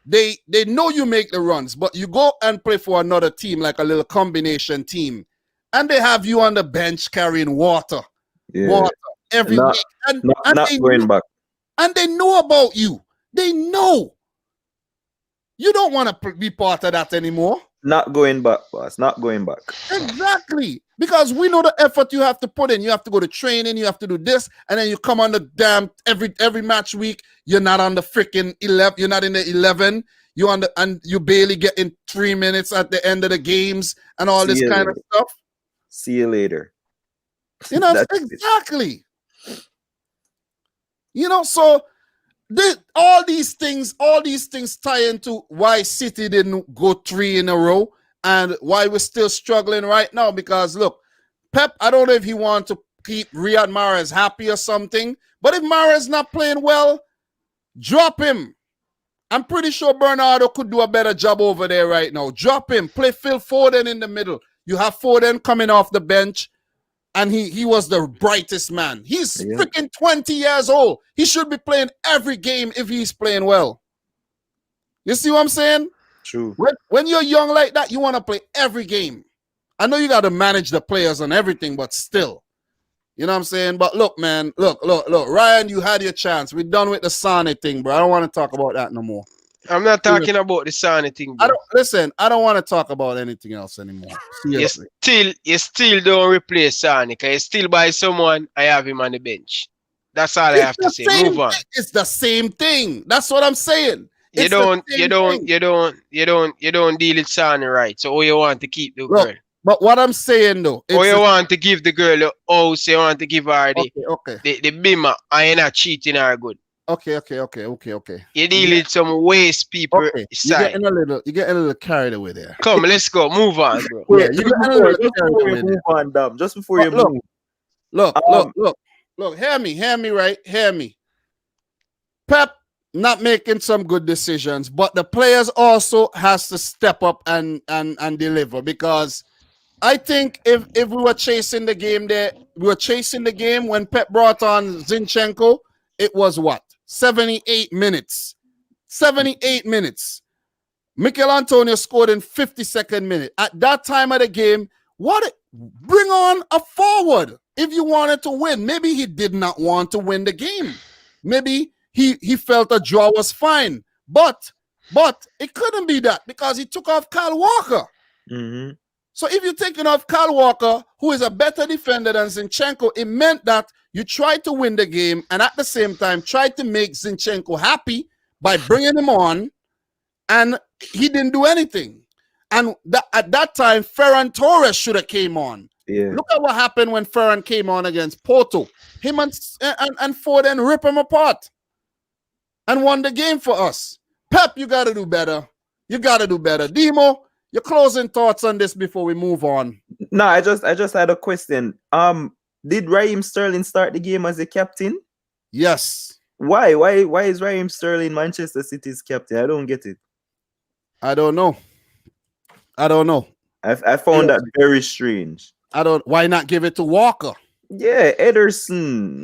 they know you make the runs, but you go and play for another team, like a little combination team, and they have you on the bench carrying water every week, and not they going back. And they know about you. They know. You don't want to be part of that anymore. Not going back, boss. Not going back. Exactly. Because we know the effort you have to put in. You have to go to training. You have to do this. And then you come on the damn every match week. You're not on the freaking 11. You're not in the 11. You're on the, and you barely get in 3 minutes at the end of the games and all this kind of stuff. See you later. You know, exactly. You know, so all these things tie into why City didn't go 3 in a row and why we're still struggling right now. Because look, Pep, I don't know if he wants to keep Riyad Mahrez happy or something, but if Mahrez not playing well, drop him. I'm pretty sure Bernardo could do a better job over there right now. Drop him. Play Phil Foden in the middle. You have Foden coming off the bench. And he was the brightest man. He's freaking 20 years old. He should be playing every game if he's playing well. You see what I'm saying? True. When you're young like that, you want to play every game. I know you got to manage the players and everything, but still. You know what I'm saying? But look, man. Look. Ryan, you had your chance. We're done with the Sané thing, bro. I don't want to talk about that no more. I'm not talking about the Sané thing, bro. I don't want to talk about anything else anymore. Seriously. You still don't replace Sané, because you still buy someone, I have him on the bench. That's all I have to say. Move on. It's the same thing. That's what I'm saying. You don't deal with Sané right. So all you want to keep the girl. But what I'm saying though, or you want to give the girl the house, you want to give her the bimmer, and you're not cheating her good. Okay. You deal with some waste people. Okay. You're getting a little carried away there. Come, let's go. Move on, bro. Yeah, you're getting a little carried away there. Move on, Dom. Just before you move. Look. Hear me, right? Hear me. Pep not making some good decisions, but the players also has to step up and deliver, because I think if we were chasing the game there, we were chasing the game when Pep brought on Zinchenko, it was what? 78 minutes. 78 minutes. Mikel Antonio scored in 52nd minute. At that time of the game, bring on a forward if you wanted to win. Maybe he did not want to win the game. Maybe he felt a draw was fine. But it couldn't be that, because he took off Kyle Walker. Mm-hmm. So if you're taking off Kyle Walker, who is a better defender than Zinchenko, it meant that you tried to win the game and at the same time tried to make Zinchenko happy by bringing him on, and he didn't do anything. And at that time, Ferran Torres should have came on. Yeah. Look at what happened when Ferran came on against Porto. Him and Foden rip him apart and won the game for us. Pep, you got to do better. You got to do better. Demo, your closing thoughts on this before we move on. No, I just had a question. Did Raheem Sterling start the game as a captain? Yes. Why? Why is Raheem Sterling Manchester City's captain? I don't get it. I don't know. I found that very strange. Why not give it to Walker? Yeah, Ederson.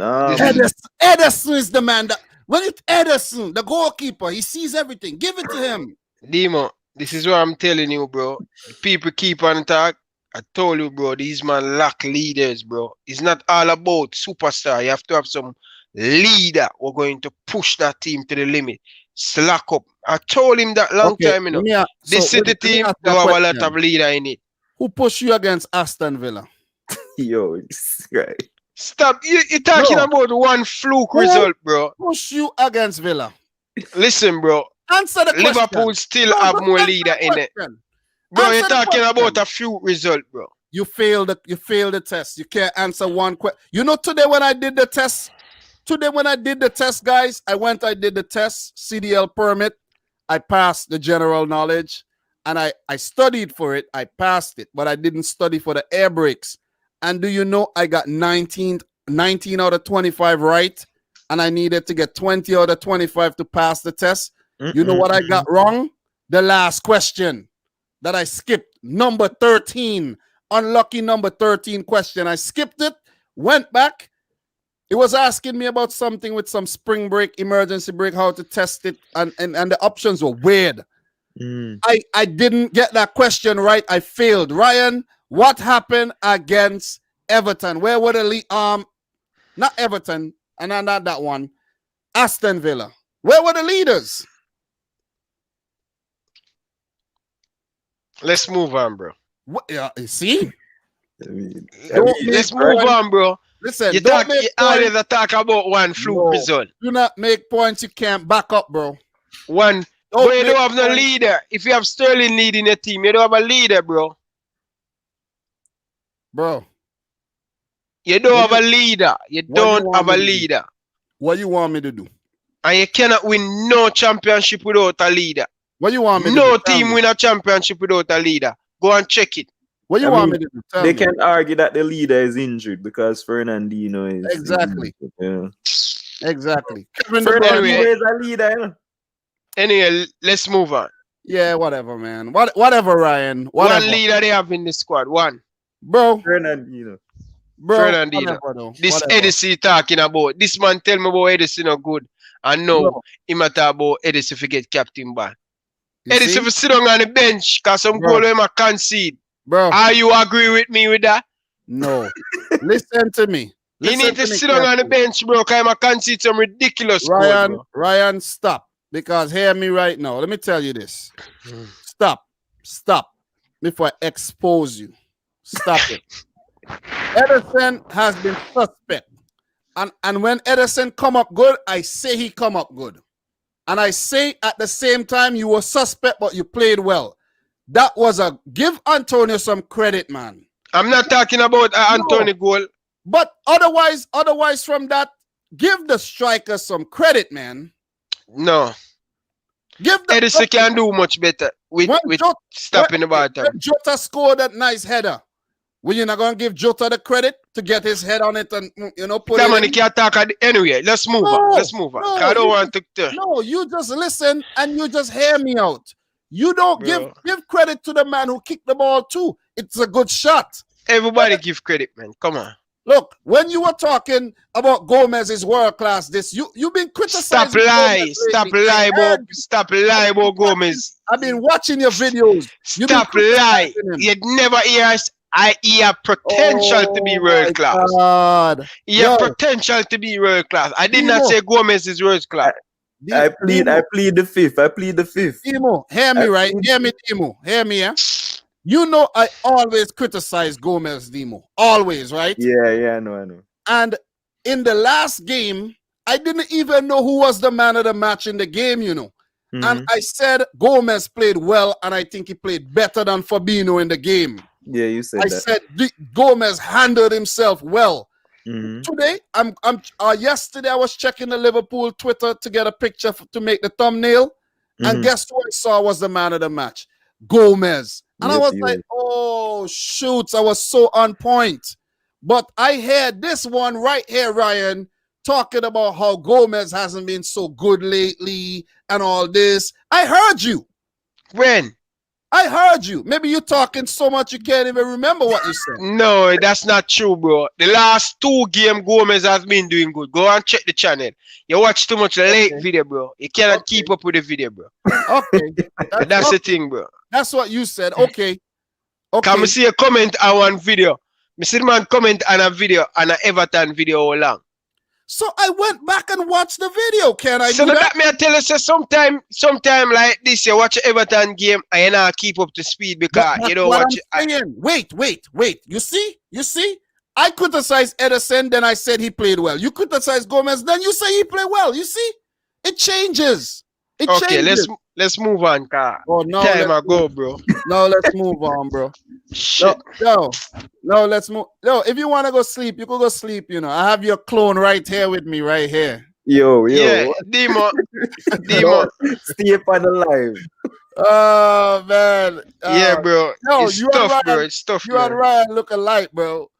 Ederson is the man that when it's Ederson, the goalkeeper, he sees everything. Give it to him. Demo, this is what I'm telling you, bro. People keep on talk. I told you, bro, these man lack leaders, bro. It's not all about superstar. You have to have some leader who are going to push that team to the limit. Slack up. I told him that long time, you know. This City team, they have a lot of leader in it. Who pushed you against Aston Villa? Yo, right. Stop. You're talking about one fluke result, bro. Push you against Villa. Listen, bro. Answer the question. Liverpool still have more leader in it. Bro, you're talking about a fluke result, bro. You failed the test. You can't answer one question. You know, today when I did the test, guys, I did the test, CDL permit. I passed the general knowledge and I studied for it. I passed it, but I didn't study for the air brakes. And do you know I got 19 out of 25 right? And I needed to get 20 out of 25 to pass the test. You know what I got wrong? The last question that I skipped, number 13. Unlucky number 13 question. I skipped it, went back. It was asking me about something with some spring break, emergency break, how to test it, and the options were weird. I didn't get that question right. I failed. Ryan, what happened against Everton? Where were the not Everton, and not that one, Aston Villa. Where were the leaders? Let's move on, bro. What, see? Let's move on, bro. Listen, you always talk about one fluke result. Do not make points you can't back up, bro. But you don't have no leader. If you have Sterling leading the team, you don't have a leader, bro. You don't have a leader. You don't have a leader. What you want me to do? And you cannot win no championship without a leader. What you want me to do? No team win a championship without a leader. Go and check it. What you want me to do? They can argue that the leader is injured because Fernandinho is exactly. Yeah. Exactly. Fernandinho is a leader. Anyway, let's move on. Yeah, whatever, man. Whatever, Ryan. Whatever. One leader they have in the squad. One. Bro. Fernandinho. This Edison talking about. This man tell me about Edison are good. I know he might talk about Edison to get captain back. Edison for sit on the bench because some goal him a concede. Bro. Are you agree with me with that? No. Listen to me. He need to sit on the bench, bro, because I concede some ridiculous goal, Ryan, stop. Because hear me right now. Let me tell you this. Stop. Before I expose you. Stop it. Edison has been suspect. And when Edison come up good, I say he come up good. And I say at the same time you were suspect, but you played well. That was give Antonio some credit, man. I'm not talking about Antonio goal. But otherwise from that, give the striker some credit, man. No. Edison can do much better with stopping the ball. When Jota scored that nice header, were you not going to give Jota the credit to get his head on it and, put it in? Can't talk anyway. Let's move on. No, I don't want to. No, you just listen and you just hear me out. You don't give credit to the man who kicked the ball too. It's a good shot. Everybody give credit, man. Come on. Look, when you were talking about Gomez's world class, you've been criticizing. Stop lie about Gomez. I've been watching your videos. Stop lie. You'd never hear us. He have potential to be world class. God. He have potential to be world class. I did not say Gomez is world class. I plead the fifth. Timo, hear me right. Hear me, Timo. Hear me, yeah. You know, I always criticize Gomez, Demo. Always, right? Yeah, I know. And in the last game, I didn't even know who was the man of the match in the game, you know. And I said Gomez played well, and I think he played better than Fabinho in the game. Yeah, you said I that. said Gomez handled himself well. Mm-hmm. Today, yesterday I was checking the Liverpool Twitter to get a picture to make the thumbnail, and guess who I saw was the man of the match? Gomez. And I was like, oh shoot, I was so on point. But I heard this one right here, Ryan, talking about how Gomez hasn't been so good lately and all this. I heard you. When? I heard you. Maybe you're talking so much you can't even remember what you said. No, that's not true, bro. The last 2 games, Gomez has been doing good. Go and check the channel. You watch too much late video, bro. You cannot keep up with the video, bro. Okay. That's the thing, bro. That's what you said. Okay. Can we see a comment on one video? Me see the man comment on a video, on an Everton video all along. So I went back and watched the video. Can I do that? Me I tell you, so sometime like this, you watch an Everton game and you not keep up to speed because you don't watch it. Wait. You see? I criticized Edison, then I said he played well. You criticize Gomez, then you say he played well. You see? It changes. Okay, let's move on, car. Time ago, bro. No, let's move on, bro. Shit. No, let's move. No, if you want to go sleep, you can go sleep. You know, I have your clone right here with me, right here. Yo. Yeah, Demo. Stay up on the live. Oh man. Yeah, bro. No, it's you tough, and Ryan, bro. It's tough, you and Ryan look alike, bro.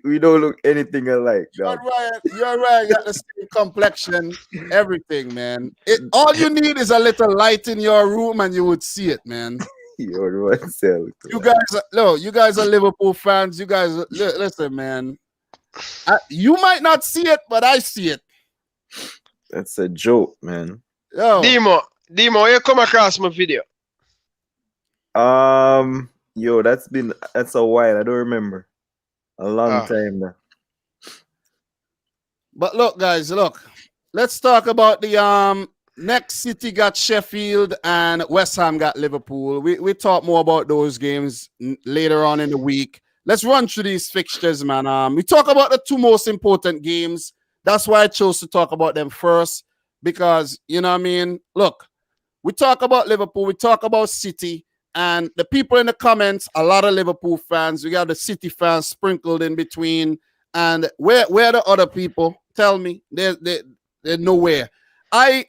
We don't look anything alike. You and Ryan got the same complexion, everything, man. All you need is a little light in your room and you would see it, man. You guys are Liverpool fans. You guys, listen, man. You might not see it, but I see it. That's a joke, man. Yo. Demo, you come across my video. That's a while. I don't remember. A long time now. But look, guys, let's talk about the next City got Sheffield and West Ham got Liverpool. We talk more about those games later on in the week. Let's run through these fixtures, man. We talk about the 2 most important games. That's why I chose to talk about them first, because, you know what I mean? Look, we talk about Liverpool, we talk about City, and the people in the comments, a lot of Liverpool fans, we got the City fans sprinkled in between. And where are the other people? Tell me. They're nowhere. I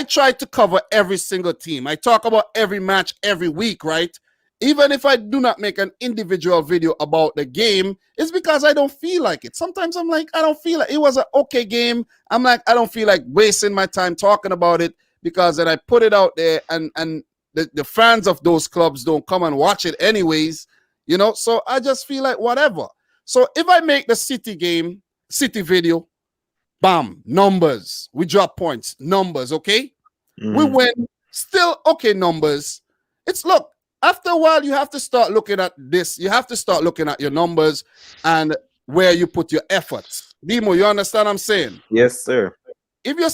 try to cover every single team. I talk about every match every week, right? Even if I do not make an individual video about the game, it's because I don't feel like it. Sometimes I'm like, I don't feel like it was an okay game. I'm like, I don't feel like wasting my time talking about it, because then I put it out there and the fans of those clubs don't come and watch it anyways, you know? So I just feel like whatever. So if I make the City video, bam, numbers. We drop points, numbers, okay? We win, still okay numbers. Look, after a while, you have to start looking at this. You have to start looking at your numbers and where you put your efforts. Demo, you understand what I'm saying? Yes, sir. If you're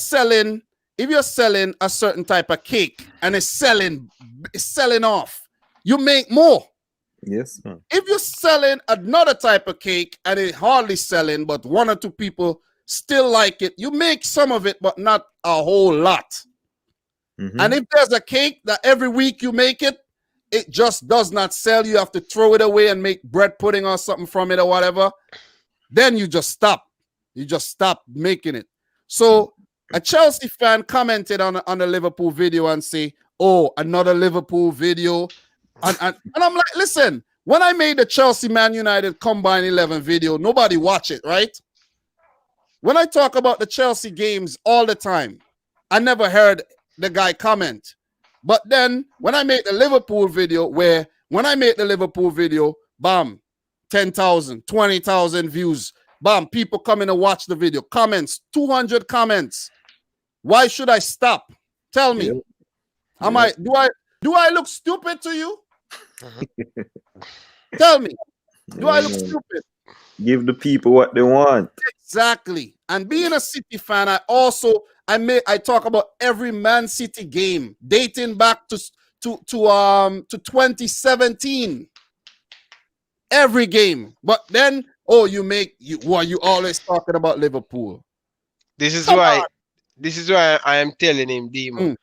selling a certain type of cake and it's selling off, you make more. Yes, man. If you're selling another type of cake and it's hardly selling, but 1 or 2 people still like it, you make some of it, but not a whole lot. And if there's a cake that every week you make it, it just does not sell, you have to throw it away and make bread pudding or something from it or whatever, then you just stop. You just stop making it. So a Chelsea fan commented on the Liverpool video and say, oh, another Liverpool video. And I'm like, listen, when I made the Chelsea Man United Combine 11 video, nobody watched it, right? When I talk about the Chelsea games all the time, I never heard the guy comment. But then when I made the Liverpool video, bam, 10,000, 20,000 views. Bam, people coming to watch the video. Comments, 200 comments. Why should I stop? Tell me. Do I look stupid to you? Tell me. Do I look stupid? Give the people what they want. Exactly. And being a City fan, I talk about every Man City game dating back to 2017. Every game. But then, oh, you always talking about Liverpool. This is Come why on. I am telling him, Demo, Mm.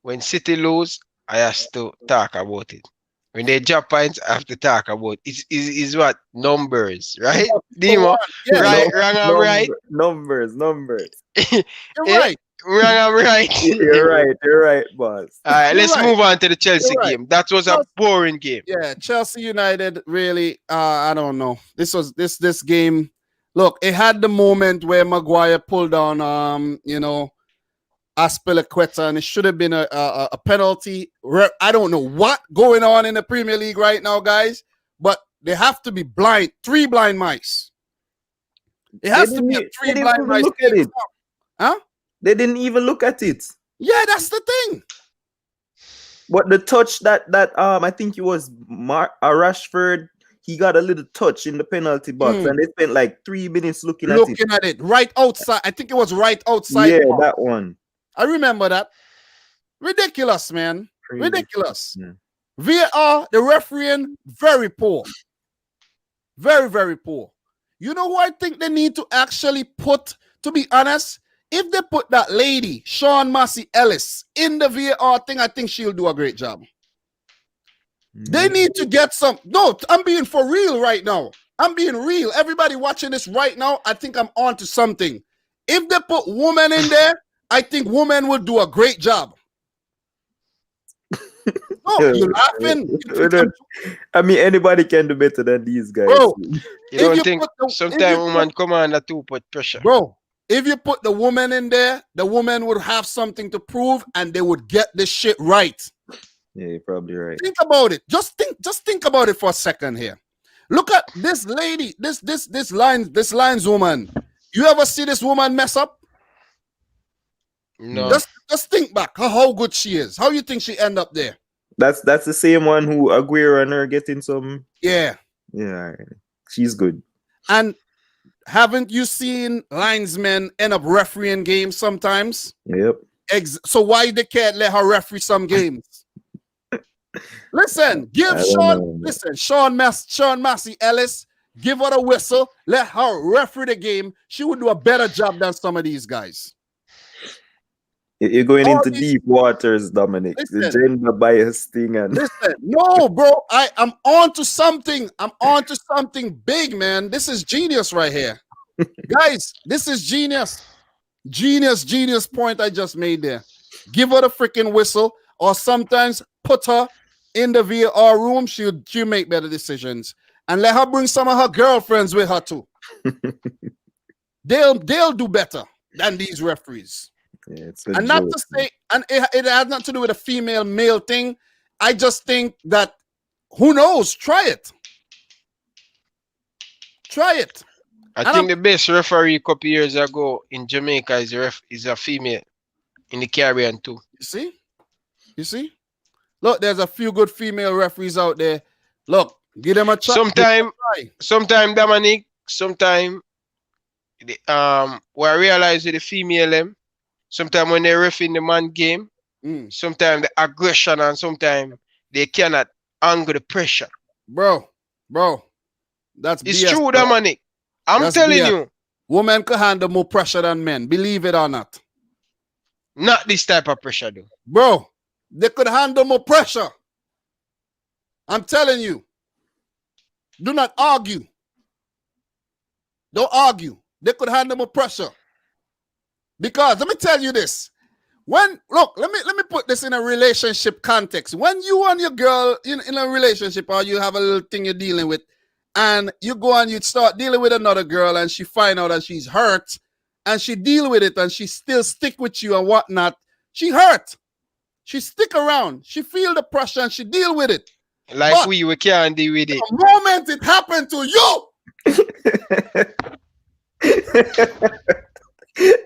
when City lose, I have to talk about it. When they drop points, I have to talk about it. Is what? Numbers, right? For Demo, one, yeah, right, you're wrong, I'm right. Numbers. right. Wrong, I'm right. You're right, boss. All right, You're let's right. move on to the Chelsea You're right. game. That was a boring game. Yeah, Chelsea United really. I don't know. This game. Look, it had the moment where Maguire pulled on Aspilicueta, and it should have been a penalty. I don't know what going on in the Premier League right now, guys, but they have to be blind. 3 blind mice. It has to be a 3 blind mice. Look at it. Huh? They didn't even look at it. Yeah, that's the thing. But the touch that I think it was Rashford, he got a little touch in the penalty box, and they spent like 3 minutes looking at it. Right outside. I think it was right outside. Yeah, that one. I remember that. Ridiculous, man. Crazy. Ridiculous. Yeah. VAR, the refereeing, very poor. Very, very poor. You know who I think they need to actually put, to be honest, if they put that lady, Sean Massey Ellis, in the VAR thing, I think she'll do a great job. They need to get some. No, I'm being for real right now. I'm being real. Everybody watching this right now, I think I'm on to something. If they put women in there, I think women would do a great job. No, you're laughing. I mean, anybody can do better than these guys. Bro, You don't think sometimes women come on a 2 put pressure? Bro, if you put the woman in there, the woman would have something to prove and they would get this shit right. Yeah, you're probably right. Think about it. Just think about it for a second here. Look at this lady, this lineswoman. You ever see this woman mess up? No. Just think back how good she is. How you think she end up there? That's the same one who Aguero and her getting some. Yeah. Yeah, she's good. And haven't you seen linesmen end up refereeing games sometimes? Yep. So why they can't let her referee some games? Listen, Sean Massey Ellis, give her a whistle, let her referee the game. She would do a better job than some of these guys. You're going into deep waters, Dominic. Listen, the gender bias thing and listen, no, bro. I'm on to something. I'm on to something big, man. This is genius right here. Guys, this is genius. Genius point I just made there. Give her the freaking whistle, or sometimes put her in the VAR room. She'll make better decisions. And let her bring some of her girlfriends with her too. They'll do better than these referees. Yeah, and not to say, and it has nothing to do with a female male thing. I just think that who knows? Try it. I think the best referee a couple years ago in Jamaica is a female in the Caribbean too. You see? Look, there's a few good female referees out there. Look, give them a try. Sometime Dominic, sometime we realize with the female them. Sometimes when they ref in the man game, sometimes the aggression and sometimes they cannot angle the pressure. Bro, it's BS, true, Dominic. I'm telling you. Women can handle more pressure than men, believe it or not. Not this type of pressure, though. Bro, they could handle more pressure. I'm telling you. Do not argue. Don't argue. They could handle more pressure. Because let me tell you this. Let me put this in a relationship context. When you and your girl in a relationship, or you have a little thing you're dealing with, and you go and you start dealing with another girl, and she find out that she's hurt, and she deal with it, and she still stick with you and whatnot, she hurt. She stick around. She feel the pressure and she deal with it. Like but we can't deal with it. The moment it happened to you.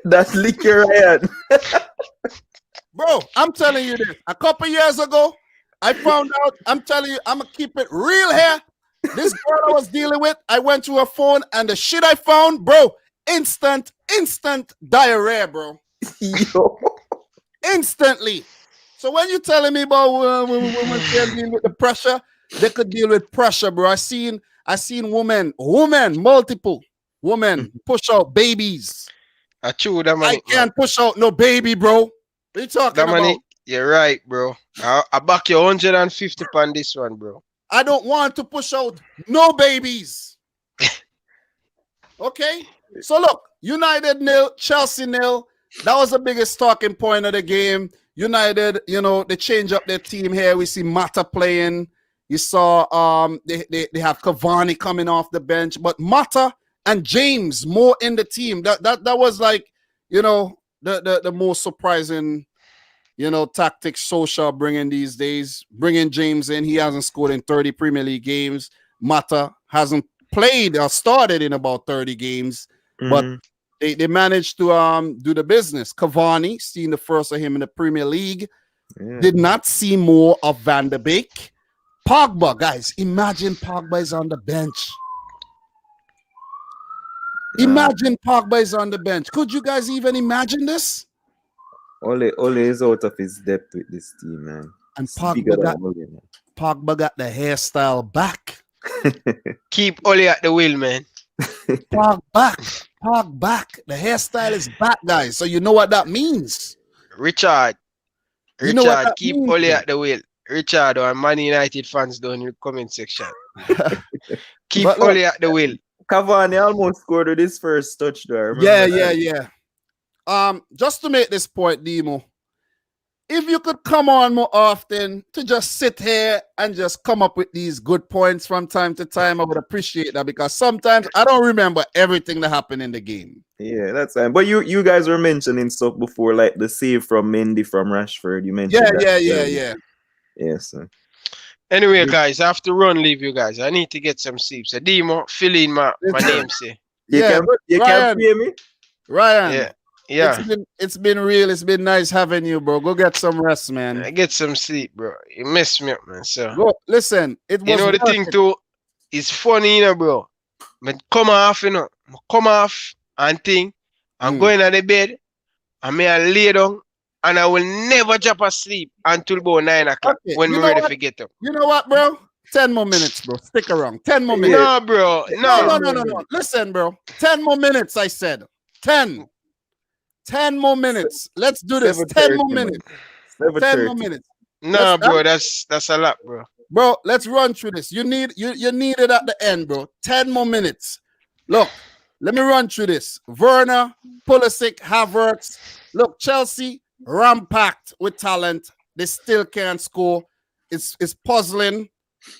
That's liquor, Ryan. Bro, I'm telling you this. A couple years ago, I found out, I'm telling you, I'm going to keep it real here. This girl I was dealing with, I went to her phone, and the shit I found, bro, instant diarrhea, bro. Yo. Instantly. So when you're telling me about women can deal with the pressure, they could deal with pressure, bro. I seen women, multiple women push out babies. I chew Dominic, I can't push out no baby, bro. What you talking Dominic, about? you're right, bro. I back you 150 on this one, bro. I don't want to push out no babies. Okay? So look, United 0, Chelsea 0. That was the biggest talking point of the game. United, they change up their team here. We see Mata playing. You saw they have Cavani coming off the bench, but Mata and James more in the team. That was like, the most surprising, tactics Solskjaer bringing these days. Bringing James in. He hasn't scored in 30 Premier League games. Mata hasn't played or started in about 30 games, but they managed to do the business. Cavani, seeing the first of him in the Premier League, did not see more of Van de Beek. Pogba, guys, imagine Pogba is on the bench. Imagine Pogba is on the bench. Could you guys even imagine this? Ole is out of his depth with this team, man. And Pogba got the hairstyle back. Keep Ole at the wheel, man. Pog back. The hairstyle is back, guys. So you know what that means. Richard, keep means, Ole at the wheel. Richard or Man United fans down in the comment section. Keep Ole at the wheel. Cavani almost scored with his first touch there. Yeah. Just to make this point, Demo, if you could come on more often to just sit here and just come up with these good points from time to time, I would appreciate that, because sometimes I don't remember everything that happened in the game. Yeah, that's fine. But you guys were mentioning stuff before, like the save from Mendy from Rashford. You mentioned Yeah. Yes, sir. Anyway, guys, I have to leave you guys. I need to get some sleep. So Demo, fill in my name, say. You can hear me? Ryan. Yeah. It's been real. It's been nice having you, bro. Go get some rest, man. I get some sleep, bro. You messed me up, man. So go listen. It was the thing too is funny, bro. But come off and think I'm going to the bed and I lay down and I will never drop asleep until about 9 o'clock when we're ready to get up. You know what, bro? 10 more minutes, bro. Stick around. 10 more minutes. No, bro. No. Listen, bro. 10 more minutes, I said. 10 more minutes. Let's do this. 10 more minutes. 10 more minutes. No, bro. That's a lot, bro. Bro, let's run through this. You need it at the end, bro. 10 more minutes. Look, let me run through this. Werner, Pulisic, Havertz. Look, Chelsea, rampacked with talent. They still can't score. It's puzzling.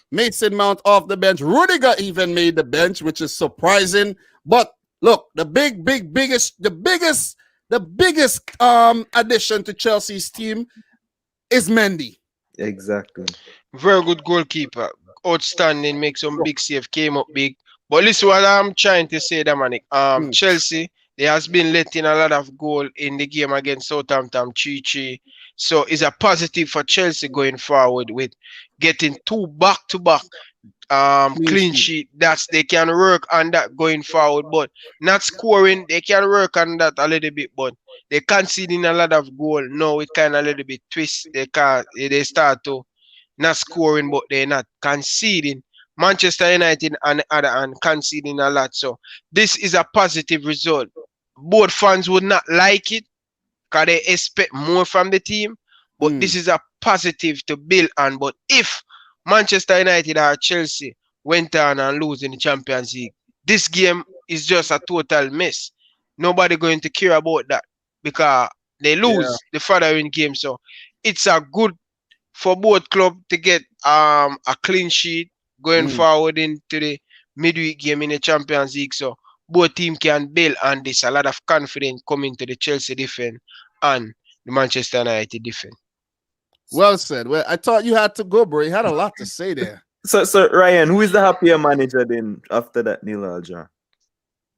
Mason Mount off the bench. Rudiger even made the bench, which is surprising. But look, the biggest addition to Chelsea's team is Mendy. Exactly. Very good goalkeeper. Outstanding. Make some big save. Came up big. But listen what I'm trying to say, Dominic. Chelsea, they has been letting a lot of goal in the game against Southampton 3-3. So it's a positive for Chelsea going forward with getting 2 back-to-back clean sheet. They can work on that going forward, but not scoring. They can work on that a little bit, but they conceding a lot of goal. No, it kind of a little bit twist. They start to not scoring, but they're not conceding. Manchester United on the other hand conceding a lot. So this is a positive result. Both fans would not like it because they expect more from the team, but this is a positive to build on. But if Manchester United or Chelsea went on and lose in the Champions League, this game is just a total mess. Nobody going to care about that because they lose the following game. So it's a good for both clubs to get a clean sheet going forward into the midweek game in the Champions League. So both teams can build on this. A lot of confidence coming to the Chelsea defense and the Manchester United defense. Well said. Well, I thought you had to go, bro. You had a lot to say there. So Ryan, who is the happier manager then after that nil draw?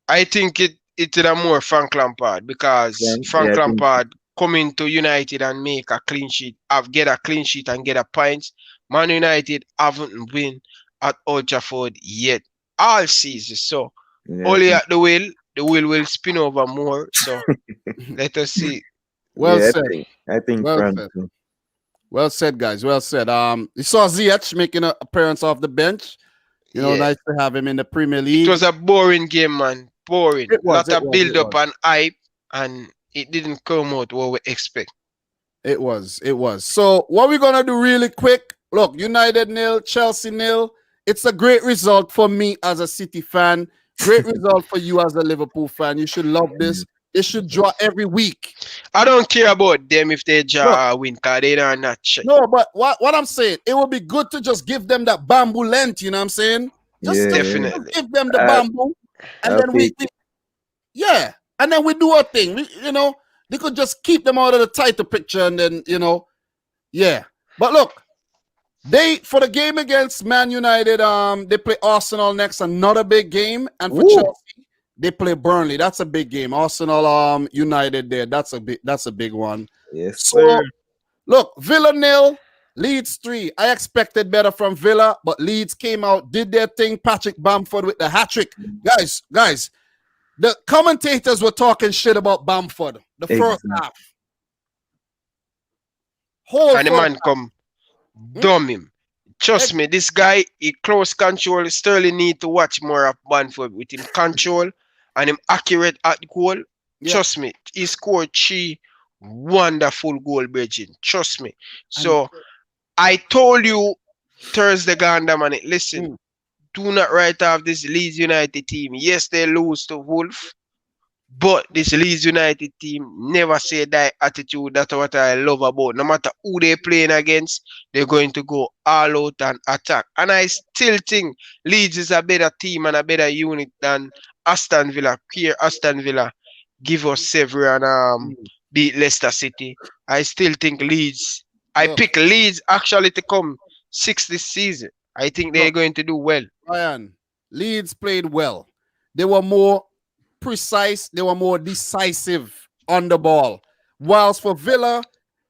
I think it's a more Frank Lampard because Frank Lampard coming to United and make a clean sheet, get a clean sheet and get a point. Man United haven't win at Old Trafford yet all season. So only at the wheel will spin over more. So let us see. Well said. I think well said, guys. Well said. You saw Ziyech making an appearance off the bench. You know, Yeah. nice to have him in the Premier League. It was a boring game, man. Boring. Lot of build up was. and hype, and it didn't come out what we expect. It was. So what we're gonna do really quick. Look, United 0, Chelsea 0. It's a great result for me as a City fan. Great result for you as a Liverpool fan. You should love this. They should draw every week. I don't care about them if they draw or win, because they are not shit. No, but what I'm saying, it would be good to just give them that bamboo length, you know what I'm saying? Just Definitely. give them the bamboo. And then we and then we do our thing. They could just keep them out of the title picture and then, But look, for the game against Man United, they play Arsenal next, another big game. And for Chelsea, they play Burnley. That's a big game. Arsenal United there. That's a big one. Yes, so sir. Look, Villa 0, Leeds 3. I expected better from Villa, but Leeds came out, did their thing. Patrick Bamford with the hat-trick. Guys, the commentators were talking shit about Bamford the first half. And the man come dumb him. Trust me, this guy, he close control. Sterling need to watch more of Bamford with him control and him accurate at the goal. Yeah. Trust me, he scored 3 wonderful goal, Bridget. Trust me. So I told you Thursday, Ganda, man. Listen, do not write off this Leeds United team. Yes, they lose to Wolf, but this Leeds United team never say that attitude. That's what I love about. No matter who they're playing against, they're going to go all out and attack. And I still think Leeds is a better team and a better unit than Aston Villa. Here, Aston Villa give us several and beat Leicester City. I still think Leeds. I pick Leeds actually to come 6th this season. I think they're going to do well. Ryan, Leeds played well. They were more precise. They were more decisive on the ball. Whilst for Villa,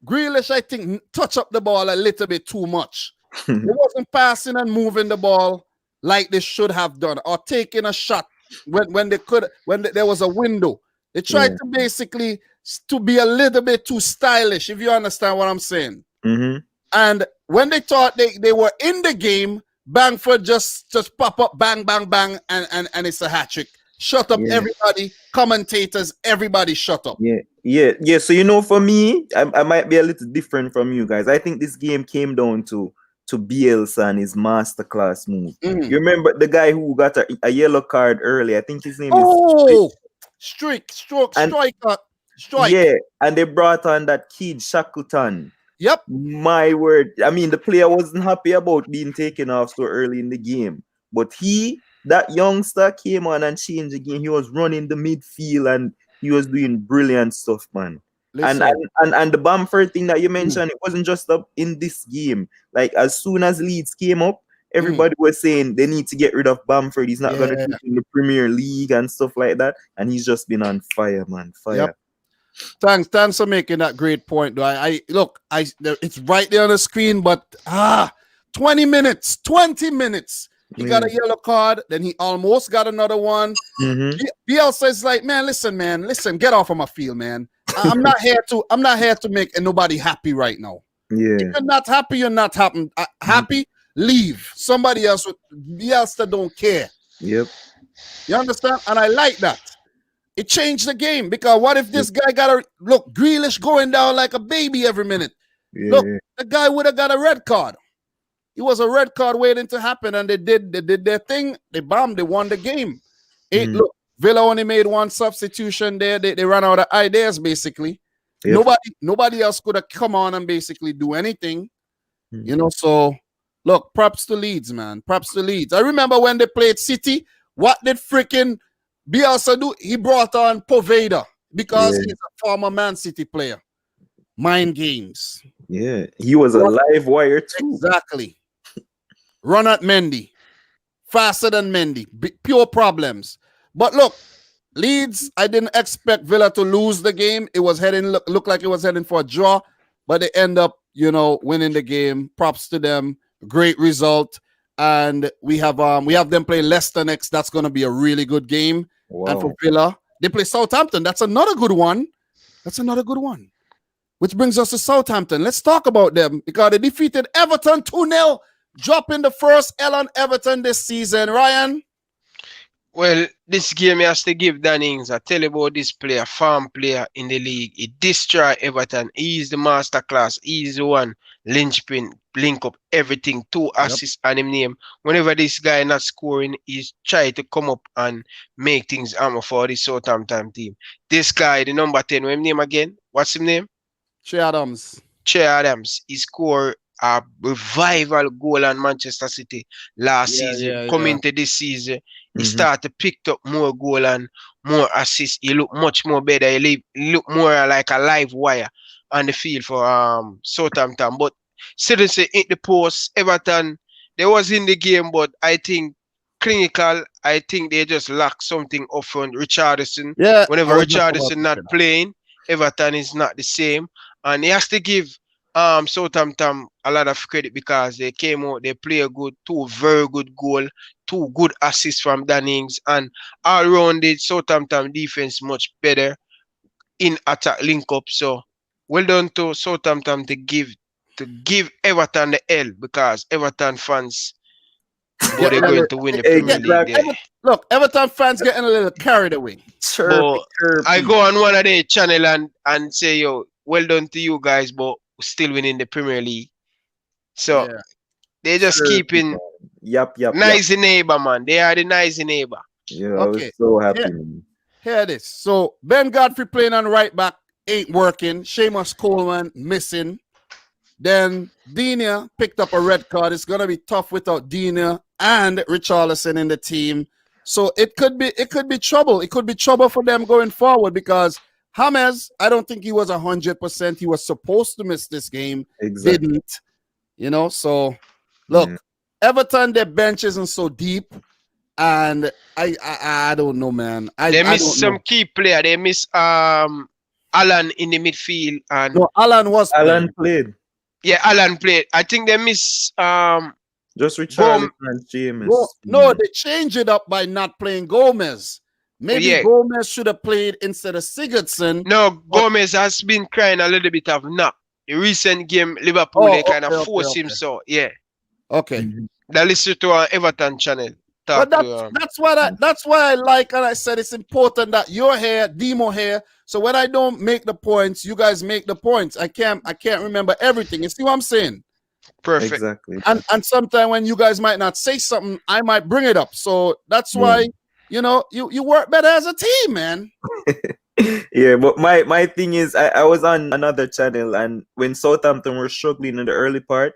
Grealish, I think, touched up the ball a little bit too much. They wasn't passing and moving the ball like they should have done, or taking a shot when there was a window. They tried to basically to be a little bit too stylish, if you understand what I'm saying. And when they thought they were in the game, Bamford just pop up, bang, bang, bang, and it's a hat-trick. Shut up, everybody. Commentators, everybody shut up. Yeah. So, for me, I might be a little different from you guys. I think this game came down to Bielsa and his masterclass move. You remember the guy who got a yellow card early? I think his name is Striker. Yeah, and they brought on that kid, Shackleton. Yep. My word. I mean, the player wasn't happy about being taken off so early in the game. But that youngster came on and changed the game. He was running the midfield and he was doing brilliant stuff, man. And the Bamford thing that you mentioned, it wasn't just up in this game. Like, as soon as Leeds came up, everybody was saying they need to get rid of Bamford. He's not going to be in the Premier League and stuff like that. And he's just been on fire, man. Fire. Yep. Thanks for making that great point. It's right there on the screen, but 20 minutes. He got a yellow card, then he almost got another one. Bielsa is like, listen, get off of my field, man. I'm not here to make nobody happy right now. Yeah. If you're not happy, you're not happy. Leave. Somebody else Bielsa don't care. Yep. You understand? And I like that. It changed the game, because what if this guy look, Grealish going down like a baby every minute? Look, the guy would have got a red card. It was a red card waiting to happen, and they did their thing. They bombed. They won the game. Look, Villa only made one substitution there. They ran out of ideas, basically. Yep. Nobody else could have come on and basically do anything. So look, props to Leeds, man. Props to Leeds. I remember when they played City, what did freaking Bielsa do? He brought on Poveda because he's a former Man City player. Mind games. Yeah, he was a live wire too. Exactly. Run at Mendy. Faster than Mendy. Pure problems. But look, Leeds, I didn't expect Villa to lose the game. It was looked like it was heading for a draw, but they end up, winning the game. Props to them. Great result. And we have them play Leicester next. That's going to be a really good game. Wow. And for Villa, they play Southampton. That's another good one. Which brings us to Southampton. Let's talk about them, because they defeated Everton 2-0. dropping the first L on Everton this season. Ryan? Well, this game has to give Dannings. I tell you about this player, farm player in the league. He destroy Everton. He's the master class. He's the one linchpin, link up everything. 2 assists on him name. Whenever this guy not scoring, he's try to come up and make things armor for the Southampton team. This guy, the number 10, what's his name again? What's his name? Che Adams. Che Adams. He scored a revival goal on Manchester City last season. Coming to this season, he started to pick up more goal and more assists. He looked much more better. He looked more like a live wire on the field for Southampton. But still say hit the post. Everton, they was in the game, but I think clinical, I think they just lack something up front. Richarlison. Yeah. Whenever Richarlison not playing, Everton is not the same. And he has to give Southampton a lot of credit because they came out, they play good, 2 very good goal, 2 good assists from Dannings, and all around the Southampton defense much better in attack link up. So well done to Southampton to give Everton the L because Everton fans they're going to win the Premier League there. Look, Everton fans getting a little carried away. I go on one of their channel and say, yo, well done to you guys, but still winning the Premier League. So they just keeping nice neighbor, man. They are the nice neighbor. Yeah, I was so happy. Here it is. So Ben Godfrey playing on right back ain't working. Seamus Coleman missing. Then Dina picked up a red card. It's gonna be tough without Dina and Richarlison in the team. So it could be trouble. It could be trouble for them going forward because James, I don't think he was 100%. He was supposed to miss this game. Exactly. Didn't. So look, Everton, their bench isn't so deep. And I don't know, man. They miss some key player. They miss Alan in the midfield. And no, Alan played. Yeah, Alan played. I think they miss just Richarlison and James. No, they changed it up by not playing Gomez. Maybe Gomez should have played instead of Sigurdsson. No, Gomez has been crying a little bit of knock. The recent game, Liverpool, they kind of force him. So, Okay. That listen to our Everton channel. But that's why I like, and I said it's important that you're here, Demo here. So when I don't make the points, you guys make the points. I can't remember everything. You see what I'm saying? Perfect. Exactly. And sometimes when you guys might not say something, I might bring it up. So that's why you work better as a team, man. Yeah, but my thing is I was on another channel, and when Southampton were struggling in the early part,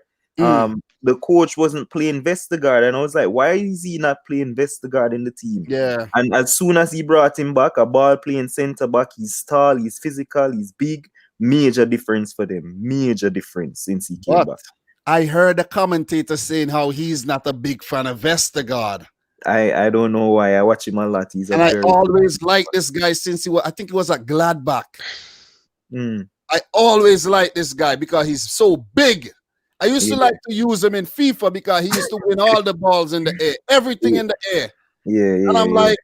the coach wasn't playing Vestergaard, and I was like, why is he not playing Vestergaard in the team? Yeah. And as soon as he brought him back, a ball playing center back, he's tall, he's physical, he's big. Major difference for them. Major difference since he came back. I heard a commentator saying how he's not a big fan of Vestergaard. I don't know why. I watch him a lot. I always liked this guy since I think he was at Gladbach. I always liked this guy because he's so big. I used to like to use him in FIFA because he used to win all the balls in the air, everything in the air. And I'm like,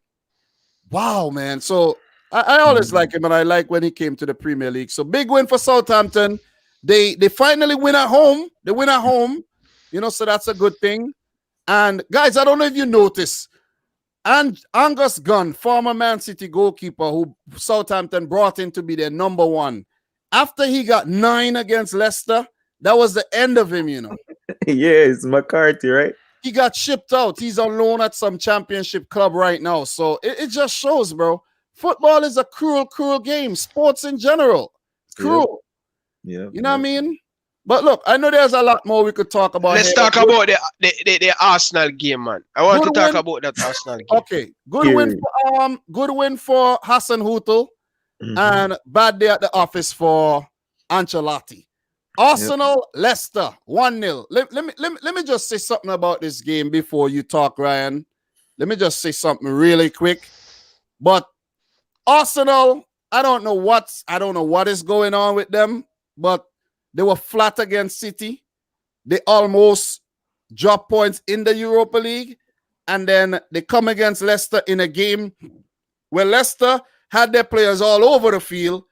wow, man. So I always like him, and I like when he came to the Premier League. So big win for Southampton. They finally win at home. They win at home, so that's a good thing. And guys, I don't know if you noticed, and Angus Gunn, former Man City goalkeeper who Southampton brought in to be their number 1, after he got 9 against Leicester, that was the end of him, Yeah, it's McCarthy, right? He got shipped out. He's on loan at some championship club right now. So it just shows, bro. Football is a cruel, cruel game. Sports in general. It's cruel. Yeah. You know what I mean? But look, I know there's a lot more we could talk about. Let's talk about the Arsenal game, man. I want to talk about that Arsenal game. Okay. Good win for Hassan Hutel, and bad day at the office for Ancelotti. Arsenal, Leicester, 1-0. Let me just say something about this game before you talk, Ryan. Let me just say something really quick. But Arsenal, I don't know what is going on with them, but they were flat against City. They almost dropped points in the Europa League, and then they come against Leicester in a game where Leicester had their players all over the field.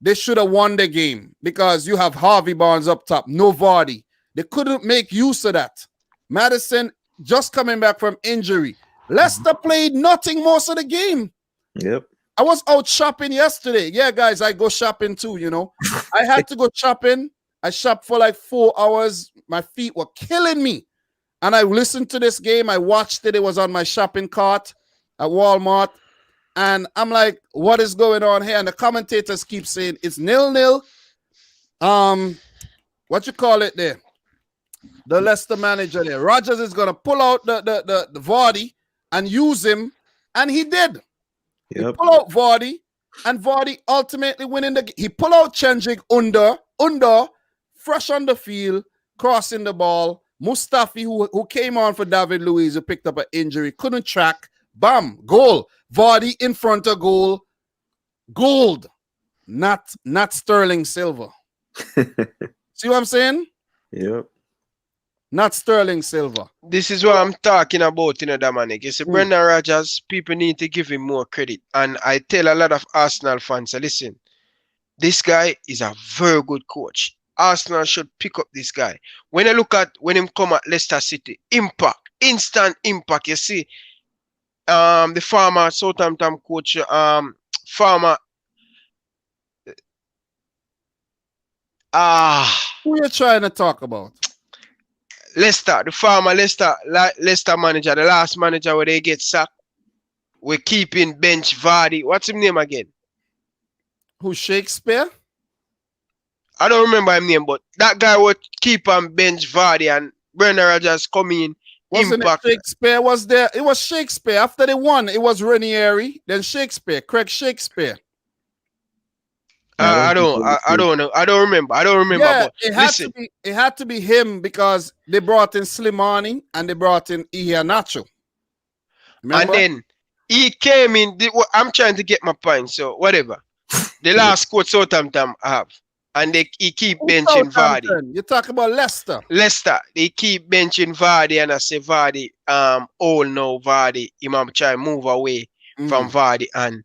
They should have won the game because you have Harvey Barnes up top, no Vardy. They couldn't make use of that. Madison just coming back from injury. Leicester played nothing most of the game. Yep. I was out shopping yesterday. Yeah, guys, I go shopping too, you know. I had to go shopping. I shopped for like 4 hours. My feet were killing me. And I listened to this game. I watched it. It was on my shopping cart at Walmart. And I'm like, what is going on here? And the commentators keep saying it's 0-0. What you call it there? The Leicester manager there. Rodgers is gonna pull out the Vardy and use him. And he did. Yep. He pull out Vardy, and Vardy ultimately winning the game. He pull out Chendrick under, fresh on the field, crossing the ball. Mustafi, who came on for David Luiz, who picked up an injury, couldn't track. Bam, goal. Vardy in front of goal. Gold, not Sterling Silver. See what I'm saying? Yep. Not Sterling Silver. This is what I'm talking about, Dominic. You see, Brendan Rodgers, people need to give him more credit. And I tell a lot of Arsenal fans, listen, this guy is a very good coach. Arsenal should pick up this guy. When I look at when him come at Leicester City, impact, instant impact. You see, the former Southampton coach, former who you trying to talk about? Leicester, the former Leicester manager, the last manager where they get sacked. We're keeping bench Vardy. What's his name again? Who, Shakespeare? I don't remember his name, but that guy would keep on bench Vardy and Brendan Rodgers come in. Wasn't impact. it Shakespeare was there? It was Shakespeare. After they won, it was Ranieri, then Shakespeare, Craig Shakespeare. I don't know. I don't remember. Yeah, but it had to be him because they brought in Slimani and they brought in Iheanacho. And then he came in. I'm trying to get my point, so whatever. The last coach Southampton have. And he keep benching Vardy. You talk about Leicester. Leicester, they keep benching Vardy, and I say Vardy, all know Vardy. Imam try to move away from Vardy, and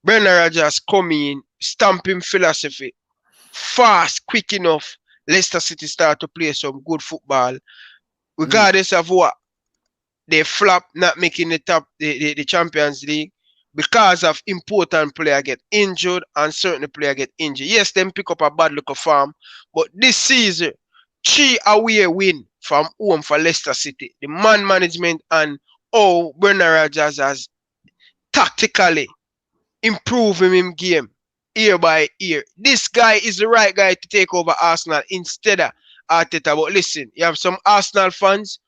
Brendan Rodgers come in, stamping philosophy, fast, quick enough. Leicester City start to play some good football, regardless of what they flop, not making the Champions League. Because of important player get injured and certain player get injured. Yes, them pick up a bad look of form, but this season, 3 away win from home for Leicester City. The man management and Brendan Rodgers has tactically improving him game year by year. This guy is the right guy to take over Arsenal instead of Arteta. But listen, you have some Arsenal fans,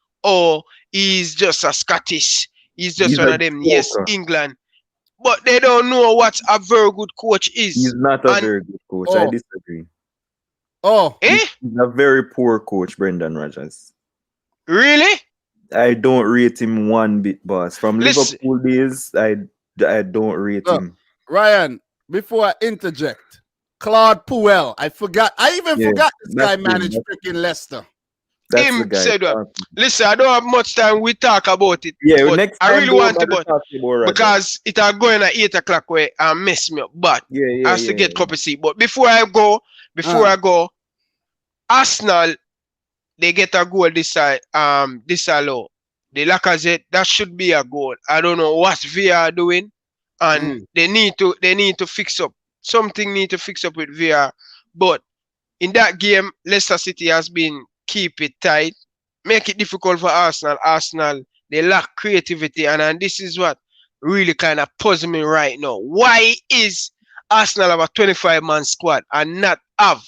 he's just a Scottish. He's just one of them. Yes, England. But they don't know what a very good coach is. He's not a very good coach. I disagree. He's a very poor coach, Brendan Rodgers. Really? I don't rate him one bit, boss. From Liverpool days, I don't rate him. Ryan, before I interject, Claude Puel. I forgot this guy managed freaking Leicester. Him said, listen, I don't have much time. We talk about it. Yeah, next time I really want to, because it are going at 8 o'clock where I mess me up. But I have to get cup of tea. But before I go, Arsenal, they get a goal this allow. The Lacazette, that should be a goal. I don't know what VR doing, and they need to fix up. Something need to fix up with VR. But in that game, Leicester City has been keep it tight, make it difficult for Arsenal. Arsenal, they lack creativity, and this is what really kind of puzzles me right now. Why is Arsenal have a 25-man squad and not have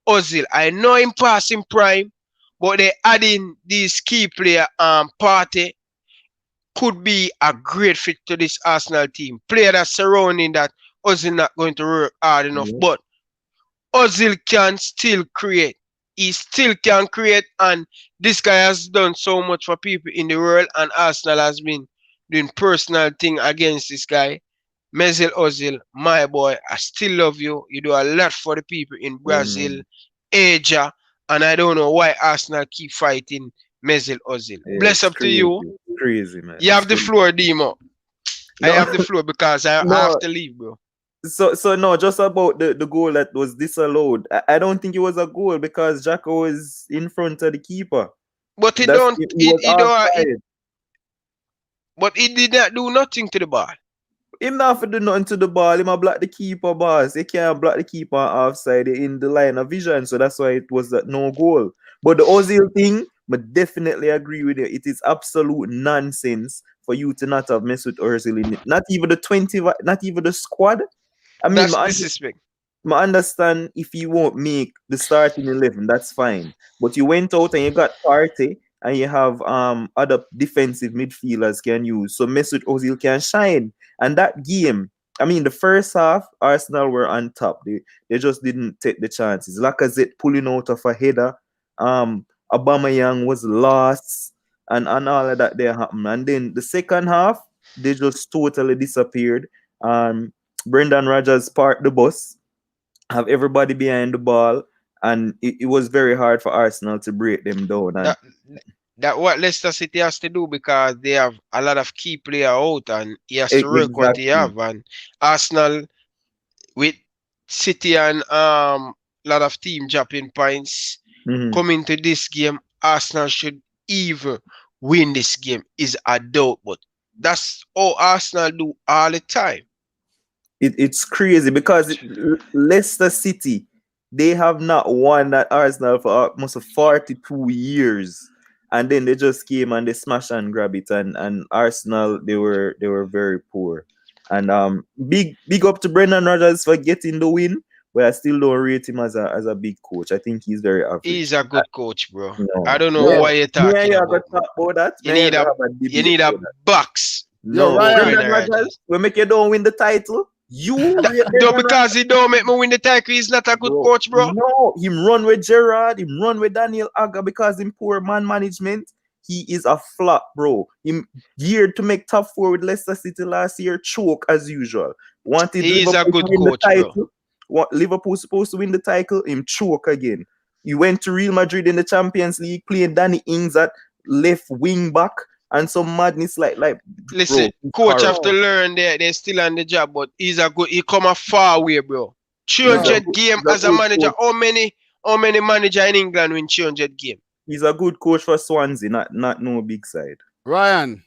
Ozil? I know him passing prime, but they adding these key player Partey could be a great fit to this Arsenal team. Player that's surrounding that Ozil not going to work hard enough, but Ozil can still create. He still can create, and this guy has done so much for people in the world, and Arsenal has been doing personal thing against this guy. Mesut Ozil, my boy, I still love you. You do a lot for the people in Brazil, Asia, and I don't know why Arsenal keep fighting Mesut Ozil. Bless up crazy. To you. Crazy, man. You have the floor, Demo. I have the floor because I have to leave, bro. So no, just about the goal that was disallowed. I don't think it was a goal because Xhaka was in front of the keeper. But he That's don't. he was offside. But he did not do nothing to the ball. Him not for do nothing to the ball. Him a block the keeper, boss. He can't block the keeper offside in the line of vision. So that's why it was that no goal. But the Ozil thing, but definitely agree with you. It is absolute nonsense for you to not have messed with Ozil in it. Not even the 20, not even the squad. I mean, That's disrespect. I understand if you won't make the starting 11, that's fine. But you went out and you got Partey and you have other defensive midfielders can use. So Mesut Ozil can shine. And that game, I mean, the first half, Arsenal were on top. They just didn't take the chances. Lacazette pulling out of a header. Aubameyang was lost and all of that there happened. And then the second half, they just totally disappeared. Brendan Rodgers parked the bus, have everybody behind the ball, and it was very hard for Arsenal to break them down. And that what Leicester City has to do because they have a lot of key player out and he has to work what he have. And Arsenal with City and lot of team dropping points coming to this game, Arsenal should even win this game is a doubt, but that's all Arsenal do all the time. It's crazy because Leicester City, they have not won at Arsenal for almost 42 years. And then they just came and they smash and grab it. And Arsenal, they were very poor. And big up to Brendan Rodgers for getting the win. But I still don't rate him as a big coach. I think he's very average. He's a good coach, bro. No. I don't know why you're talking about. Talk about that. You need a box. No, Brendan Rodgers, we make you don't win the title. Because he don't make me win the title, he's not a good coach, bro. No, him run with Gerrard, him run with Daniel Agger because him poor man management. He is a flop, bro. Him geared to make top 4 with Leicester City last year, choke as usual. He is a good coach, bro. Liverpool supposed to win the title, him choke again. He went to Real Madrid in the Champions League playing Danny Ings at left wing back. And some madness like listen, bro, coach have to learn they're still on the job, but he come a far way, bro. 300 game as a manager. Coach. How many manager in England win 300 game? He's a good coach for Swansea, not no big side. Ryan,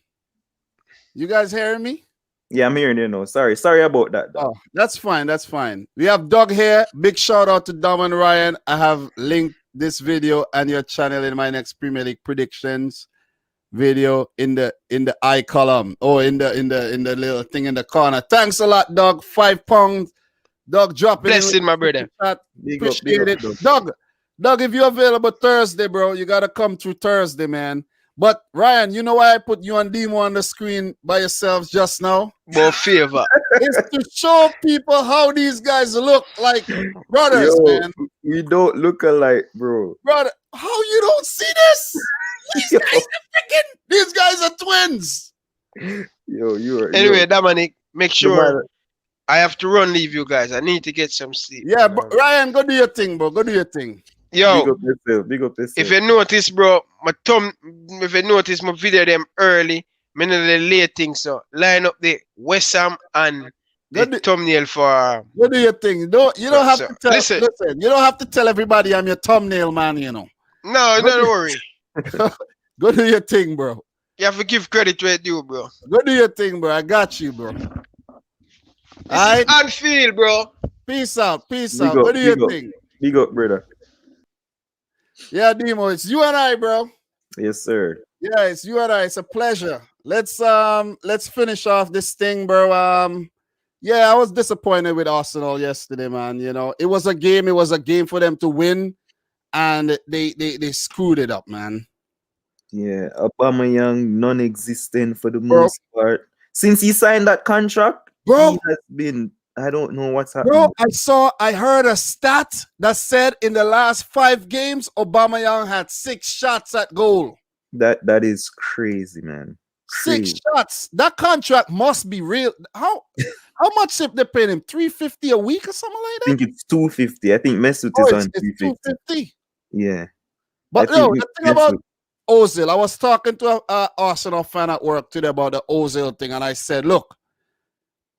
you guys hearing me? Yeah, I'm hearing you now. Sorry about that. Oh, that's fine. We have Doug here. Big shout out to Dom and Ryan. I have linked this video and your channel in my next Premier League predictions video in the I column or in the little thing in the corner. Thanks a lot, Doug. £5. Doug, dropping blessing, my brother. Appreciate it. Doug, if you're available Thursday, bro, you gotta come through Thursday, man. But Ryan, you know why I put you and Demo on the screen by yourselves just now? More favor. It's to show people how these guys look like brothers, man. We don't look alike, bro. Brother, how you don't see this? These guys are twins. Anyway, Dominic, make sure I have to leave you guys. I need to get some sleep. Yeah, Ryan, go do your thing, bro. Go do your thing. Yo, big up yourself. If you notice, bro, my video them early, me know the late thing, so line up the West Ham and the thumbnail for. Go do your thing. You don't have to tell. Listen, you don't have to tell everybody I'm your thumbnail man. You know. No, don't worry. Go do your thing, bro. You have to give credit to it, you, bro. Go do your thing, bro. I got you, bro. All right. Anfield, bro. Peace out. Go do your thing. Big up, brother. Yeah, Demo, it's you and I, bro. Yes, sir. Yeah, it's you and I. It's a pleasure. Let's finish off this thing, bro. Yeah, I was disappointed with Arsenal yesterday, man. You know, it was a game for them to win, and they screwed it up, man. Yeah, Aubameyang non-existent for the most part. Since he signed that contract, bro, he has been. I don't know what's happening. Bro, I heard a stat that said in the last 5 games, Aubameyang had 6 shots at goal. That is crazy, man. Crazy. 6 shots. That contract must be real. How much if they paying him? $350 a week or something like that? I think it's $250. I think Mesut is on $350. Yeah. But no, the thing about Ozil, I was talking to an Arsenal fan at work today about the Ozil thing, and I said, look,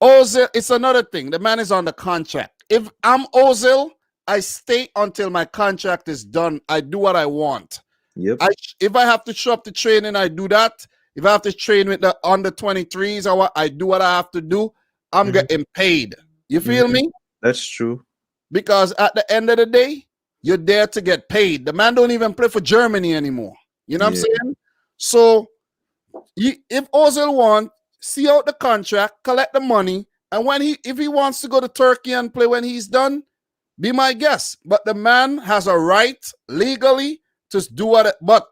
Ozil, it's another thing. The man is on the contract. If I'm Ozil, I stay until my contract is done. I do what I want. Yep. If I have to show up to training, I do that. If I have to train with the under 23s, I do what I have to do. I'm getting paid. You feel me? That's true. Because at the end of the day, you're there to get paid. The man don't even play for Germany anymore. You know what I'm saying? So if Ozil wants, see out the contract, collect the money, and if he wants to go to Turkey and play when he's done, be my guest. But the man has a right legally to do what. But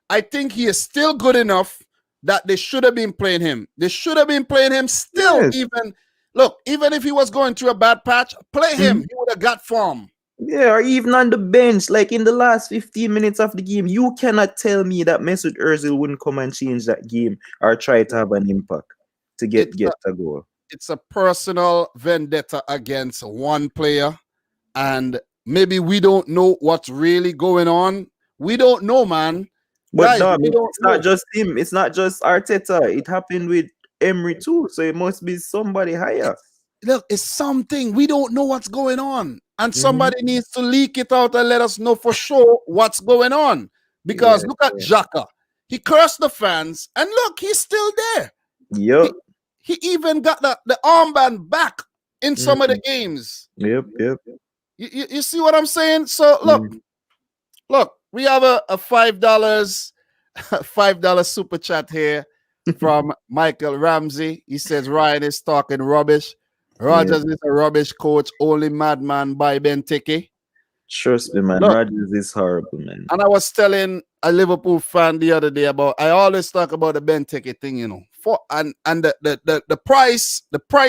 I think he is still good enough that they should have been playing him. They should have been playing him still. Even if he was going through a bad patch, play him. He would have got form. Yeah, or even on the bench, like in the last 15 minutes of the game, you cannot tell me that Mesut Ozil wouldn't come and change that game or try to have an impact to get a goal. It's a personal vendetta against one player, and maybe we don't know what's really going on. We don't know, man. But guys, it's not just him. It's not just Arteta. It happened with Emery too, so it must be somebody higher. Look, it's something. We don't know what's going on. And somebody needs to leak it out and let us know for sure what's going on. Because look at Xhaka. He cursed the fans, and look, he's still there. Yep. He even got the armband back in some of the games. Yep. You see what I'm saying? So look, we have a $5 super chat here from Michael Ramsey. He says Ryan is talking rubbish. Rodgers is a rubbish coach. Only madman by Benteke. Trust me, man. Rodgers is horrible, man. And I was telling a Liverpool fan the other day about. I always talk about the Benteke thing, you know. And the price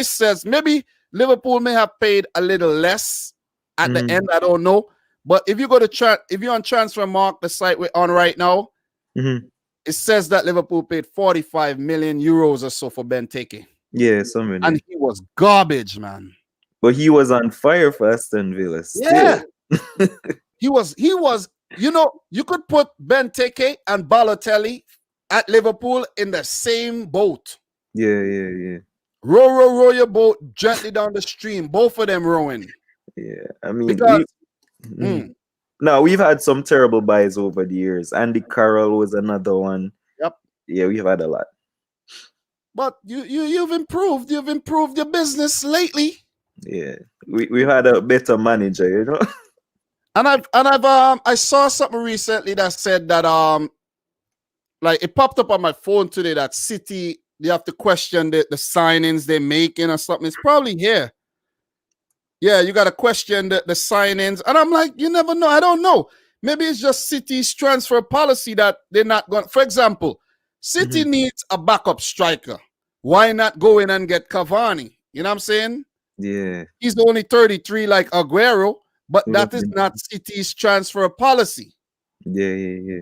says maybe Liverpool may have paid a little less at the end. I don't know. But if you go to if you're on Transfermarkt, the site we're on right now, it says that Liverpool paid 45 million euros or so for Benteke. Yeah, something. And he was garbage, man. But he was on fire for Aston Villa. Still. Yeah. he was, you know, you could put Benteke and Balotelli at Liverpool in the same boat. Yeah. Row your boat gently down the stream. Both of them rowing. Yeah, I mean, we've had some terrible buys over the years. Andy Carroll was another one. Yep. Yeah, we've had a lot. But you've improved. You've improved your business lately. Yeah, we've had a better manager, you know. And I saw something recently that said that like it popped up on my phone today that City, they have to question the signings they're making or something. It's probably here. Yeah, you got to question the signings. And I'm like, you never know. I don't know. Maybe it's just City's transfer policy that they're not going. For example, City needs a backup striker. Why not go in and get Cavani? You know what I'm saying? Yeah. He's only 33 like Aguero, but that is not City's transfer policy. Yeah.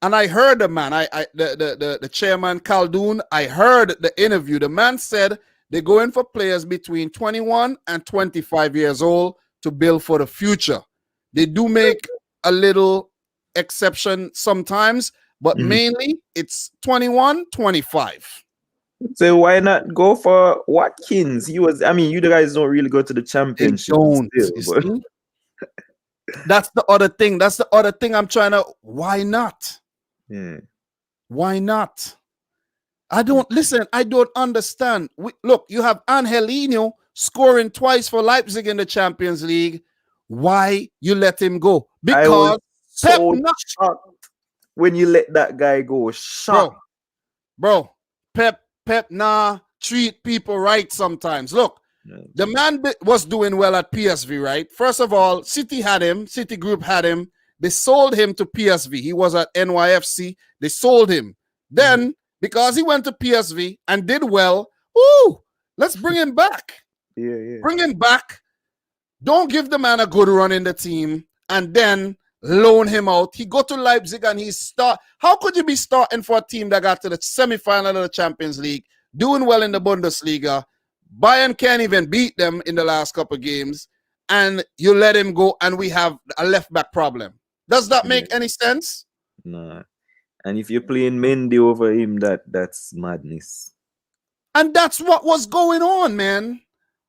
And I heard the man, the chairman Khaldoon, I heard the interview. The man said they're going for players between 21 and 25 years old to build for the future. They do make a little exception sometimes, but mainly it's 21, 25. So why not go for Watkins? You guys don't really go to the championship. That's the other thing. That's the other thing I'm trying to. Why not? Yeah. Why not? I don't understand. Look, you have Angelino scoring twice for Leipzig in the Champions League. Why you let him go? Because Pep shocked when you let that guy go. Shocked. Bro, Pep treat people right sometimes. Look, the man was doing well at PSV, right? First of all, City Group had him. They sold him to PSV. He was at NYFC. They sold him. Then, because he went to PSV and did well, let's bring him back. Yeah. Bring him back. Don't give the man a good run in the team and then loan him out. He go to Leipzig and How could you be starting for a team that got to the semi-final of the Champions League, doing well in the Bundesliga? Bayern can't even beat them in the last couple of games, and you let him go, and we have a left-back problem. Does that make any sense? No. And if you're playing Mendy over him, that's madness. And that's what was going on, man.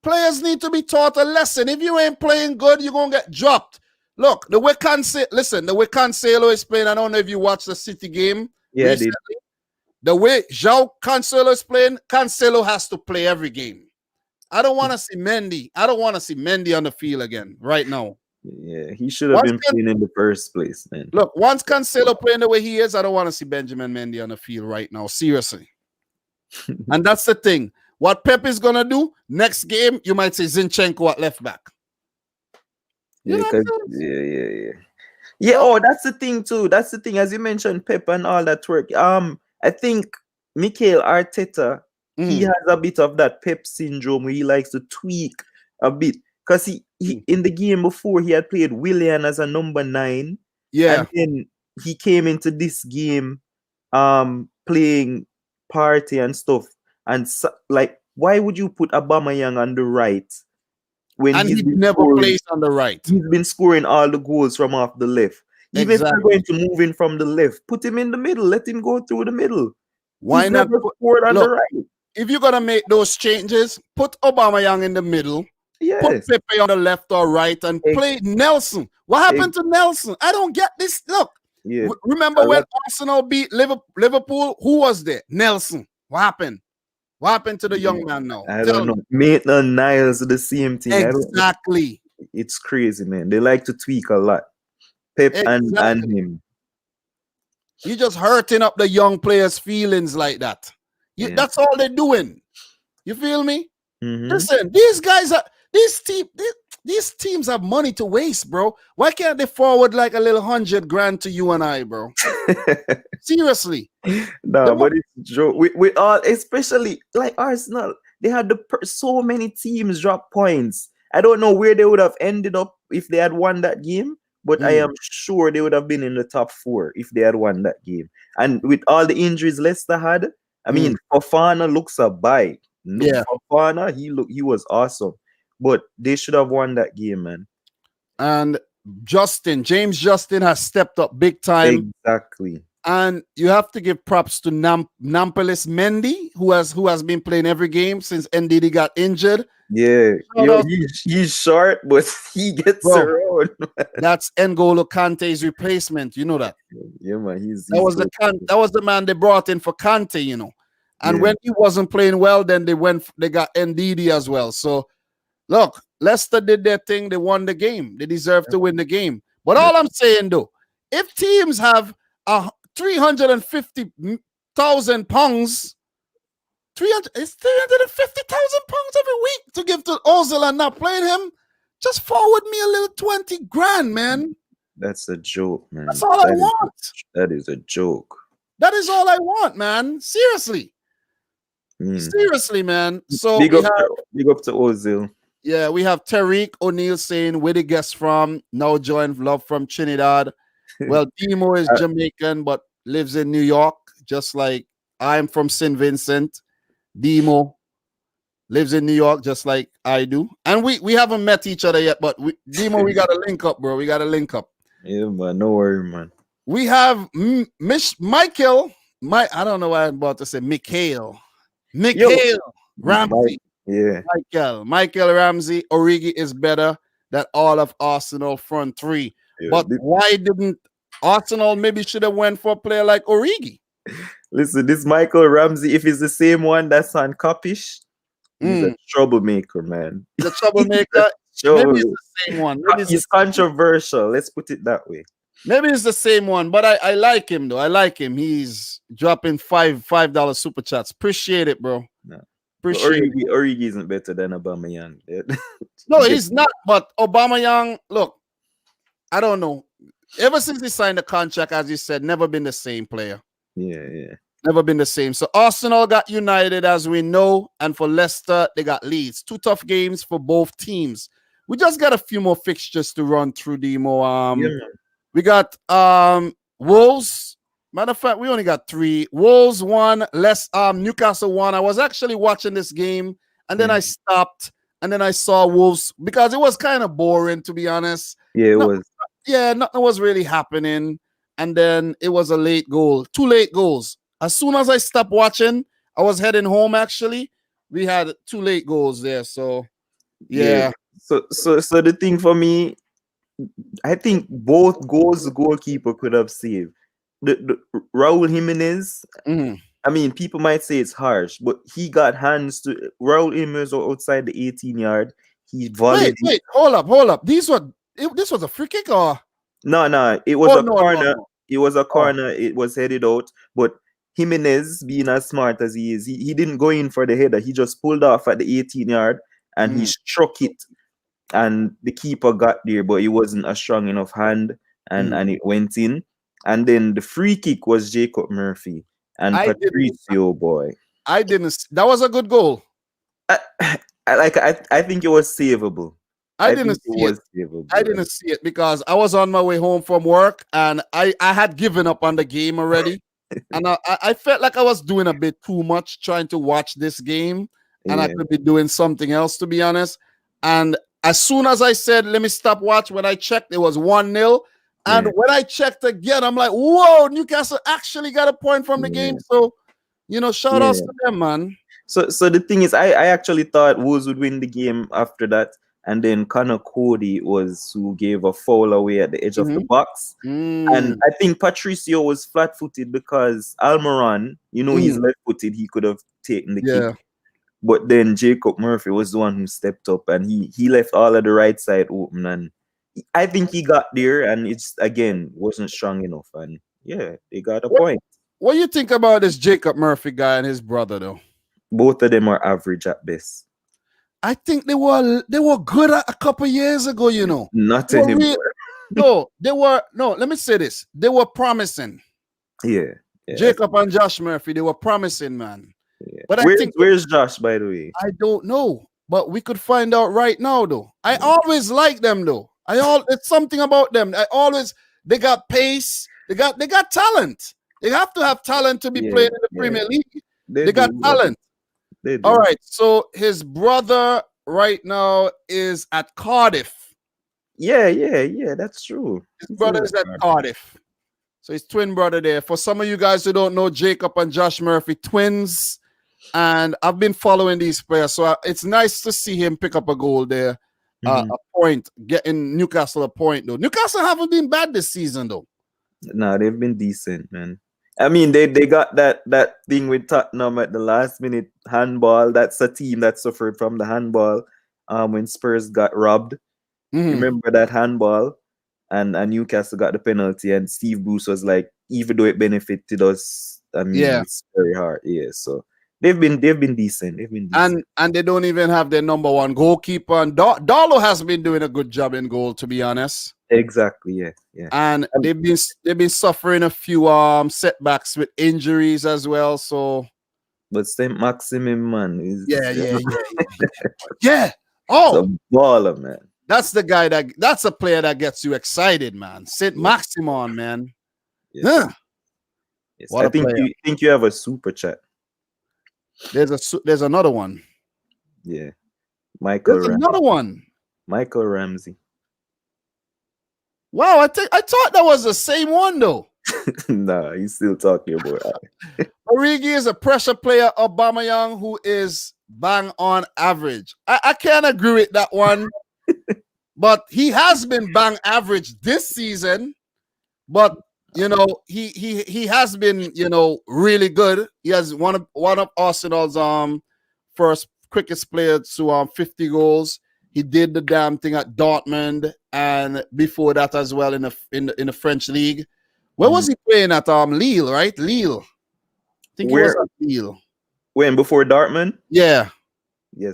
Players need to be taught a lesson. If you ain't playing good, you're going to get dropped. Look, the way Cancelo is playing. I don't know if you watched the City game recently. The way João Cancelo is playing, Cancelo has to play every game. I don't want to see Mendy. I don't want to see Mendy on the field again right now. Yeah, he should have been playing in the first place, man. Look, once Cancelo playing the way he is, I don't want to see Benjamin Mendy on the field right now. Seriously. And that's the thing. What Pep is going to do, next game, you might say Zinchenko at left back. Yeah, oh, that's the thing too. That's the thing. As you mentioned, Pep and all that work. I think Mikel Arteta, he has a bit of that Pep syndrome where he likes to tweak a bit. Because he in the game before, he had played Willian as a number 9. Yeah. And then he came into this game playing Party and stuff. And like, why would you put Aubameyang on the right? When he never plays on the right. He's been scoring all the goals from off the left. Even if you're going to move in from the left, put him in the middle. Let him go through the middle. Why not scored on the right? If you're going to make those changes, put Aubameyang in the middle. Yes. Put Pepe on the left or right and play Nelson. What happened to Nelson? I don't get this. Look, remember when Arsenal beat Liverpool? Who was there? Nelson. What happened? What happened to the young man now? I don't know. Maitland Niles, the same thing. Exactly. It's crazy, man. They like to tweak a lot. Pep and him. You're just hurting up the young players' feelings like that. That's all they're doing. You feel me? Listen, these guys are these teams have money to waste, bro. Why can't they forward like a little $100,000 to you and I, bro? Seriously. No, but it's joke. We all, especially like Arsenal, they had so many teams drop points. I don't know where they would have ended up if they had won that game, but I am sure they would have been in the top 4 if they had won that game. And with all the injuries Leicester had, I mean, Fofana looks a bite. Fofana, he was awesome. But they should have won that game, man. And James Justin has stepped up big time. Exactly. And you have to give props to Nampalys Mendy, who has been playing every game since NDD got injured. Yeah, he's short, but he gets around. That's N'Golo Kante's replacement. You know that. Yeah, man. That was the man they brought in for Kante, you know. And when he wasn't playing well, then they got NDD as well. So look, Leicester did their thing. They won the game. They deserve to win the game. But all I'm saying, though, if teams have 350,000 pounds, it's 350,000 pounds every week to give to Ozil and not playing him, just forward me a little 20 grand, man. That's a joke, man. That's all I want. That is a joke. That is all I want, man. Seriously. Seriously, man. So big up to Ozil. Yeah, we have Tariq O'Neill saying, where the guest from? Now joined love from Trinidad. Well, Demo is Jamaican, but lives in New York, just like I'm from St. Vincent. Demo lives in New York, just like I do. And we haven't met each other yet, but Demo, we got to link up, bro. We got to link up. Yeah, man. No worry, man. We have Michael. I don't know why I'm about to say Michael Ramsey. Michael Ramsey. Origi is better than all of Arsenal front 3. Yeah, but why didn't Arsenal maybe should have went for a player like Origi? Listen, this Michael Ramsey, if it's the same one that's on Kopish, he's a troublemaker, man. He's a troublemaker. Maybe it's the same one. He's controversial. Let's put it that way. Maybe it's the same one, but I like him though. I like him. He's dropping $5 super chats. Appreciate it, bro. No. Origi isn't better than Aubameyang. No, he's not. But Aubameyang, look, I don't know. Ever since he signed the contract, as you said, never been the same player. Yeah. Never been the same. So Arsenal got United, as we know, and for Leicester, they got Leeds. 2 tough games for both teams. We just got a few more fixtures to run through, Demo. We got Wolves. Matter of fact, we only got 3. Wolves 1, Newcastle 1. I was actually watching this game, and then I stopped, and then I saw Wolves because it was kind of boring, to be honest. Yeah, it was. Yeah, nothing was really happening. And then it was a late goal. 2 late goals. As soon as I stopped watching, I was heading home, actually. We had 2 late goals there. So, yeah. So the thing for me, I think both goals the goalkeeper could have saved. The Raul Jimenez, Mhm. I mean, people might say it's harsh, but he got hands to Raul Jimenez outside the 18 yard. He volleyed. Wait, hold up. This was a free kick or No, it was oh a corner. no. It was a Oh. corner. It was headed out. But Jimenez, being as smart as he is, he didn't go in for the header. He just pulled off at the 18 yard and he struck it. And the keeper got there, but it wasn't a strong enough hand, and it went in. And then the free kick was Jacob Murphy and Patricio boy. I didn't. That was a good goal. I think it was savable. I didn't see it because I was on my way home from work and I had given up on the game already. And I felt like I was doing a bit too much trying to watch this game. And I could be doing something else, to be honest. And as soon as I said, let me stop watch, when I checked, it was 1-0. And when I checked again, I'm like, whoa, Newcastle actually got a point from the game. So, shout outs to them, man. So the thing is, I actually thought Wolves would win the game after that. And then Connor Cody was who gave a foul away at the edge of the box. And I think Patricio was flat-footed because Almiron, he's left-footed. He could have taken the kick. But then Jacob Murphy was the one who stepped up and he left all of the right side open. And I think he got there and it's, again, wasn't strong enough. And they got a point. What do you think about this Jacob Murphy guy and his brother, though? Both of them are average at best. I think they were good a couple years ago, Not anymore. Let me say this. They were promising. Yeah. Jacob and Josh Murphy, they were promising, man. Yeah. But where's Josh, by the way? I don't know. But we could find out right now, though. I always like them, though. It's something about them. They got pace. They got talent. They have to have talent to be playing in the Premier League. They got talent. All right, so his brother right now is at Cardiff. Yeah, that's true. His brother is at Cardiff. So his twin brother there. For some of you guys who don't know, Jacob and Josh Murphy, twins. And I've been following these players. So it's nice to see him pick up a goal there. A point, getting Newcastle a point, though. Newcastle haven't been bad this season, though. No, they've been decent, man. I mean, they got that thing with Tottenham at the last minute handball. That's a team that suffered from the handball when Spurs got robbed. Remember that handball? And Newcastle got the penalty, and Steve Bruce was like, even though it benefited us, I mean, it's very hard. Yeah, so they've been decent. And they don't even have their number one goalkeeper. And Darlow has been doing a good job in goal, to be honest. Exactly, yeah. And they've been suffering a few setbacks with injuries as well. So, but Saint Maximin, man, is yeah. Oh, a baller, man. That's the guy that's a player that gets you excited, man. Saint Maximin, man. Yes. I think you have a super chat. There's another one. Yeah, Another one. Michael Ramsey. Wow, I thought that was the same one though. Nah, he's still talking about that. Origi is a pressure player. Aubameyang, who is bang on average. I can't agree with that one, but he has been bang average this season. But he has been really good. He has one of Arsenal's first quickest players to 50 goals. He did the damn thing at Dortmund and before that as well in the French league. Where was he playing at? Lille, right? Lille. I think he was at Lille. When before Dortmund? Yeah,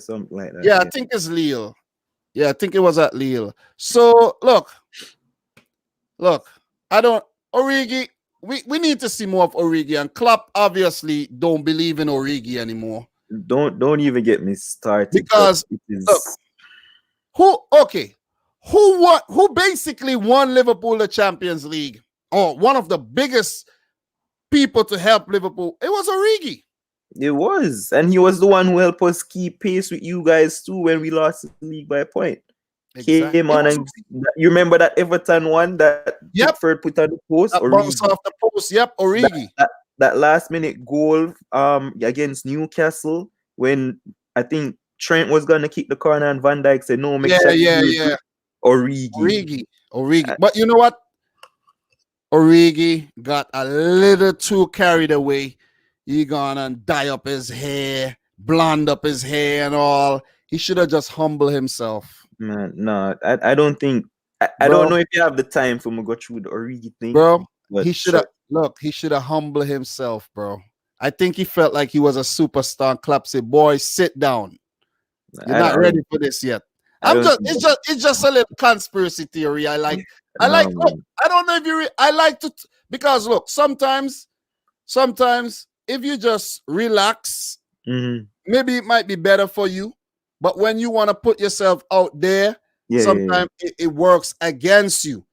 something like that. Yeah, I think it's Lille. Yeah, I think it was at Lille. So look. Origi. We need to see more of Origi, and Klopp obviously don't believe in Origi anymore. Don't even get me started because who basically won Liverpool the Champions League, or one of the biggest people to help Liverpool? It was Origi. It was, and he was the one who helped us keep pace with you guys too when we lost the league by a point. Exactly. Came on, and you remember that Everton one that Pickford put on the post, that bounce off the post. Origi. That last minute goal against Newcastle when I think Trent was gonna kick the corner and Van Dijk said no. Origi. Origi. But you know what? Origi got a little too carried away. He gonna dye up his hair, blonde up his hair and all. He should have just humbled himself. Man, no, I don't think I don't know if you have the time for me to go through the Origi thing. Bro, but he should have he should have humbled himself, bro. I think he felt like he was a superstar. Clap say, boy, sit down. You're not ready for this yet. It's just a little conspiracy theory. I don't know if you I like to because look, sometimes if you just relax, maybe it might be better for you. But when you want to put yourself out there, sometimes it works against you.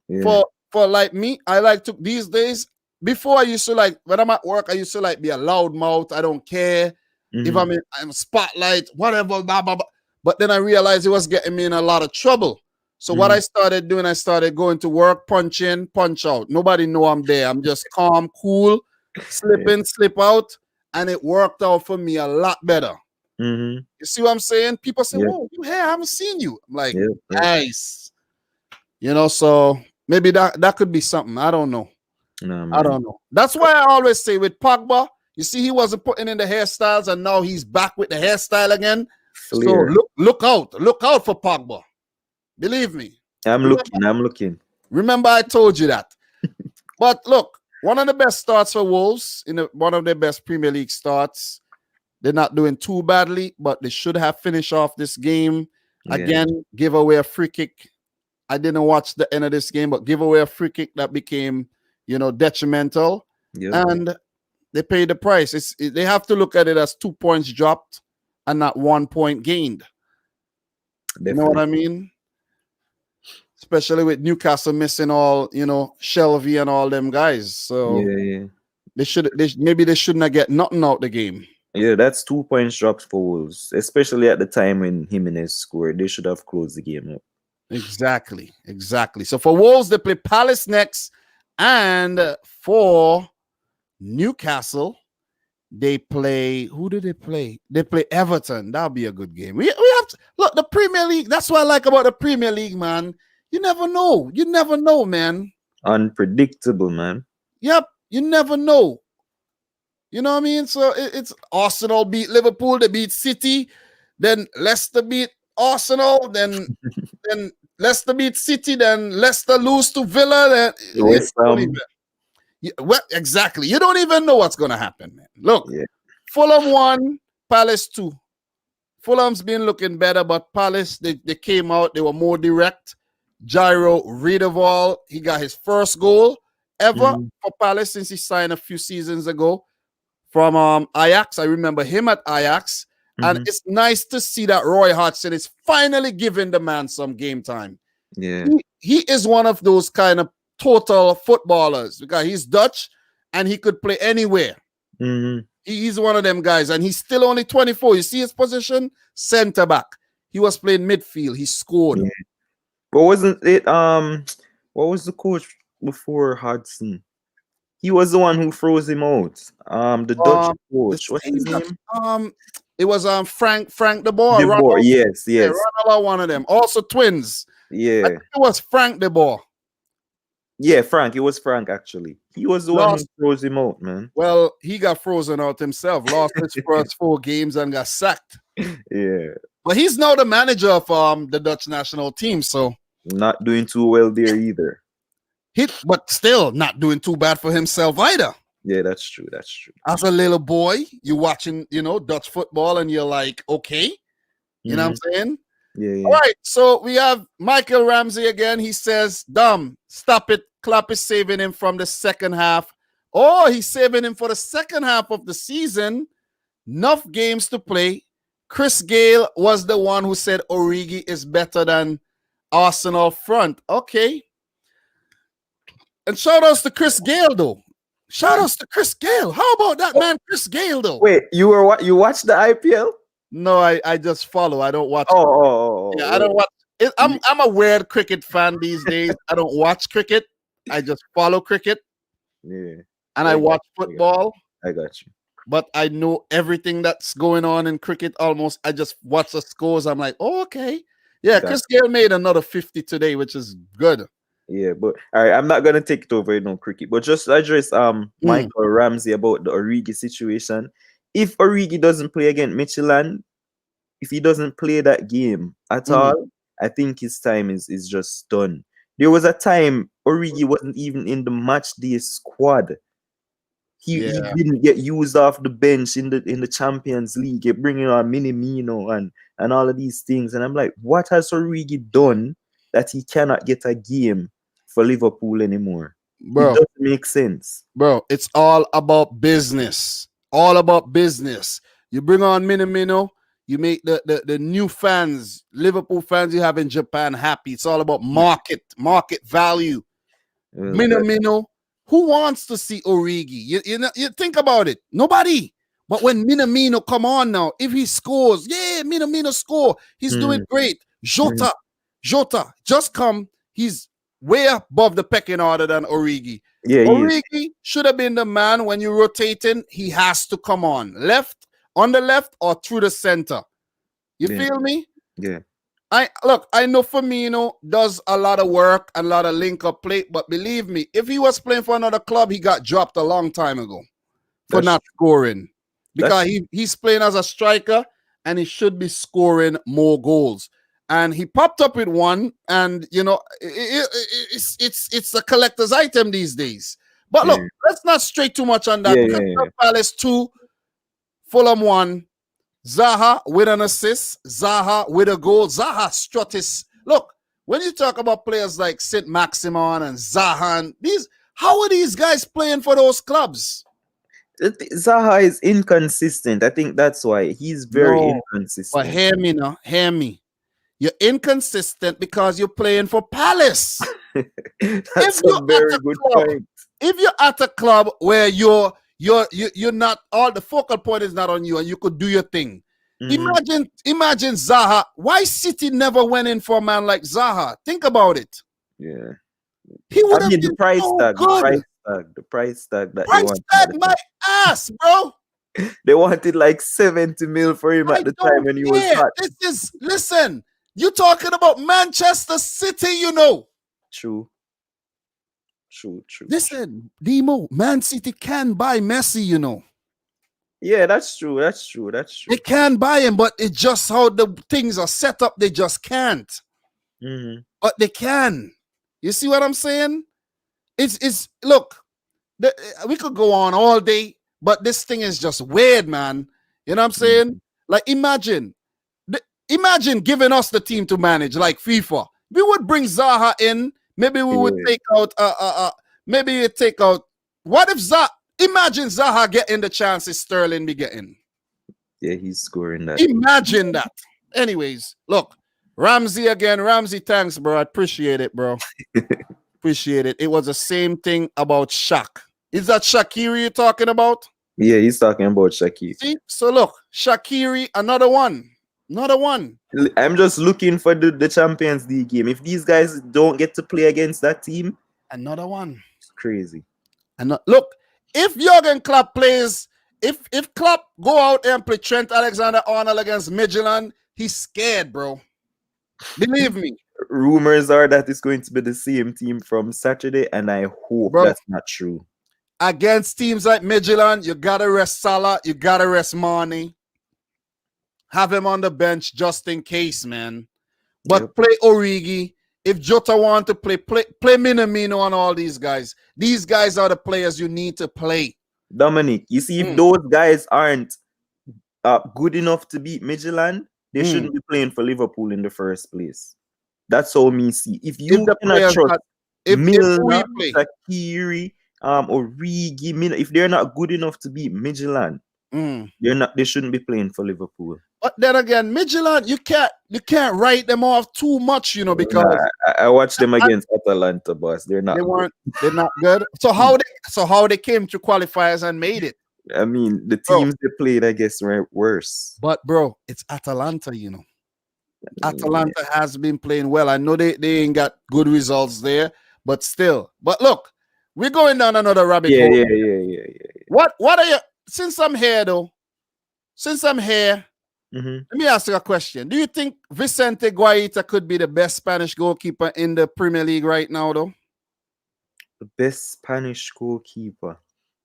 Yeah. For like me, I like to these days. Before I used to like when I'm at work, I used to like be a loud mouth. I don't care if I'm in spotlight, whatever, blah, blah, blah. But then I realized it was getting me in a lot of trouble. So what I started doing, I started going to work, punch in, punch out. Nobody know I'm there. I'm just calm, cool, slip in, slip out. And it worked out for me a lot better. You see what I'm saying? People say, whoa, you here? I haven't seen you. I'm like, nice. You know, so maybe that could be something. I don't know. No, I don't know. That's why I always say with Pogba, you see, he wasn't putting in the hairstyles and now he's back with the hairstyle again. Clear. So look out for Pogba. Believe me. I'm looking. Remember, I told you that. But look, one of the best starts for Wolves, one of their best Premier League starts. They're not doing too badly, but they should have finished off this game. Again, give away a free kick. I didn't watch the end of this game, but give away a free kick that became, detrimental. And they paid the price. They have to look at it as 2 points dropped and not 1 point gained. Definitely. You know what I mean? Especially with Newcastle missing all, Shelby and all them guys. So they shouldn't have get nothing out the game. Yeah, that's 2 points dropped for Wolves, especially at the time when Jimenez scored. They should have closed the game up. Exactly. So for Wolves, they play Palace next, and for Newcastle, they play. Who do they play? They play Everton. That'll be a good game. We have to look the Premier League. That's what I like about the Premier League, man. You never know. You never know, man. Unpredictable, man. Yep. You never know. You know what I mean? So it's Arsenal beat Liverpool. They beat City. Then Leicester beat Arsenal. Then Leicester beat City. Then Leicester lose to Villa. Well, exactly. You don't even know what's going to happen, man. Look, Fulham 1, Palace 2. Fulham's been looking better, but Palace, they came out. They were more direct. Jairo Riedewald, he got his first goal ever for Palace since he signed a few seasons ago from Ajax. I remember him at Ajax. And it's nice to see that Roy Hodgson is finally giving the man some game time. Yeah. He is one of those kind of total footballers because he's Dutch and he could play anywhere. He's one of them guys and he's still only 24. You see his position? Center back. He was playing midfield. He scored. Yeah. But wasn't it what was the coach before Hodgson? He was the one who froze him out. The Dutch coach. What's his name? It was Frank de Boer. De Boer, yes. Yeah, Ronald, one of them. Also twins. Yeah. I think it was Frank de Boer. Yeah, Frank. It was Frank, actually. He was the one who froze him out, man. Well, he got frozen out himself. Lost his first 4 games and got sacked. Yeah. But he's now the manager of the Dutch national team, so. Not doing too well there either. But still not doing too bad for himself either. Yeah, that's true. As a little boy, you're watching, Dutch football and you're like, okay. You know what I'm saying? Yeah. All right, so we have Michael Ramsey again. He says, Dom, stop it. Klopp is saving him from the second half. Oh, he's saving him for the second half of the season. Enough games to play. Chris Gale was the one who said Origi is better than Arsenal front. Okay. And shout outs to Chris Gale, though. Shout outs to Chris Gale. How about that man, Chris Gale, though? Wait, you watched the IPL? No, I just follow. I don't watch. Yeah, I don't watch. I'm a weird cricket fan these days. I don't watch cricket. I just follow cricket. Yeah. And I watch football. I got you. But I know everything that's going on in cricket almost. I just watch the scores. I'm like, oh, okay. Yeah, Chris Gale made another 50 today, which is good. Yeah, but all right, I'm not gonna take it over, cricket. But just address Michael Ramsey about the Origi situation. If Origi doesn't play against Michelin, if he doesn't play that game at all, I think his time is just done. There was a time Origi wasn't even in the match day squad. He didn't get used off the bench in the Champions League. You're bringing on Minamino and all of these things. And I'm like, what has Origi done that he cannot get a game for Liverpool anymore? Bro, it doesn't make sense. Bro, it's all about business. All about business. You bring on Minamino, you make the new fans, Liverpool fans you have in Japan happy. It's all about market value. Minamino. Who wants to see Origi? You think about it. Nobody. But when Minamino come on now, if he scores, Minamino score. He's doing great. Jota, just come. He's way above the pecking order than Origi. Yeah, Origi should have been the man when you're rotating. He has to come on the left or through the center. You feel me? Yeah. I know Firmino does a lot of work and a lot of link-up play, but believe me, if he was playing for another club, he got dropped a long time ago for not scoring. Because he's playing as a striker and he should be scoring more goals. And he popped up with one, and it's a collector's item these days. But look, let's not stray too much on that. Palace 2, Fulham 1. Zaha with an assist, Zaha with a goal. Zaha strut his. Look, when you talk about players like St. Maximin and Zaha, how are these guys playing for those clubs? Zaha is inconsistent. I think that's why he's very inconsistent. But hear me now, hear me. You're inconsistent because you're playing for Palace. That's a very good point. If you're at a club where you're not, all the focal point is not on you and you could do your thing. Imagine Zaha. Why City never went in for a man like Zaha? Think about it. Yeah. He would have been the price so tag, good. the price tag that price tag my ass, bro. They wanted like 70 mil for him at the time when he was hot. Listen, you're talking about Manchester City, True. Listen, Demo, Man City can buy Messi, Yeah, that's true. They can buy him, but it's just how the things are set up. They just can't. But they can. You see what I'm saying? Look, we could go on all day, but this thing is just weird, man. You know what I'm saying? Like, imagine giving us the team to manage, like FIFA. We would bring Zaha in. Maybe we would take out maybe you take out. What if imagine Zaha getting the chances Sterling be getting? Yeah, he's scoring that. Imagine that. Anyways, look, Ramsey again. Ramsey, thanks, bro. I appreciate it, bro. Appreciate it. It was the same thing about Shaq. Is that Shaqiri you're talking about? Yeah, he's talking about Shaqiri. See? So look, Shaqiri, another one. I'm just looking for the Champions League game. If these guys don't get to play against that team, another one. It's crazy. And look, if Jurgen Klopp plays, if Klopp go out and play Trent Alexander-Arnold against Midtjylland, he's scared, bro. Believe me. Rumors are that it's going to be the same team from Saturday, and I hope that's not true. Against teams like Midtjylland, you gotta rest Salah, you gotta rest Mane. Have him on the bench just in case, man. But play Origi. If Jota want to play Minamino on all these guys. These guys are the players you need to play. Dominic, you see, if those guys aren't good enough to beat Midtjylland, they shouldn't be playing for Liverpool in the first place. That's how me see. If you cannot trust Milner, Shaqiri, Origi, if they're not good enough to beat Midtjylland, they shouldn't be playing for Liverpool. But then again, Midtjylland, you can't write them off too much, because I watched them against Atalanta, boss. They're not good. So how they came to qualifiers and made it? I mean, the teams they played, I guess, were worse. But bro, it's Atalanta, Atalanta has been playing well. I know they ain't got good results there, but still. But look, we're going down another rabbit hole. Yeah. What are you? Since I'm here, Mhm. Let me ask you a question. Do you think Vicente Guaita could be the best Spanish goalkeeper in the Premier League right now, though? The best Spanish goalkeeper.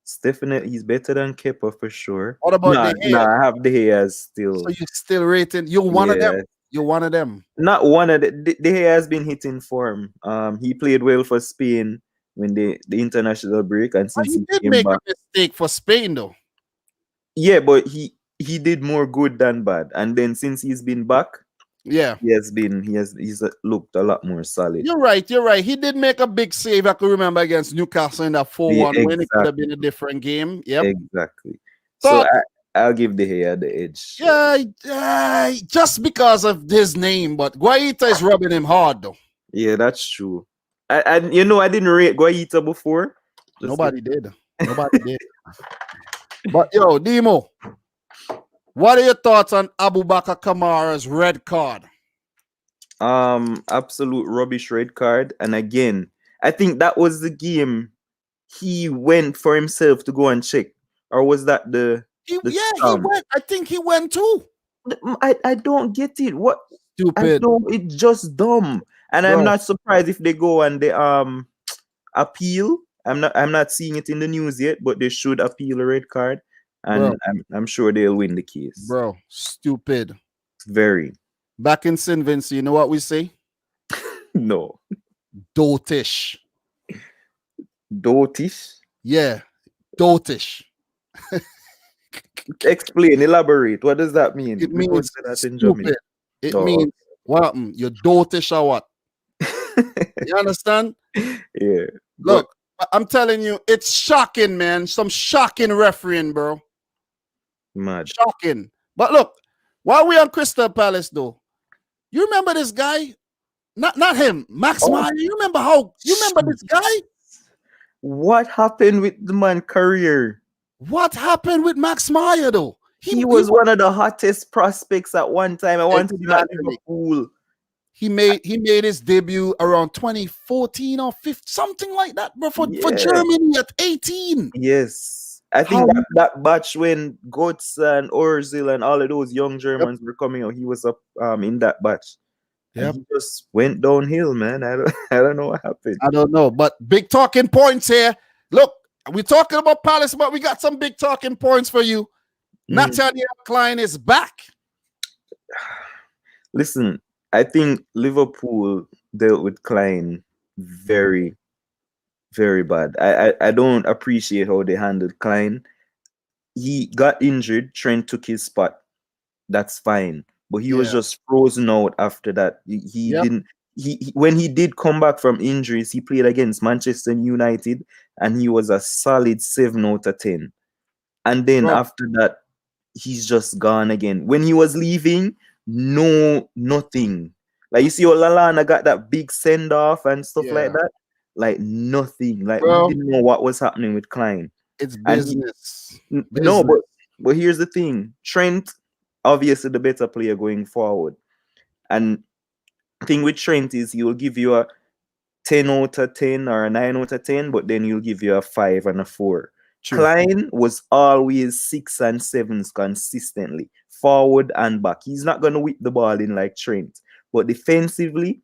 It's definitely he's better than Kepa for sure. What about Nah, De Gea? I have the Gea still. So you still rating? You're one of them. Yeah. You're one of them. Not one of the Gea has been hitting form. He played well for Spain when the international break, and But since he he did came make back, a mistake for Spain, though. yeah, but he did more good than bad. And then since he's been back, Yeah. he's looked a lot more solid. You're right. You're right. He did make a big save. I can remember against Newcastle in that 4-1 Yeah, win. It could have exactly. been a different game. Yep. Exactly. So But I'll give the Gea the edge. yeah, just because of his name, but Guaita is rubbing him hard, though. Yeah, that's true. I didn't rate Guaita before. Nobody did. Nobody did. But yo, Demo, what are your thoughts on Abu Bakar Kamara's red card? Absolute rubbish red card. And again, I think that was the game he went for himself to go and check. Or was that the He went. I think he went too. I don't get it. What Stupid. it's just dumb. And Bro. I'm not surprised if they go and they appeal. I'm not seeing it in the news yet, but they should appeal a red card. And I'm sure they'll win the case. Bro, stupid. Very. Back in St. Vincent, you know what we say? No. Dotish. Dotish? Yeah, dotish. Explain, elaborate. What does that mean? It We means say that in stupid. Jamaica. It Oh, means what? You're dotish or what? You understand? Yeah. Look, I'm telling you, it's shocking, man. Some shocking refereeing, bro. Mad. Shocking. But look, while we on Crystal Palace, though, you remember this guy? Not him, Max Meyer. You remember this guy? What happened with the man career? What happened with Max Meyer, though? He was one of the hottest prospects at one time. I wanted him at Liverpool. He made his debut around 2014 or 15, something like that, bro, for Germany at 18. Yes. I think that batch when Götze and Ozil and all of those young Germans were coming out, he was up in that batch. Yeah, he just went downhill, man. I don't know what happened. I don't know, but big talking points here. Look, we're talking about Palace, but we got some big talking points for you. Nathaniel Klein is back. Listen, I think Liverpool dealt with Klein very, very bad. I don't appreciate how they handled Klein. He got injured. Trent took his spot. That's fine. But he was just frozen out after that. He didn't. When he did come back from injuries, he played against Manchester United, and he was a solid 7 out of 10. And then after that, he's just gone again. When he was leaving, nothing. Like you see, Lallana got that big send off and stuff like that. Like nothing. Like we didn't know what was happening with Klein. It's business. No, but here's the thing: Trent, obviously the better player going forward. And the thing with Trent is he will give you a 10 out of 10 or a 9 out of 10, but then he'll give you a 5 and a 4. True. Klein was always 6 and 7s consistently, forward and back. He's not going to whip the ball in like Trent. But defensively,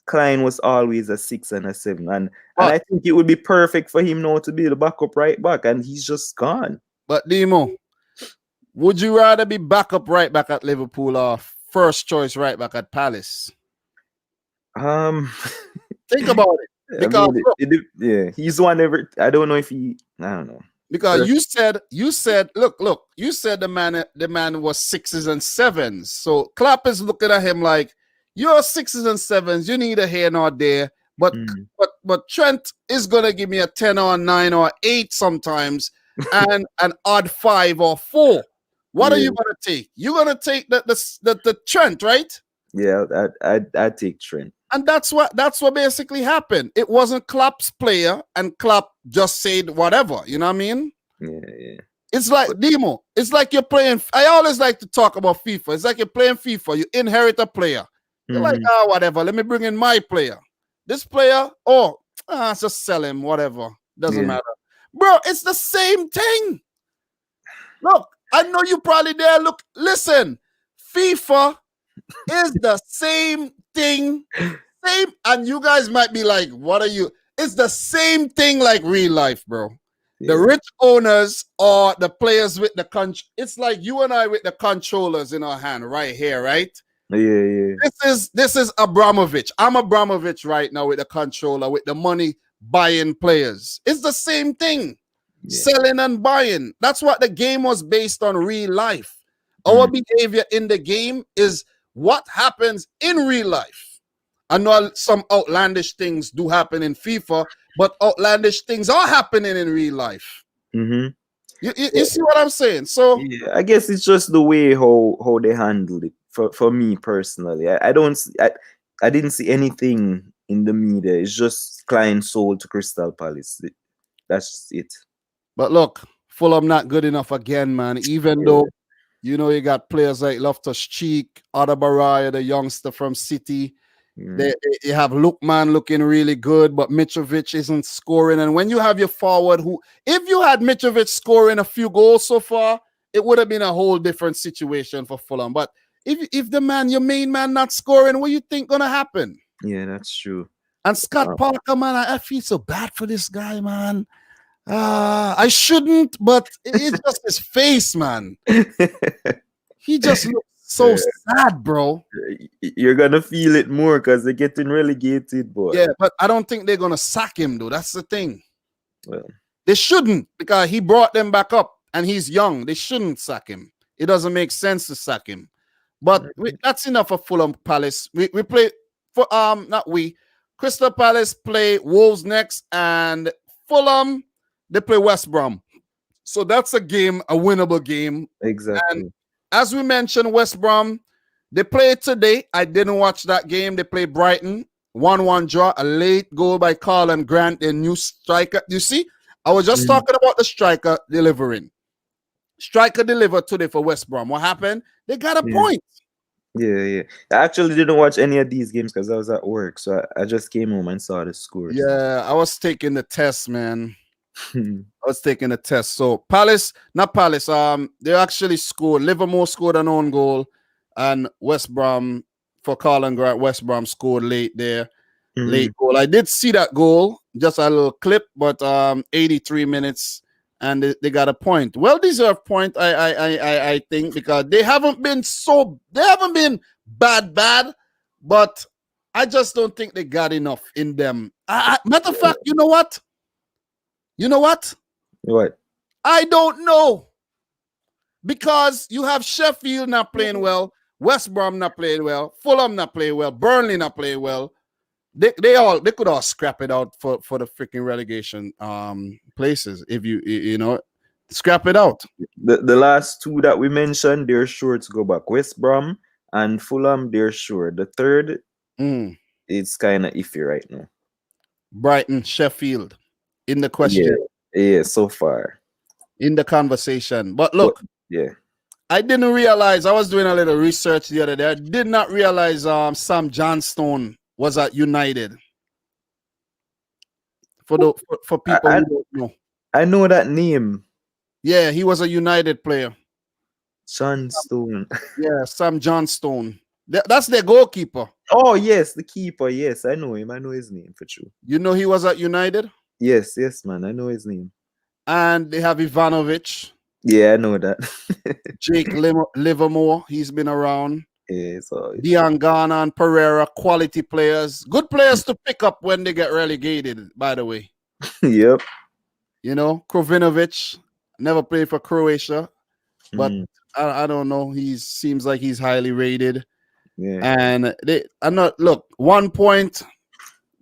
Klein was always a 6 and a 7. And I think it would be perfect for him now to be the backup right back, and he's just gone. But Demo, would you rather be backup right back at Liverpool or first choice right back at Palace? Think about it. Because he's one ever. I don't know if I don't know. Because you said you said the man was 6s and 7s. So Klopp is looking at him like, you're 6s and 7s, you need a here nor there. But Trent is gonna give me a 10 or 9 or 8 sometimes, and an odd 5 or 4. What are you gonna take? You're gonna take the Trent, right? Yeah, I take Trent. And that's what basically happened. It wasn't Klopp's player, and Klopp just said whatever. You know what I mean? Yeah. It's like Demo. It's like you're playing. I always like to talk about FIFA. It's like you're playing FIFA. You inherit a player. You're like, whatever. Let me bring in my player. This player, just sell him. Whatever. Doesn't matter, bro. It's the same thing. Look, I know you probably there. Look, listen. FIFA is the same thing. Same, and you guys might be like, what are you? It's the same thing like real life, bro. Yeah. The rich owners or the players with the it's like you and I with the controllers in our hand right here, right? Yeah. This is Abramovich. I'm Abramovich right now with the controller, with the money buying players. It's the same thing. Yeah. Selling and buying. That's what the game was based on, real life. Our behavior in the game is what happens in real life. I know some outlandish things do happen in FIFA, but outlandish things are happening in real life. Mm-hmm. You see what I'm saying? So yeah, I guess it's just the way how they handled it. For me personally, I didn't see anything in the media. It's just client sold to Crystal Palace. That's it. But look, Fulham not good enough again, man. Even though, you know, you got players like Loftus-Cheek, Adabaraya, the youngster from City. They have Lookman looking really good, but Mitrovic isn't scoring. And when you have your forward if you had Mitrovic scoring a few goals so far, it would have been a whole different situation for Fulham. But if the man, your main man, not scoring, what you think gonna happen? Yeah, that's true. And Scott Parker, man, I feel so bad for this guy, man. I shouldn't, but it's just his face, man. He just looks so sad, bro. You're gonna feel it more because they're getting relegated, boy. Yeah, but I don't think they're gonna sack him, though. That's the thing. Well, they shouldn't, because he brought them back up and he's young. They shouldn't sack him. It doesn't make sense to sack him. But that's enough of Fulham Palace. We play for Crystal Palace play Wolves next, and Fulham, they play West Brom. So that's a game, a winnable game. Exactly. And as we mentioned, West Brom, they played today. I didn't watch that game. They played Brighton, 1-1 draw, a late goal by Carl Grant, a new striker. You see, I was just talking about the striker delivering. Striker delivered today for West Brom. What happened? They got a point. Yeah. I actually didn't watch any of these games because I was at work. So I just came home and saw the scores. Yeah, I was taking the test, man. I was taking the test. So not Palace. They actually scored. Liverpool scored an own goal, and West Brom for Carl Grant. West Brom scored late there. Late goal. I did see that goal, just a little clip, but 83 minutes, and they got a point. Well deserved point, I think, because they haven't been bad, but I just don't think they got enough in them. Matter of fact, you know what? What? I don't know. Because you have Sheffield not playing well, West Brom not playing well, Fulham not playing well, Burnley not playing well. They could all scrap it out for the freaking relegation places. If you know, scrap it out. The last two that we mentioned, they're sure to go back. West Brom and Fulham, they're sure. The third, it's kind of iffy right now. Brighton, Sheffield, in the question. Yeah, so far. In the conversation. But look, yeah. I didn't realize, I was doing a little research the other day. I did not realize Sam Johnstone was at United. For people who don't know. I know that name. Yeah, he was a United player. Johnstone. Yeah, Sam Johnstone. That's their goalkeeper. Oh, yes, the keeper. Yes, I know him. I know his name for sure. You know he was at United? Yes, man. I know his name. And they have Ivanovic. Yeah, I know that. Jake Livermore, he's been around. Yeah, Dion Garner and Pereira, quality players. Good players to pick up when they get relegated, by the way. Yep. You know, Krovinovic, never played for Croatia, but I don't know. He seems like he's highly rated. Yeah. And I'm not, look, 1 point,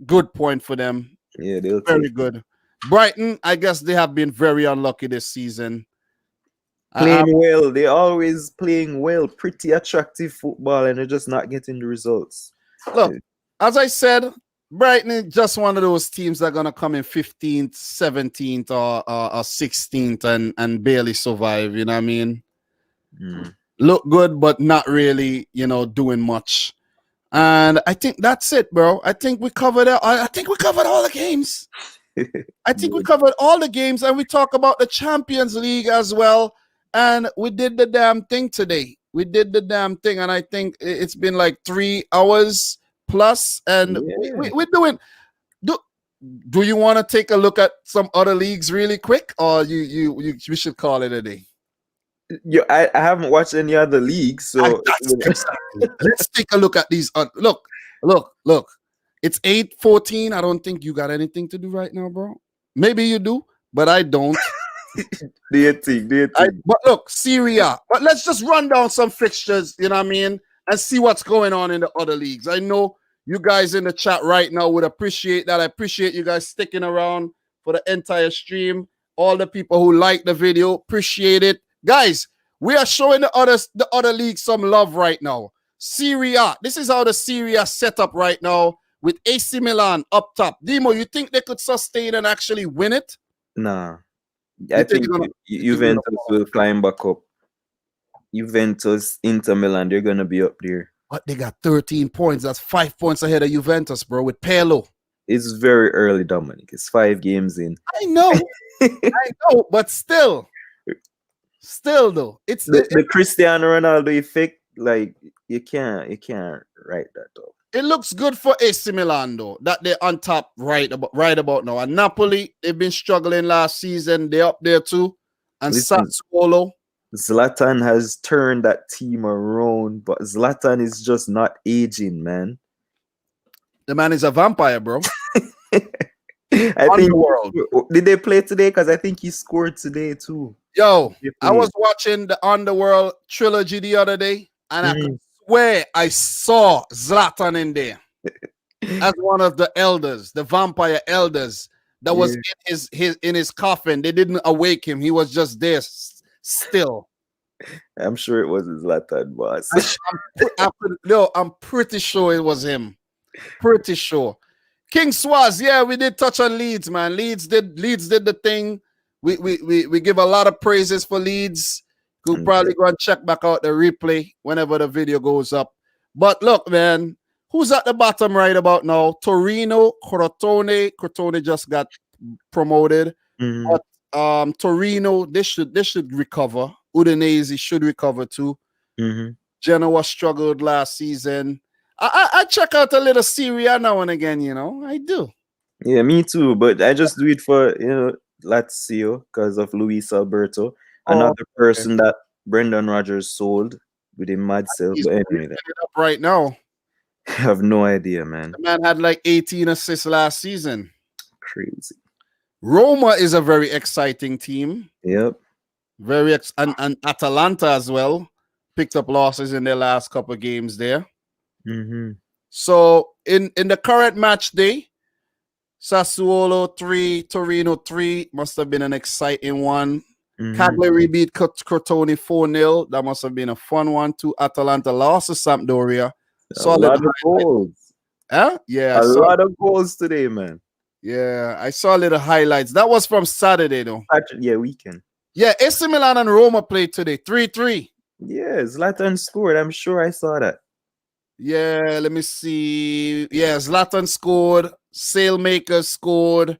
good point for them. Yeah, they'll very good. Brighton, I guess they have been very unlucky this season. Playing well. They're always playing well, pretty attractive football, and they're just not getting the results. Look, as I said, Brighton is just one of those teams that are going to come in 15th, 17th, or 16th and barely survive. You know what I mean? Look good, but not really, doing much. And I think that's it, bro. I think we covered it. I think we covered all the games. I think we covered all the games, and we talk about the Champions League as well. And we did the damn thing today. We did the damn thing, and I think it's been like 3 hours plus, and we're doing. Do you want to take a look at some other leagues really quick, or we should call it a day? I haven't watched any other leagues, so Let's take a look at these. Look. It's 8:14. I don't think you got anything to do right now, bro. Maybe you do, but I don't. Do you think? But look, Syria. But let's just run down some fixtures, you know what I mean, and see what's going on in the other leagues. I know you guys in the chat right now would appreciate that. I appreciate you guys sticking around for the entire stream. All the people who like the video, appreciate it. Guys, we are showing the other leagues some love right now. Syria. This is how the Syria set up right now with AC Milan up top. Demo, you think they could sustain and actually win it? Nah. I think Juventus will climb back up. Juventus, Inter Milan, they're going to be up there. But they got 13 points. That's 5 points ahead of Juventus, bro, with Pirlo. It's very early, Dominic. It's 5 games in. I know. But still though. It's the Cristiano Ronaldo effect. Like, you can't write that up. It looks good for AC Milan, though, that they're on top right about now. And Napoli, they've been struggling last season. They're up there too. And Sassuolo. Zlatan has turned that team around, but Zlatan is just not aging, man. The man is a vampire, bro. I think did they play today? Because I think he scored today too. Yo, I was watching the Underworld trilogy the other day, and I could swear I saw Zlatan in there as one of the elders, the vampire elders that was in his coffin. They didn't awake him. He was just there still. I'm sure it was Zlatan, boss. I'm pretty sure it was him. Pretty sure. King Swaz, yeah, we did touch on Leeds, man. Leeds did the thing. We give a lot of praises for Leeds. We'll probably go and check back out the replay whenever the video goes up. But look, man, who's at the bottom right about now? Torino, Crotone. Crotone just got promoted. But Torino, they should recover. Udinese should recover too. Genoa struggled last season. I check out a little Syria now and again, you know. I do. Yeah, me too. But I just do it for, Lazio because of Luis Alberto. Another person that Brendan Rodgers sold with a mad sale. But anyway, up right now. I have no idea, man. The man had like 18 assists last season. Crazy. Roma is a very exciting team. Yep. And Atalanta as well. Picked up losses in their last couple of games there. So in the current match day, Sassuolo 3, Torino 3 must have been an exciting one. Cagliari beat Crotone 4-0. That must have been a fun one too. Atalanta lost to Sampdoria. A lot of goals. Huh? Yeah. A lot of goals today, man. Yeah, I saw a little highlights. That was from Saturday, though. Yeah, weekend. Yeah, AC Milan and Roma played today. 3-3. Yeah, Zlatan scored. I'm sure I saw that. Yeah, let me see. Yeah, Zlatan scored. Sailmaker scored.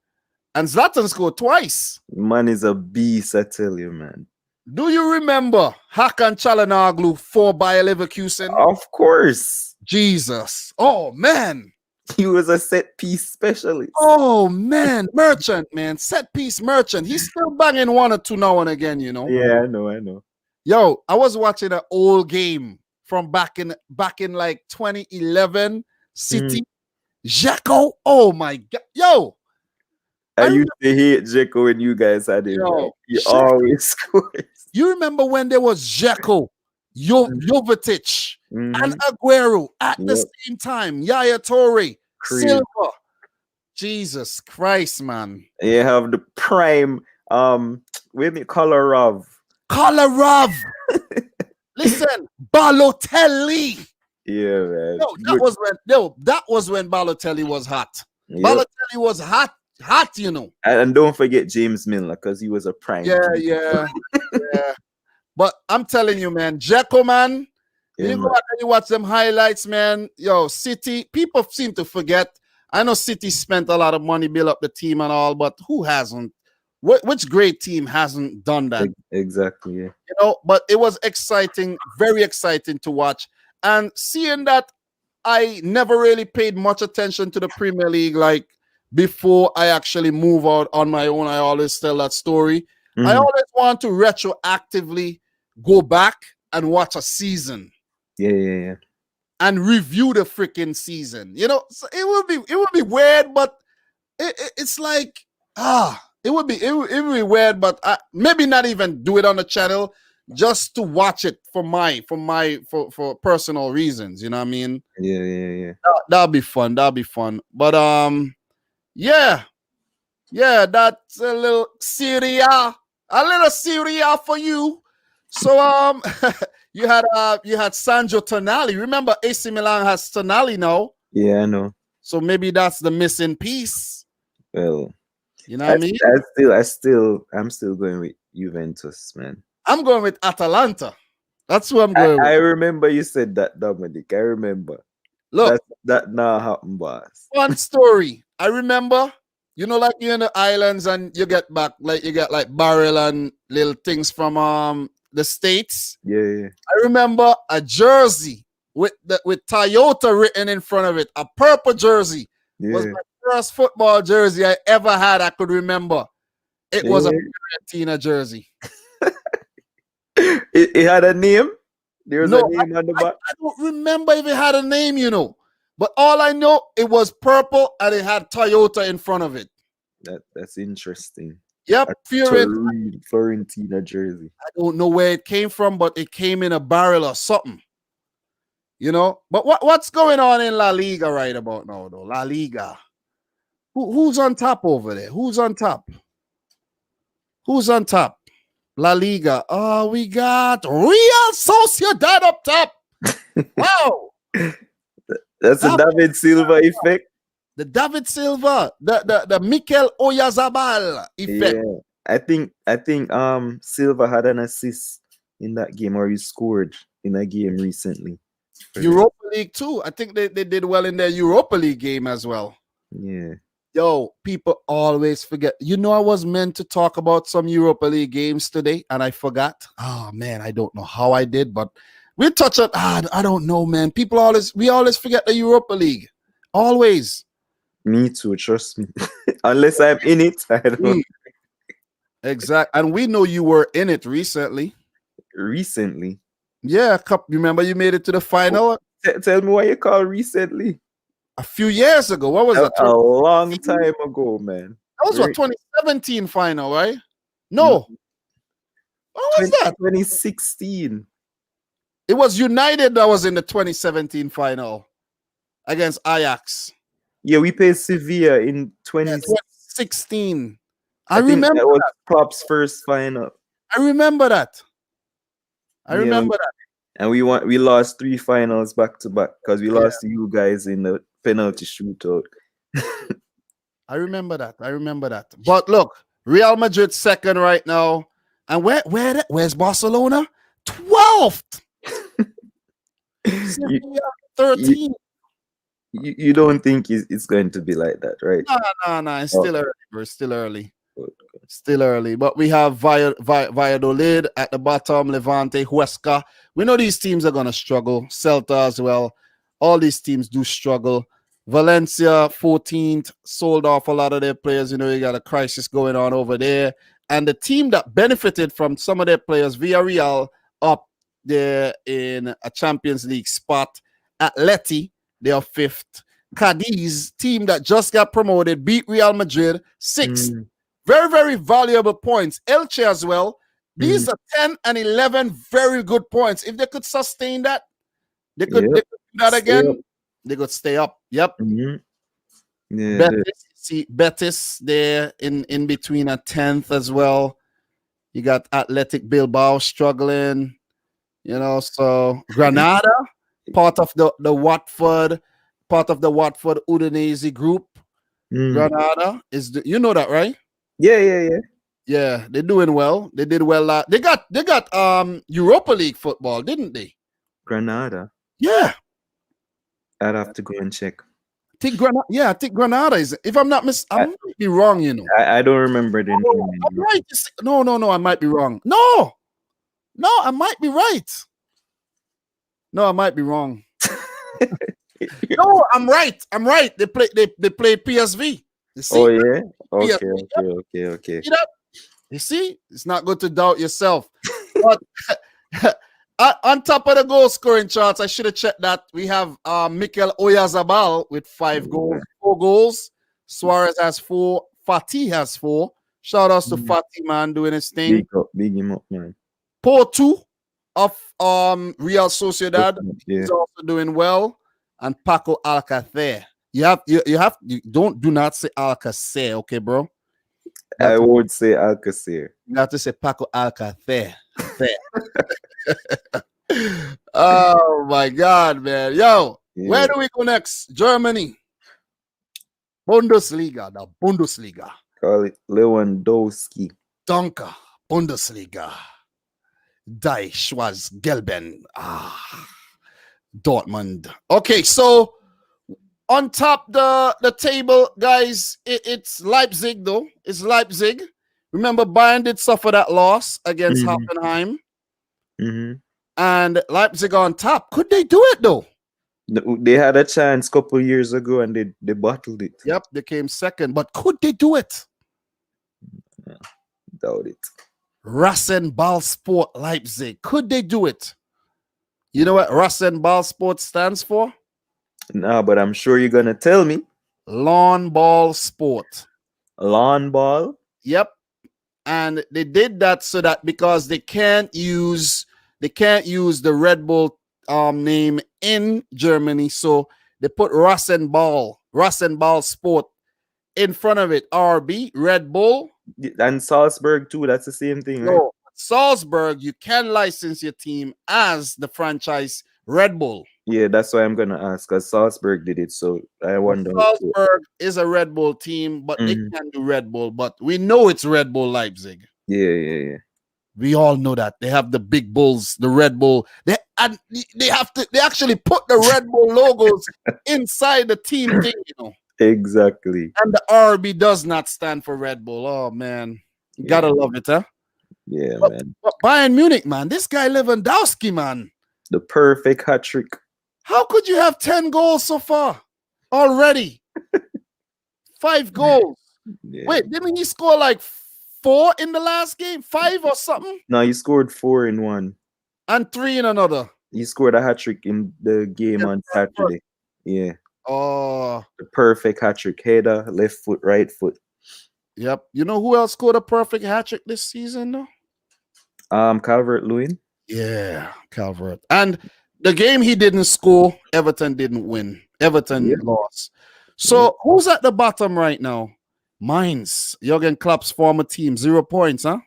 And Zlatan scored twice. Man is a beast, I tell you, man. Do you remember Hakan Çalhanoğlu for Bayer Leverkusen? Of course. Jesus. Oh, man. He was a set piece specialist. Oh, man. Merchant, man. Set piece merchant. He's still banging 1 or 2 now and again, you know? Yeah, I know. Yo, I was watching an old game from back in like 2011. City. Dzeko. Oh, my God. Yo. I used to hate Dzeko when you guys had him. Yo, he always scores. You remember when there was Dzeko, Jovetic, and Aguero at the same time? Yaya Toure, Silva. Jesus Christ, man. You have the prime, Kolarov. Listen, Balotelli. Yeah, man. That was when Balotelli was hot. Yep. Balotelli was hot, you know. And don't forget James Milner, because he was a prime. Yeah. But I'm telling you, man, Dzeko, man, you go out and you watch them highlights, man. Yo, City, people seem to forget. I know City spent a lot of money, build up the team and all, but who hasn't? Which great team hasn't done that? Exactly. Yeah. You know, but it was exciting, very exciting to watch. And seeing that I never really paid much attention to the Premier League, like before I actually move out on my own. I always tell that story. I always want to retroactively go back and watch a season. Yeah. And review the freaking season. You know, so it would be weird, but it's like it would be weird, but maybe not even do it on the channel, just to watch it for personal reasons. You know what I mean? Yeah. That'll be fun. But yeah, that's a little Syria for you. So you had Sandro Tonali. Remember, AC Milan has Tonali now. Yeah, I know. So maybe that's the missing piece. Well, you know what I mean? I'm still going with Juventus, man. I'm going with Atalanta. That's who I'm going with. I remember you said that, Dominic. I remember. Look, that now happened, boss. One story. I remember, you know, like you're in the islands and you get back, like you get like barrel and little things from the States. Yeah. I remember a jersey with Toyota written in front of it. A purple jersey was my first football jersey I ever had. I could remember. It was a Fiorentina jersey. It had a name. There was a name on the back. I don't remember if it had a name, you know. But all I know, it was purple and it had Toyota in front of it. That's interesting. Yep, Fiorentina jersey. I don't know where it came from, but it came in a barrel or something. You know, but what's going on in La Liga right about now, though? La Liga. Who's on top over there? Who's on top? La Liga. Oh, we got Real Sociedad up top. Wow. That's a David Silva effect. The David Silva, the Mikel Oyarzabal effect. Yeah. I think Silva had an assist in that game, or he scored in a game recently. Europa League too. I think they did well in their Europa League game as well. Yeah. Yo, people always forget. You know, I was meant to talk about some Europa League games today, and I forgot. Oh man, I don't know how I did, but we'll touch on. I don't know, man. We always forget the Europa League. Always. Me too, trust me. Unless I'm in it, I don't know. Exactly. And we know you were in it recently. Recently? Yeah, remember you made it to the final? Tell me what you call recently. A few years ago. What was that? A long time ago, man. That was what, 2017 final, right? No. What was that? 2016. It was United that was in the 2017 final against Ajax. Yeah, we played Sevilla in 2016. I think remember that was Pop's first final. I remember that. Remember that. And we lost 3 finals back to back because we lost to you guys in the penalty shootout. I remember that. But look, Real Madrid second right now. And where's Barcelona? 12th. Sevilla 13th. You don't think it's going to be like that, right? No. It's still early. We're still early. Still early. But we have Valladolid at the bottom, Levante, Huesca. We know these teams are going to struggle. Celta as well. All these teams do struggle. Valencia, 14th, sold off a lot of their players. You know, you got a crisis going on over there. And the team that benefited from some of their players, Villarreal, up there in a Champions League spot. Atleti, they are 5th. Cadiz, team that just got promoted, beat Real Madrid, 6th. Very, very valuable points. Elche as well. These are 10 and 11 very good points. If they could sustain that, they could do that again. They could stay up. Yep. Yeah. Betis there in between at 10th as well. You got Athletic Bilbao struggling. You know, so Granada, part of the Watford Udinese group. Granada is you know that, right? Yeah, they're doing well. They did well. They got Europa League football, didn't they? Granada. Yeah. I'd have to go and check. I think Granada is. If I'm not I might be wrong, you know. I don't remember the name. I'm right. No, I might be wrong. No, I might be right. No, I might be wrong. No, I'm right. They play PSV. You see? Oh yeah. PSV. Okay. You see, it's not good to doubt yourself. But on top of the goal scoring charts, I should have checked that. We have Mikel Oyarzabal with 4 goals. Suarez has 4. Fatih has 4. Shout outs to Fatih, man, doing his thing. Big him up, man. Porto of Real Sociedad is also doing well, and Paco Alcacer. You do not say Alcacer, okay, bro? I would say Alcacer. You have to say Paco Alcacer. Oh my God, man. Yo, where do we go next? Germany. Bundesliga, the Bundesliga. Call it Lewandowski. Danke, Bundesliga. Die Schwarz-Gelben. Dortmund. Okay, so on top the table, guys, it's Leipzig, though. It's Leipzig. Remember, Bayern did suffer that loss against Hoffenheim. And Leipzig on top. Could they do it, though? They had a chance a couple years ago and they bottled it. Yep, they came second. But could they do it? Doubt it. Rasenballsport Leipzig. Could they do it? You know what Rasenballsport stands for? No, but I'm sure you're going to tell me. Lawn ball sport. Lawn ball? Yep. And they did that so that because they can't use the Red Bull name in Germany, so they put Rasenball Sport in front of it. RB, Red Bull. And Salzburg too, that's the same thing, right? No, Salzburg, you can license your team as the franchise Red Bull. Yeah, that's why I'm gonna ask, because Salzburg did it, so I wonder. Salzburg is a Red Bull team, but they can do Red Bull, but we know it's Red Bull Leipzig. Yeah. We all know that they have the big bulls, the Red Bull. They actually put the Red Bull logos inside the team thing, you know. Exactly. And the RB does not stand for Red Bull. Oh man, you gotta love it, huh? Yeah, man. But Bayern Munich, man, this guy Lewandowski, man, the perfect hat trick. How could you have 10 goals so far already? 5 goals. Yeah. Wait, didn't he score like 4 in the last game? 5 or something? No, he scored 4 in one. And 3 in another. He scored a hat trick in the game on Saturday. Yeah. Oh. The perfect hat trick. Header, left foot, right foot. Yep. You know who else scored a perfect hat trick this season, though? Calvert-Lewin. Yeah, Calvert. And the game he didn't score, Everton didn't win. Everton lost. So who's at the bottom right now? Mainz, Jurgen Klopp's former team, 0 points, huh?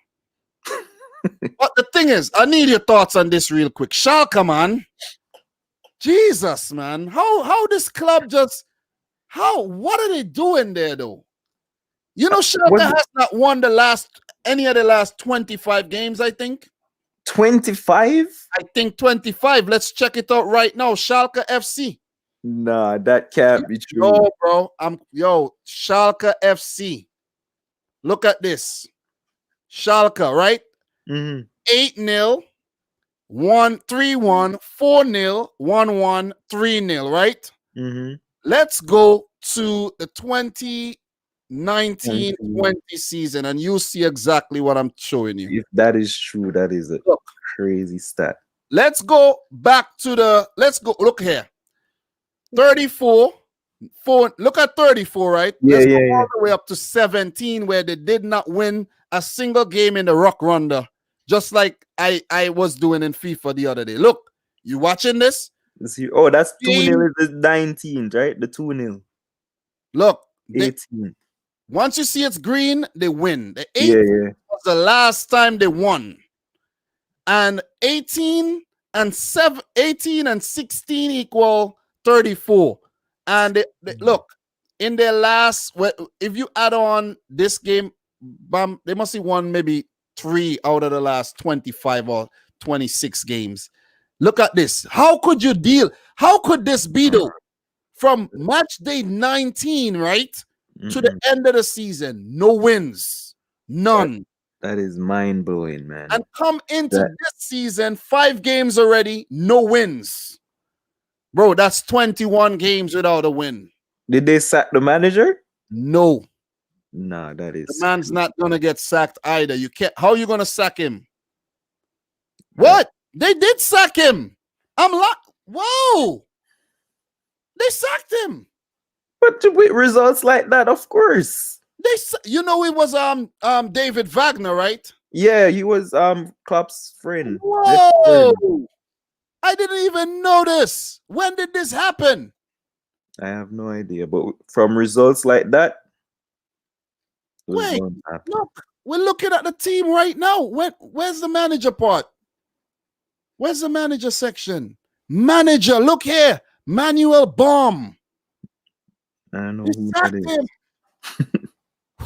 But the thing is, I need your thoughts on this real quick. Schalke, man. Jesus, man. How this club just what are they doing there though? You know, Schalke has not won any of the last 25 games, I think. 25? I think 25. Let's check it out right now. Schalke FC. Nah, that can't be true. No, bro. Schalke FC. Look at this. Schalke, right? 8-0, 1-3-1, 4-0, 1-1, 3-0, right? Let's go to the 2019-20 season, and you'll see exactly what I'm showing you. If that is true, that is a crazy stat. Let's go back to look here. 34, 4. Look at 34, right? Let's go all the way up to 17, where they did not win a single game in the Rock Ronda, just like I was doing in FIFA the other day. Look, you watching this? Oh, that's 2-0 is the 19th, right? The 2-0. Look, 18. Once you see it's green, they win. The 8 was the last time they won. And 18 and 16 equal 34. And look, in their last, if you add on this game, they must have won maybe 3 out of the last 25 or 26 games. Look at this. How could this be though? from match day 19, right, to the end of the season, no wins, none. That is mind blowing, man. And come into this season, 5 games already, no wins. Bro, that's 21 games without a win. Did they sack the manager? No. Nah, that is. The man's not going to get sacked either. You can't. How are you going to sack him? What? They did sack him. I'm like, whoa. They sacked him. But with results like that, of course. You know, it was David Wagner, right? Yeah, he was Klopp's friend. Whoa! I didn't even know this. When did this happen? I have no idea. But from results like that, wait, look, we're looking at the team right now. Where's the manager part? Where's the manager section? Manager, look here. Manuel Brom. I don't know who that is.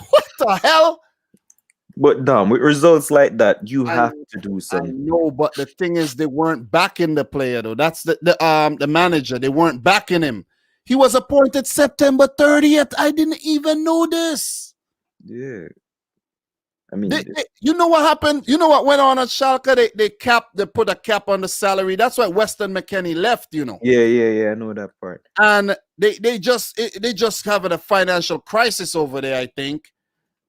What the hell? But Dom, with results like that, you have to do something. No, but the thing is, they weren't backing the player though. That's the manager. They weren't backing him. He was appointed September 30th. I didn't even know this. Yeah. I mean, you know what happened? You know what went on at Schalke? They put a cap on the salary. That's why Weston McKennie left, you know. Yeah. I know that part. And they just having a financial crisis over there, I think.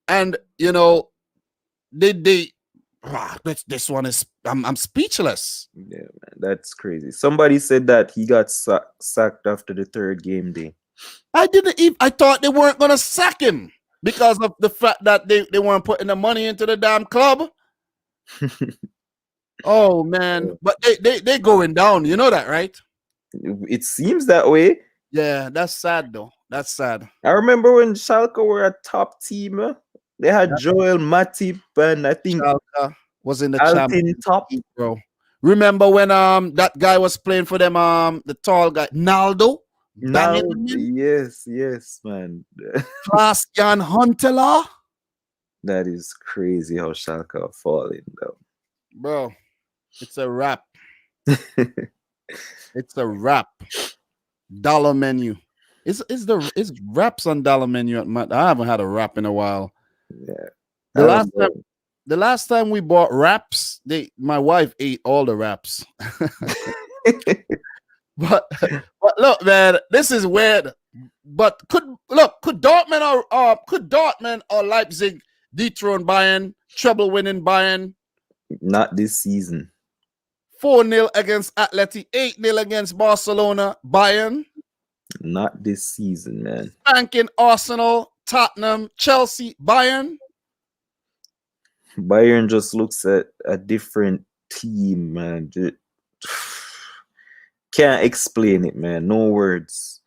And you know, this one is I'm speechless. Yeah, man, that's crazy. Somebody said that he got sacked after the 3rd game day. I thought they weren't gonna sack him because of the fact that they weren't putting the money into the damn club. Oh man, but they going down. You know that, right? It seems that way. Yeah, that's sad though. That's sad. I remember when Schalke were a top team. They had Joel Matip and I think Schalke was in the Alton top, bro. Remember when that guy was playing for them? The tall guy, Naldo. Yes, man. Klaas-Jan Huntelaar. That is crazy how Schalke are falling though. Bro, it's a wrap. It's a wrap. Dollar menu. Is wraps on dollar menu at my, I haven't had a wrap in a while. Yeah. The last time we bought wraps, my wife ate all the wraps. but look, man, this is weird. But could Dortmund or Leipzig dethrone Bayern, treble winning Bayern? Not this season. 4-0 against Atleti, 8-0 against Barcelona, Bayern. Not this season, man. Spanking Arsenal, Tottenham, Chelsea, Bayern. Bayern just looks at a different team, man. Can't explain it, man. No words.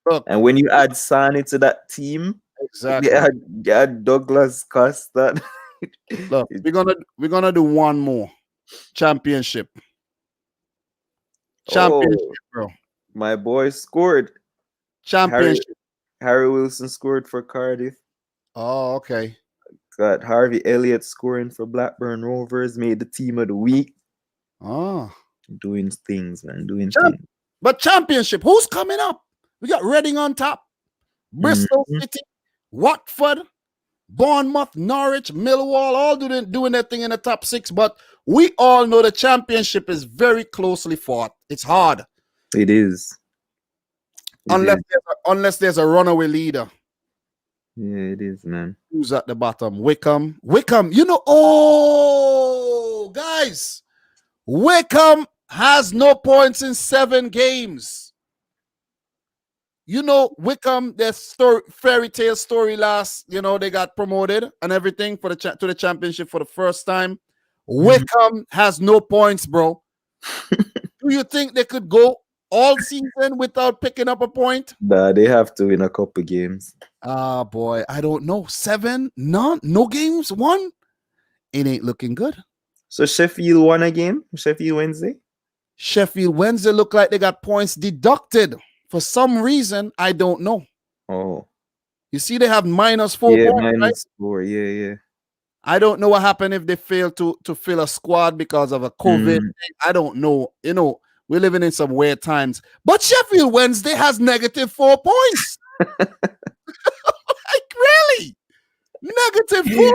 Look, and when you add Sane to that team, exactly. You add Douglas Costa. Look, we're gonna do one more championship. Bro. My boy scored. Championship. Harry Wilson scored for Cardiff. Oh, okay. Got Harvey Elliott scoring for Blackburn Rovers. Made the team of the week. Oh, doing things, man. Things. But championship, who's coming up? We got Reading on top, Bristol City, Watford, Bournemouth, Norwich, Millwall, all doing their thing in the top 6. But we all know the championship is very closely fought. It's hard. It is. Unless there's a runaway leader. Yeah, it is, man. Who's at the bottom? Wickham. You know, guys, Wickham has no points in 7 games. You know, Wickham, their fairy tale story last, you know, they got promoted and everything to the championship for the first time. Wickham has no points, bro. Do you think they could go all season without picking up a point? Nah, they have to win a couple games. Ah, boy, I don't know. 7? No games won? It ain't looking good. So Sheffield won a game? Sheffield Wednesday look like they got points deducted. For some reason, I don't know. Oh. You see, they have -4 points, -4, right? Yeah. I don't know what happened if they failed to fill a squad because of a COVID thing. I don't know. You know, We're living in some weird times. But Sheffield Wednesday has -4 points. Like, really? -4.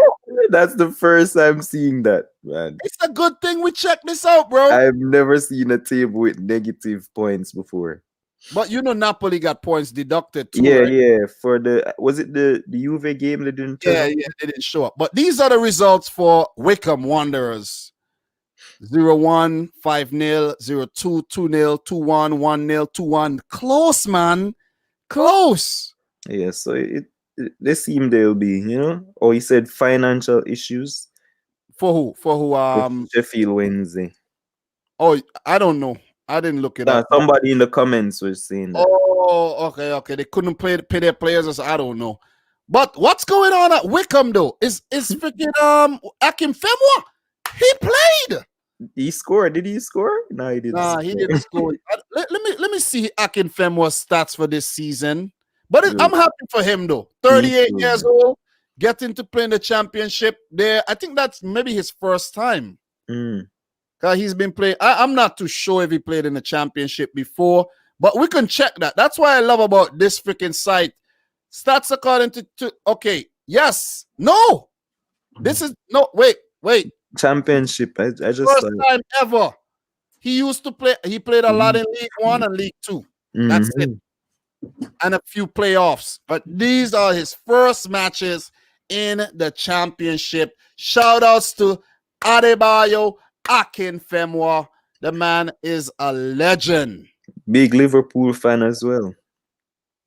That's the first time seeing that, man. It's a good thing we check this out, bro. I've never seen a table with negative points before. But you know Napoli got points deducted too, Yeah, right? yeah. For was it the Juve game they didn't turn up? Yeah, they didn't show up. But these are the results for Wickham Wanderers. 0-1, 5-0, 0-2, 2-0, 2-1, 1-0, 2-1. Close, man. Close. Yeah, so they seem they'll be, Oh, he said financial issues. For who? With Sheffield Wednesday. Oh, I don't know. I didn't look it up. Somebody in the comments was saying that. Oh, okay. They couldn't pay their players. I don't know. But what's going on at Wickham though? Is freaking Akim Femwa? He played. He scored. Did he score? No, he didn't. Nah, he didn't score. Let me see Akin Femwa's stats for this season. But I'm happy for him though. 38 years old, getting to play in the championship there. I think that's maybe his first time. Because he's been playing. I'm not too sure if he played in the championship before, but we can check that. That's why I love about this freaking site. Stats according to okay. Yes. No. This is no wait. Championship. I just first time ever. He used to play. He played a lot in League 1 and League 2. That's it, and a few playoffs. But these are his first matches in the championship. Shout outs to Adebayo Akin Femwa. The man is a legend. Big Liverpool fan as well.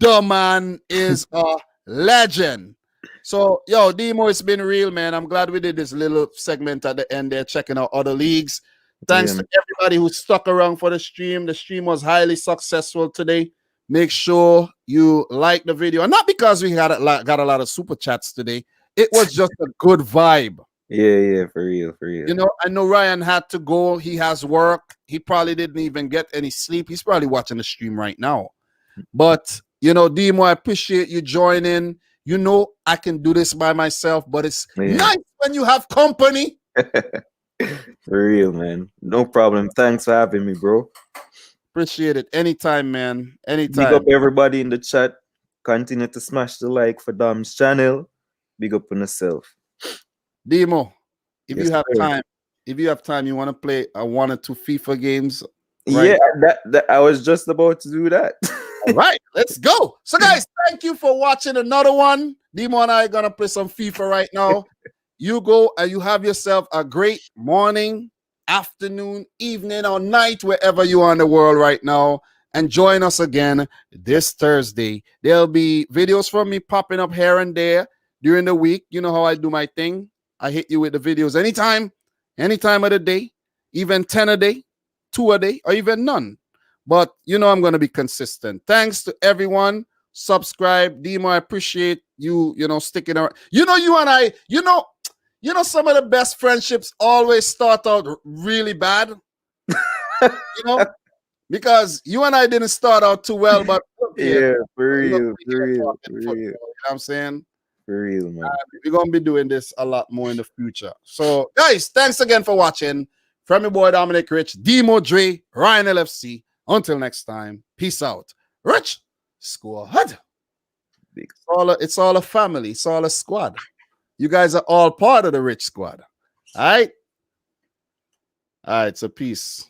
The man is a legend. So, yo, Demo, it's been real, man. I'm glad we did this little segment at the end there, checking out other leagues. Thanks to everybody who stuck around for the stream. The stream was highly successful today. Make sure you like the video. And not because we got a lot of super chats today. It was just a good vibe. Yeah, for real. You know, I know Ryan had to go. He has work. He probably didn't even get any sleep. He's probably watching the stream right now. But, you know, Demo, I appreciate you joining. You know, I can do this by myself, but it's nice when you have company. For real, man. No problem. Thanks for having me, bro. Appreciate it. Anytime, man. Anytime. Big up everybody in the chat. Continue to smash the like for Dom's channel. Big up on yourself. Demo, if you have time, you want to play 1 or 2 FIFA games? Right? Yeah, that I was just about to do that. All right, let's go. So, guys, thank you for watching another one. Demo and I are going to play some FIFA right now. You go and you have yourself a great morning, afternoon, evening, or night, wherever you are in the world right now. And join us again this Thursday. There'll be videos from me popping up here and there during the week. You know how I do my thing. I hit you with the videos anytime of the day, even 10 a day, 2 a day, or even none. But you know I'm going to be consistent. Thanks to everyone. Subscribe. Demo, I appreciate you, sticking around. You know, you and I, you know, some of the best friendships always start out really bad. Because you and I didn't start out too well, but yeah, for real. You know what I'm saying? For real, man. We're going to be doing this a lot more in the future. So, guys, thanks again for watching. From your boy, Dominic Rich, Demo Dre, Ryan LFC. Until next time, peace out. Rich Squad. It's all a family. It's all a squad. You guys are all part of the Rich Squad. All right? All right, so peace.